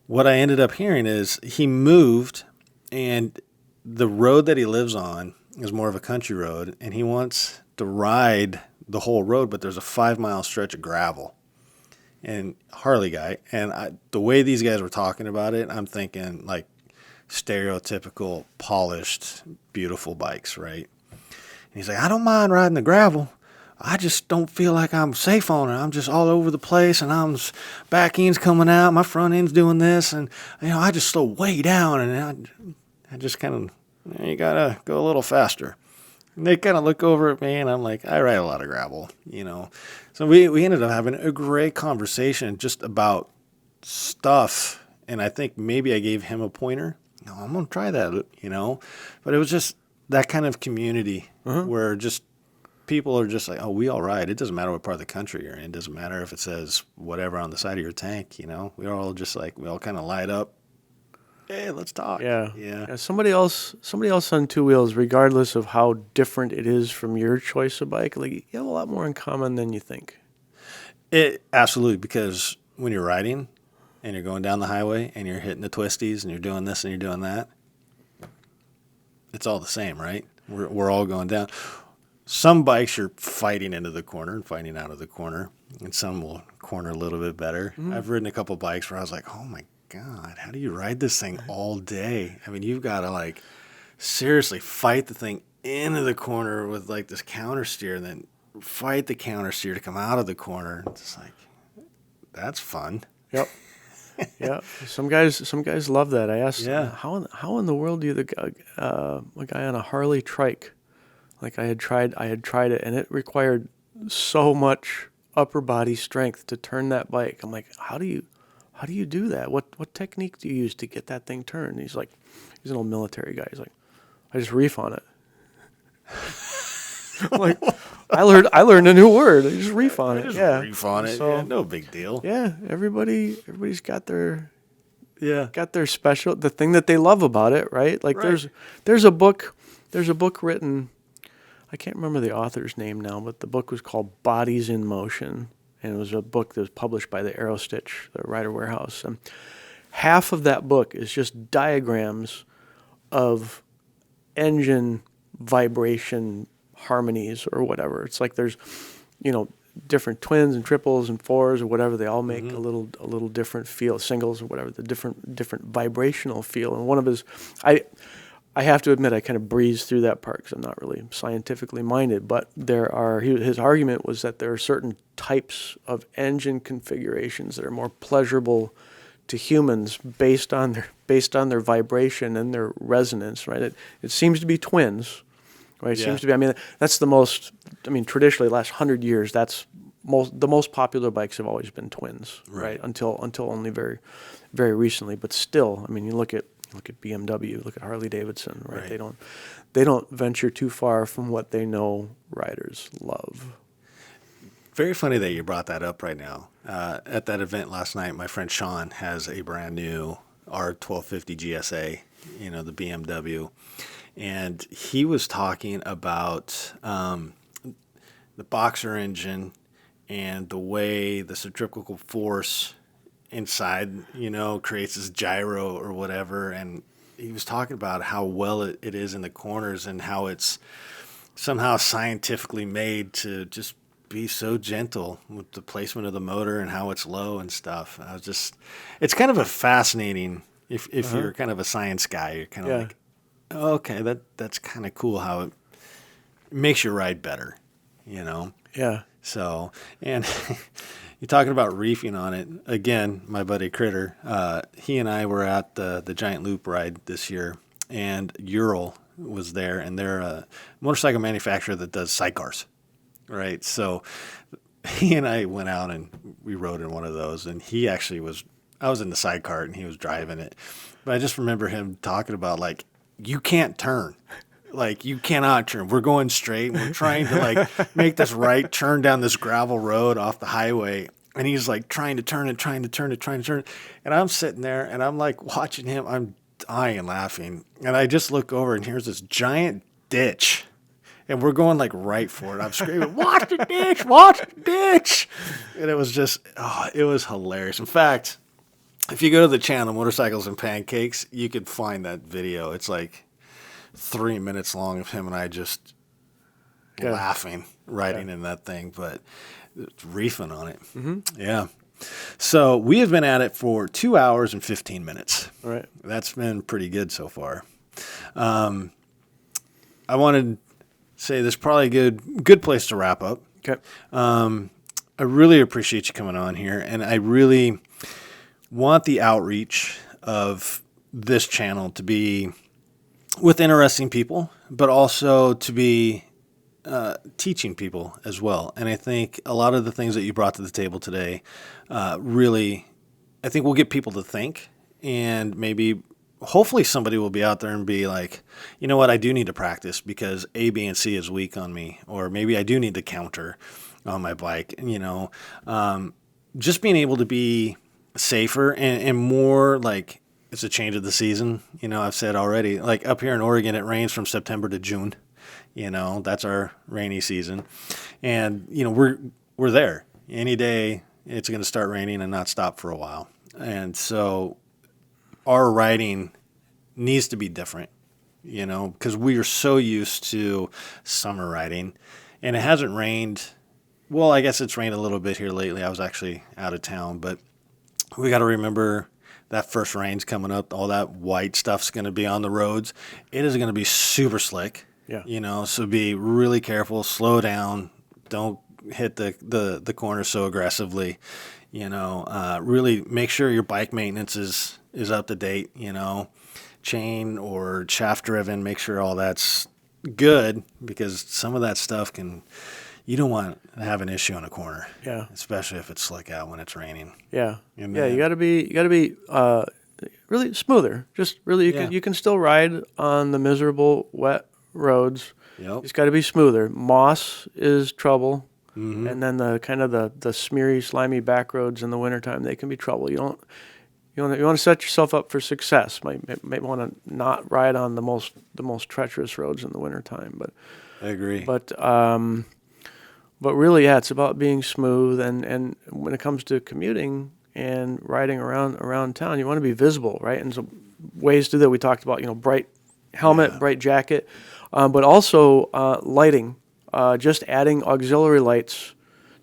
what I ended up hearing is he moved, and the road that he lives on is more of a country road, and he wants to ride the whole road, but there's a 5-mile stretch of gravel. And Harley guy, and the way these guys were talking about it, I'm thinking like stereotypical, polished, beautiful bikes, right? And he's like, I don't mind riding the gravel. I just don't feel like I'm safe on it. I'm just all over the place, and back end's coming out, my front end's doing this, and I just slow way down, and I just kind of, you gotta go a little faster. And they kind of look over at me, and I'm like, I ride a lot of gravel, So we ended up having a great conversation just about stuff, and I think maybe I gave him a pointer. No, I'm gonna try that, But it was just that kind of community where just people are just like, oh, we all ride. It doesn't matter what part of the country you're in. It doesn't matter if it says whatever on the side of your tank, We're all just like, we all kind of light up. Hey, let's talk. Yeah. Somebody else on two wheels, regardless of how different it is from your choice of bike, like, you have a lot more in common than you think. Absolutely, because when you're riding and you're going down the highway and you're hitting the twisties and you're doing this and you're doing that, it's all the same, right? We're all going down. Some bikes you're fighting into the corner and fighting out of the corner, and some will corner a little bit better. I've ridden a couple bikes where I was like, oh my God, how do you ride this thing all day? I mean, you've got to like seriously fight the thing into the corner with like this counter steer, and then fight the counter steer to come out of the corner. It's just like, that's fun. Yep. Yeah. Some guys love that. I asked, how in the world do you, a guy on a Harley trike, like I had tried it, and it required so much upper body strength to turn that bike. I'm like, how do you do that? What technique do you use to get that thing turned? He's like, he's an old military guy. He's like, I just reef on it. I'm like, I learned a new word. I just reef on it. Yeah, reef on it. So, no big deal. Yeah, everybody's got their special, the thing that they love about it, right? Like there's a book written, I can't remember the author's name now, but the book was called Bodies in Motion, and it was a book that was published by the Aerostitch, the Rider Warehouse. And half of that book is just diagrams of engine vibration harmonies or whatever. It's like there's, different twins and triples and fours or whatever. They all make a little different feel, singles or whatever, the different vibrational feel. And one of his, I have to admit, I kind of breezed through that part because I'm not really scientifically minded, but his argument was that there are certain types of engine configurations that are more pleasurable to humans based on their vibration and their resonance, right? It seems to be twins, right? It seems to be, that's the most, traditionally the last 100 years, that's the most popular bikes have always been twins, right? Until only very, very recently, but still, you look at BMW, look at Harley Davidson, right? They don't venture too far from what they know riders love. Very funny that you brought that up right now. At that event last night, my friend Sean has a brand new R1250 GSA, the BMW, and he was talking about the boxer engine and the way the centrifugal force inside, creates this gyro or whatever. And he was talking about how well it is in the corners and how it's somehow scientifically made to just be so gentle with the placement of the motor and how it's low and stuff. It's kind of a fascinating, if you're kind of a science guy, you're kind of like, oh, okay, that's kind of cool how it makes you ride better, Yeah. So, and you're talking about reefing on it. Again, my buddy Critter, he and I were at the Giant Loop ride this year, and Ural was there, and they're a motorcycle manufacturer that does sidecars, right? So he and I went out and we rode in one of those, and he actually I was in the sidecar and he was driving it. But I just remember him talking about, like, you can't turn. Like, you cannot turn. We're going straight. And we're trying to, make this right turn down this gravel road off the highway. And he's, trying to turn it. And I'm sitting there, and I'm, watching him. I'm dying laughing. And I just look over, and here's this giant ditch. And we're going, right for it. I'm screaming, watch the ditch, watch the ditch. And it was just, it was hilarious. In fact, if you go to the channel, Motorcycles and Pancakes, you could find that video. It's 3 minutes long of him and I just laughing, riding in that thing, but it's reefing on it. Mm-hmm. Yeah. So we have been at it for 2 hours and 15 minutes. All right. That's been pretty good so far. I wanted to say this is probably a good place to wrap up. Okay. I really appreciate you coming on here, and I really want the outreach of this channel to be with interesting people, but also to be teaching people as well. And I think a lot of the things that you brought to the table today really, I think will get people to think, and maybe hopefully somebody will be out there and be like, you know what, I do need to practice because A, B, and C is weak on me, or maybe I do need to counter on my bike. Just being able to be safer and more like, it's a change of the season. I've said already, up here in Oregon, it rains from September to June. That's our rainy season. And, we're there. Any day it's going to start raining and not stop for a while. And so our riding needs to be different. because we are so used to summer riding, and it hasn't rained. Well, I guess it's rained a little bit here lately. I was actually out of town, but we got to remember that first rain's coming up. All that white stuff's going to be on the roads. It is going to be super slick. Yeah. So be really careful, slow down, don't hit the corner so aggressively. Really make sure your bike maintenance is up to date. Chain or shaft driven, make sure all that's good, because some of that stuff you don't want to have an issue on a corner. Yeah. Especially if it's slick out when it's raining. Yeah. You got to be really smoother. Just really you can still ride on the miserable wet roads. Yep. It's got to be smoother. Moss is trouble. Mm-hmm. And then the kind of the smeary, slimy back roads in the wintertime, they can be trouble. You want to set yourself up for success. Might want to not ride on the most treacherous roads in the wintertime. But I agree. But really, it's about being smooth. And when it comes to commuting and riding around town, you want to be visible, right? And so ways to do that, we talked about, bright helmet, bright jacket, but also lighting. Just adding auxiliary lights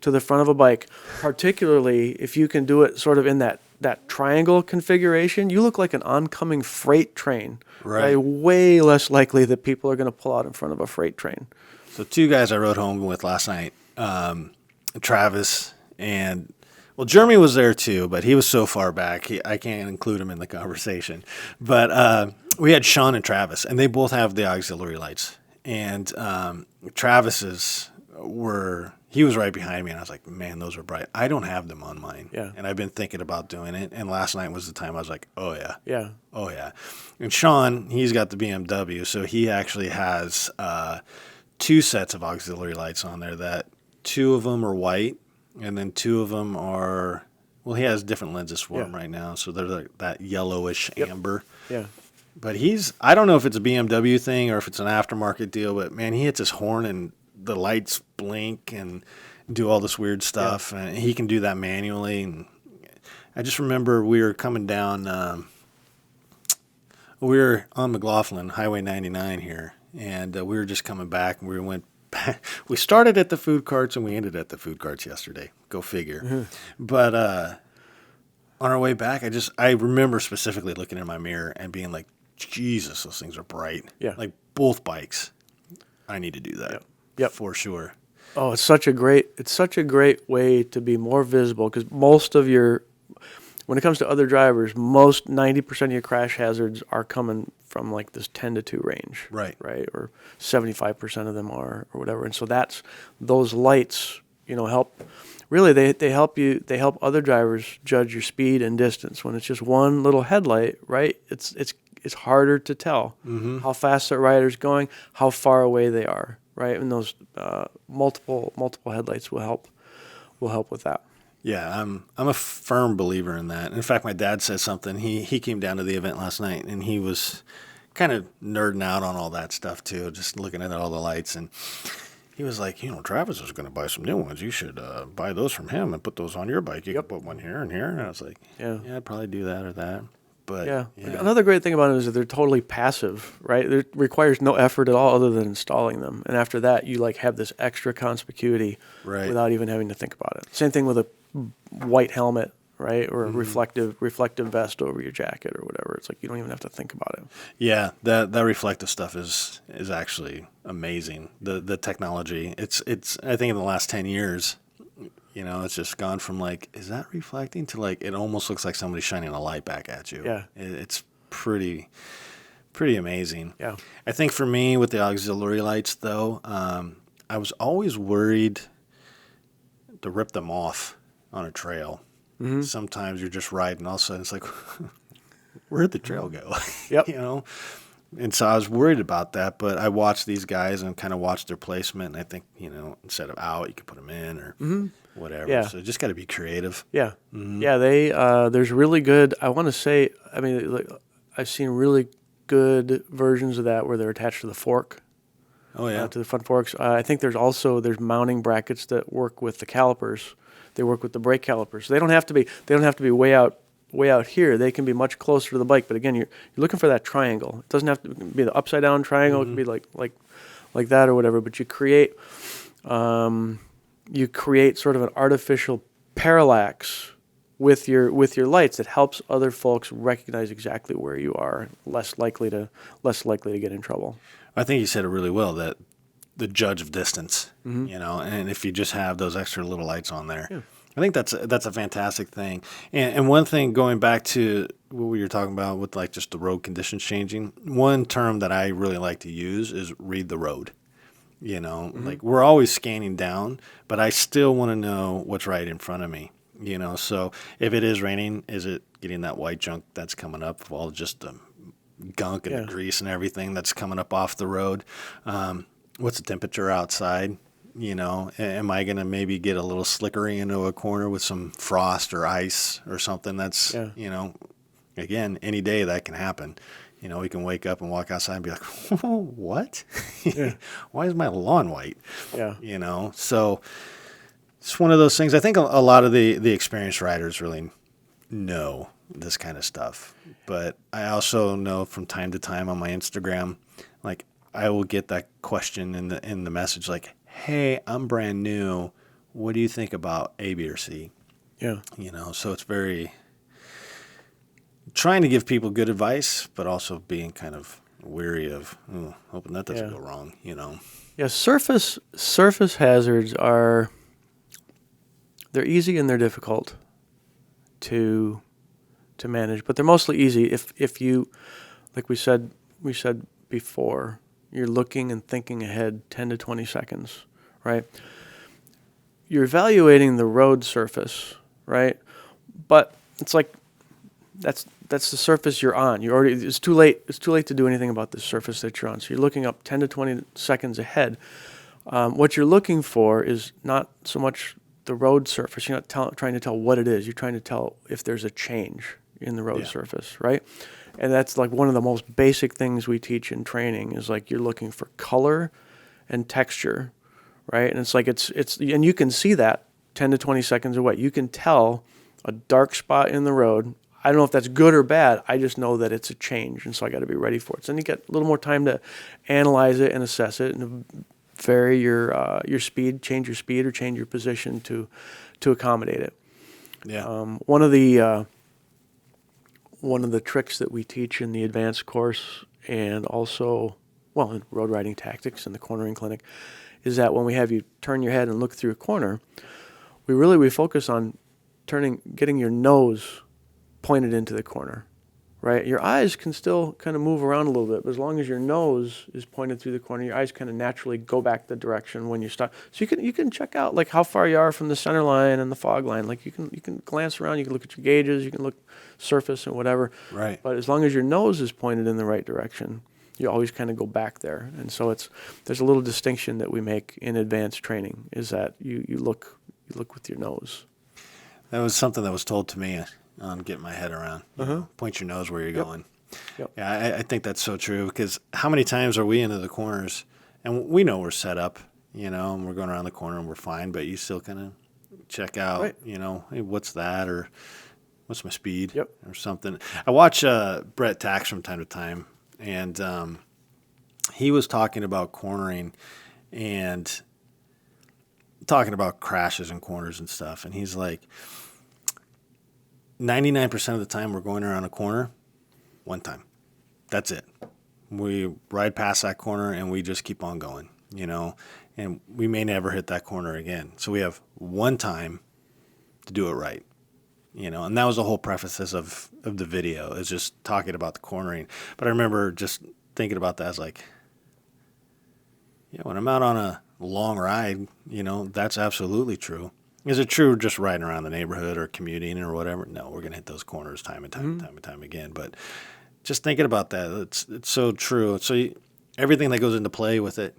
to the front of a bike, particularly if you can do it sort of in that triangle configuration, you look like an oncoming freight train. Right. Way less likely that people are going to pull out in front of a freight train. So 2 guys I rode home with last night, Travis and, well, Jeremy was there too, but he was so far back, I can't include him in the conversation. But we had Sean and Travis, and they both have the auxiliary lights. And Travis's he was right behind me, and I was like, man, those are bright. I don't have them on mine. Yeah. And I've been thinking about doing it. And last night was the time I was like, oh, yeah. Yeah. Oh, yeah. And Sean, he's got the BMW, so he actually has 2 sets of auxiliary lights on there. That 2 of them are white, and then 2 of them are, well, he has different lenses for them right now, so they're like that yellowish amber. Yeah. But I don't know if it's a BMW thing or if it's an aftermarket deal, but man, he hits his horn and the lights blink and do all this weird stuff. Yeah. And he can do that manually. And I just remember we were coming down, we were on McLaughlin, Highway 99 here, and we were just coming back, and we went back. We started at the food carts and we ended at the food carts yesterday. Go figure. Mm-hmm. But on our way back, I remember specifically looking in my mirror and being like, Jesus, those things are bright. Yeah. Like both bikes. I need to do that. Yep. For sure. Oh, it's such a great way to be more visible, because when it comes to other drivers, 90% of your crash hazards are coming from like this 10 to 2 range. Right. Right. Or 75% of them are, or whatever. And so those lights, help. Really, they help other drivers judge your speed and distance. When it's just one little headlight, right? It's harder to tell how fast that rider's going, how far away they are, right? And those multiple headlights will help with that. Yeah, I'm a firm believer in that. In fact, my dad said something. He came down to the event last night, and he was kind of nerding out on all that stuff too, just looking at all the lights. And he was like, Travis is going to buy some new ones. You should buy those from him and put those on your bike. You can put one here and here. And I was like, yeah, I'd probably do that or that. But yeah. Another great thing about it is that they're totally passive, right? It requires no effort at all other than installing them. And after that, you have this extra conspicuity without even having to think about it. Same thing with a white helmet, right? Or a reflective vest over your jacket or whatever. It's like you don't even have to think about it. Yeah, that reflective stuff is actually amazing. The technology. It's I think in the last 10 years, it's just gone from like, is that reflecting, to like, it almost looks like somebody's shining a light back at you. Yeah. It's pretty amazing. Yeah. I think for me with the auxiliary lights though, I was always worried to rip them off on a trail. Mm-hmm. Sometimes you're just riding, all of a sudden it's like, where'd the trail go? Yep. And so I was worried about that, but I watched these guys and kind of watched their placement, and I think, instead of out, you could put them in or whatever. Yeah. So just got to be creative. Yeah. Mm-hmm. Yeah, there's really good, I want to say, I've seen really good versions of that where they're attached to the fork. Oh, yeah. To the front forks. I think there's mounting brackets that work with the calipers. They work with the brake calipers. So they don't have to be way out way out here, they can be much closer to the bike. But again, you're looking for that triangle. It doesn't have to be the upside down triangle. It can be like that or whatever. But you create sort of an artificial parallax with your lights that helps other folks recognize exactly where you are, less likely to get in trouble. I think you said it really well, that the judge of distance, and if you just have those extra little lights on there, I think that's a fantastic thing. And one thing, going back to what we were talking about with like just the road conditions changing, one term that I really like to use is read the road. Like we're always scanning down, but I still want to know what's right in front of me. So if it is raining, is it getting that white junk that's coming up of all just the gunk and the grease and everything that's coming up off the road? What's the temperature outside? Am I going to maybe get a little slickery into a corner with some frost or ice or something that's, again, any day that can happen. We can wake up and walk outside and be like, what? Why is my lawn white? Yeah. So it's one of those things. I think a lot of the experienced riders really know this kind of stuff. But I also know from time to time on my Instagram, like I will get that question in the message like, hey, I'm brand new. What do you think about A, B, or C? Yeah. So it's very trying to give people good advice, but also being kind of weary of hoping that doesn't go wrong, Yeah, surface hazards they're easy and they're difficult to manage, but they're mostly easy if you, like we said before, you're looking and thinking ahead 10 to 20 seconds, right? You're evaluating the road surface, right? But it's like that's the surface you're on. It's too late to do anything about the surface that you're on. So you're looking up 10 to 20 seconds ahead. What you're looking for is not so much the road surface. You're not trying to tell what it is. You're trying to tell if there's a change in the road surface, right? And that's like one of the most basic things we teach in training is like you're looking for color and texture, right? And it's like it's and you can see that 10 to 20 seconds away. You can tell a dark spot in the road. I don't know if that's good or bad. I just know that it's a change, and so I got to be ready for it. So then you get a little more time to analyze it and assess it and vary your speed, change your speed or change your position to accommodate it. Yeah. One of the tricks that we teach in the advanced course and also, in road riding tactics in the cornering clinic is that when we have you turn your head and look through a corner, we focus on getting your nose pointed into the corner, right? Your eyes can still kind of move around a little bit, but as long as your nose is pointed through the corner, your eyes kind of naturally go back the direction when you stop. So you can check out like how far you are from the center line and the fog line. Like you can glance around, you can look at your gauges, you can look surface and whatever. Right. But as long as your nose is pointed in the right direction, you always kind of go back there. And so there's a little distinction that we make in advanced training is that you look with your nose. That was something that was told to me on getting my head around. Point your nose where you're going. Yep. Yeah, I think that's so true because how many times are we into the corners and we know we're set up, and we're going around the corner and we're fine, but you still kind of check out, hey, what's that or what's my speed or something. I watch Brett Tax from time to time, and he was talking about cornering and talking about crashes and corners and stuff, and he's like, 99% of the time we're going around a corner one time. That's it. We ride past that corner and we just keep on going, and we may never hit that corner again. So we have one time to do it right, and that was the whole preface of the video is just talking about the cornering. But I remember just thinking about that as like, when I'm out on a long ride, that's absolutely true. Is it true just riding around the neighborhood or commuting or whatever? No, we're going to hit those corners time and time again. But just thinking about that, it's so true. So everything that goes into play with it,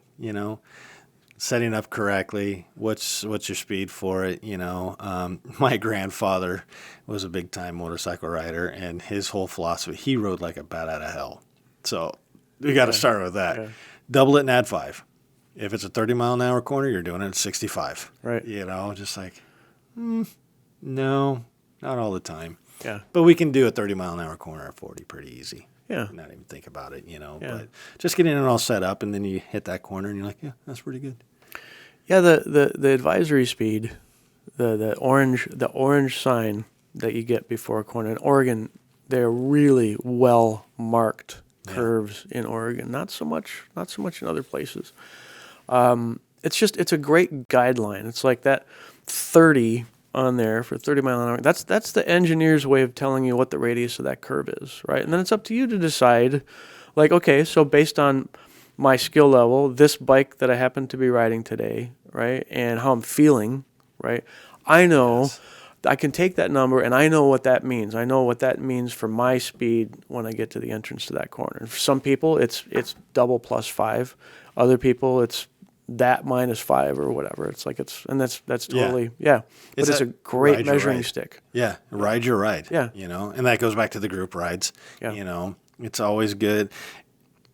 setting up correctly, what's your speed for it, My grandfather was a big-time motorcycle rider, and his whole philosophy, he rode like a bat out of hell. So we got to start with that. Yeah. Double it and add 5. If it's a 30-mile-an-hour corner, you're doing it at 65. Right. Just like, no, not all the time. Yeah. But we can do a 30-mile-an-hour corner at 40 pretty easy. Yeah. Not even think about it, Yeah. But just getting it all set up, and then you hit that corner, and you're like, yeah, that's pretty good. Yeah, the advisory speed, the orange sign that you get before a corner in Oregon, they're really well marked curves in Oregon. Not so much in other places. It's a great guideline. It's like that 30 on there for 30 mile an hour. That's the engineer's way of telling you what the radius of that curve is, right? And then it's up to you to decide, like, okay, so based on my skill level, this bike that I happen to be riding today, right, and how I'm feeling, right, I know I can take that number and I know what that means. I know what that means for my speed when I get to the entrance to that corner. For some people, it's double plus 5. Other people, it's that minus 5 or whatever. It's like that's totally But it's a great measuring stick. Yeah, ride your ride. Yeah, and that goes back to the group rides. Yeah. It's always good.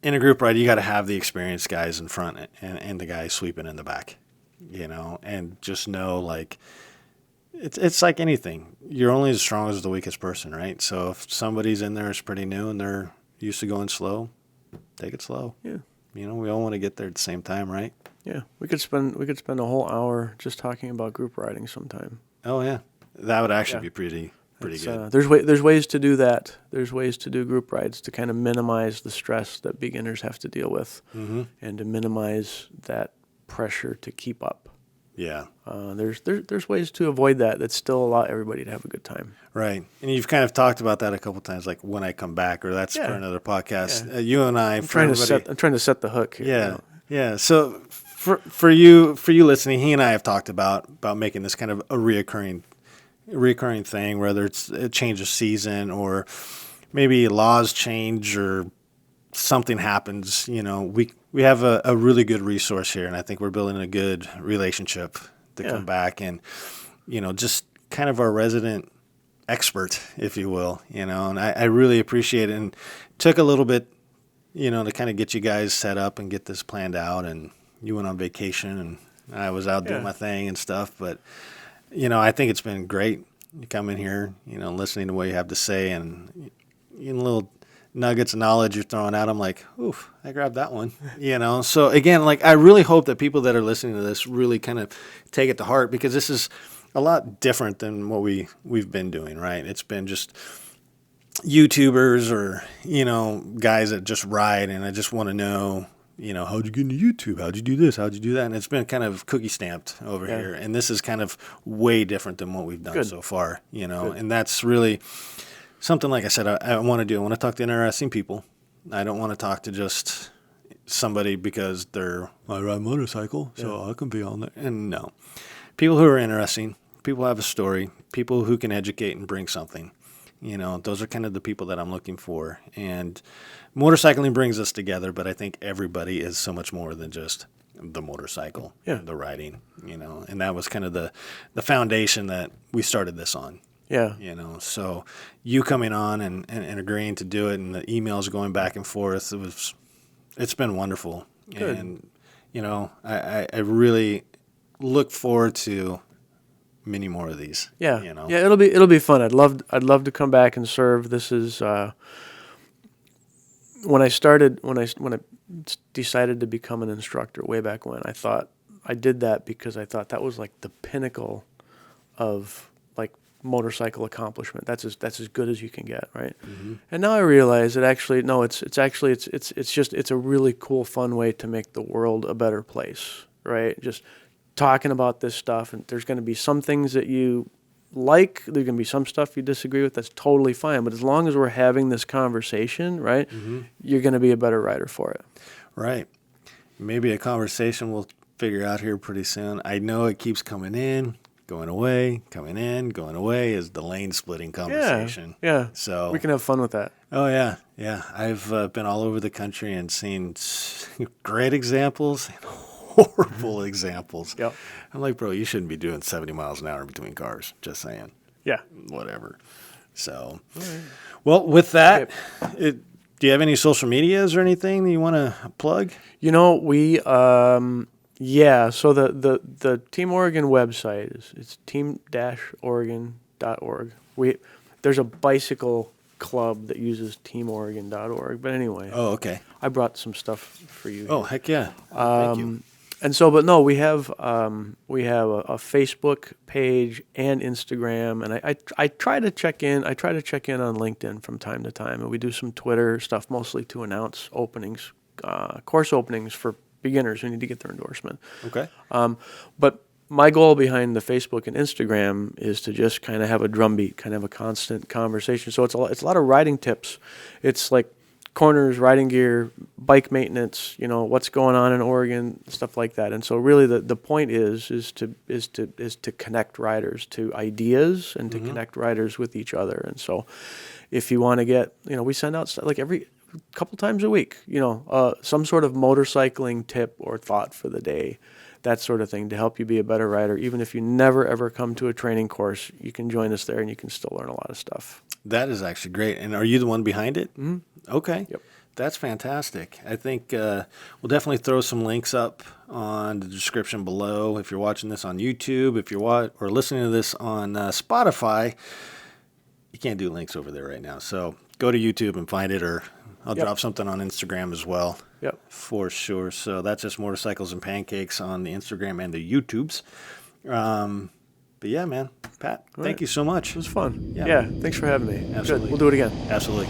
In a group ride, you got to have the experienced guys in front and the guys sweeping in the back. And just know, like, it's like anything. You're only as strong as the weakest person, right? So if somebody's in there is pretty new and they're used to going slow, take it slow. Yeah. We all want to get there at the same time, right? Yeah. We could spend a whole hour just talking about group riding sometime. Oh yeah, that would actually be pretty good. There's ways to do that. There's ways to do group rides to kind of minimize the stress that beginners have to deal with, and to minimize that pressure to keep up. Yeah. There's ways to avoid that still allow everybody to have a good time. Right. And you've kind of talked about that a couple times, like When I Come Back, or that's for another podcast. You and I, I'm trying to set the hook here. Yeah. Yeah. So for you listening, he and I have talked about making this kind of a reoccurring thing, whether it's a change of season or maybe laws change or something happens. We have a really good resource here, and I think we're building a good relationship to come back and, just kind of our resident expert, if you will, and I really appreciate it. And took a little bit, to kind of get you guys set up and get this planned out, and you went on vacation and I was out doing my thing and stuff, but I think it's been great. You come in here, listening to what you have to say, and little nuggets of knowledge you're throwing out. I'm like, oof, I grabbed that one. So again, like, I really hope that people that are listening to this really kind of take it to heart, because this is a lot different than what we've been doing, right? It's been just YouTubers or, guys that just ride, and I just want to know, how'd you get into YouTube? How'd you do this? How'd you do that? And it's been kind of cookie stamped over here. And this is kind of way different than what we've done so far, and that's really something, like I said, I want to do. I want to talk to interesting people. I don't want to talk to just somebody because I ride a motorcycle, so I can be on there. And no. People who are interesting, people who have a story, people who can educate and bring something. Those are kind of the people that I'm looking for. And motorcycling brings us together, but I think everybody is so much more than just the motorcycle, the riding, and that was kind of the foundation that we started this on. Yeah. So you coming on and agreeing to do it, and the emails going back and forth, it's been wonderful. Good. And, I really look forward to many more of these. Yeah. Yeah, it'll be fun. I'd love to come back and serve. This is when I decided to become an instructor way back when, I thought I did that because I thought that was like the pinnacle of like motorcycle accomplishment. That's as good as you can get, right? Mm-hmm. And now I realize that actually no, it's a really cool, fun way to make the world a better place, right? Just talking about this stuff, and there's going to be some things that you like, there's going to be some stuff you disagree with. That's totally fine. But as long as we're having this conversation, right, you're going to be a better rider for it. Right. Maybe a conversation we'll figure out here pretty soon. I know it keeps coming in, going away, coming in, going away, is the lane splitting conversation. Yeah. So we can have fun with that. Oh, yeah. Yeah. I've been all over the country and seen great examples and horrible examples. Yep. I'm like, bro, you shouldn't be doing 70 miles an hour between cars. Just saying. Yeah. Whatever. So, well, with that, do you have any social medias or anything that you want to plug? We, so the Team Oregon website it's team-oregon.org. There's a bicycle club that uses teamoregon.org. But anyway, Oh, okay. I brought some stuff for you. Oh, heck yeah. Thank you. And so, but no, we have a Facebook page and Instagram, and I try to check in. I try to check in on LinkedIn from time to time, and we do some Twitter stuff mostly to announce openings, course openings for beginners who need to get their endorsement. Okay. But my goal behind the Facebook and Instagram is to just kind of have a drumbeat, kind of a constant conversation. So it's a lot of riding tips. It's like corners, riding gear, bike maintenance, what's going on in Oregon, stuff like that. And so really the point is to connect riders to ideas and to connect riders with each other. And so if you want to get, we send out stuff like every couple times a week, some sort of motorcycling tip or thought for the day, that sort of thing, to help you be a better rider. Even if you never ever come to a training course, you can join us there and you can still learn a lot of stuff. That is actually great. And are you the one behind it? Mm-hmm. Okay. Yep. That's fantastic. I think we'll definitely throw some links up on the description below. If you're watching this on YouTube, if you're or listening to this on Spotify, you can't do links over there right now. So go to YouTube and find it, or I'll drop something on Instagram as well. Yep. For sure. So that's just Motorcycles and Pancakes on the Instagram and the YouTubes. But yeah, man, Pat, thank you so much. It was fun. Yeah. Yeah, thanks for having me. Absolutely. Good. We'll do it again. Absolutely.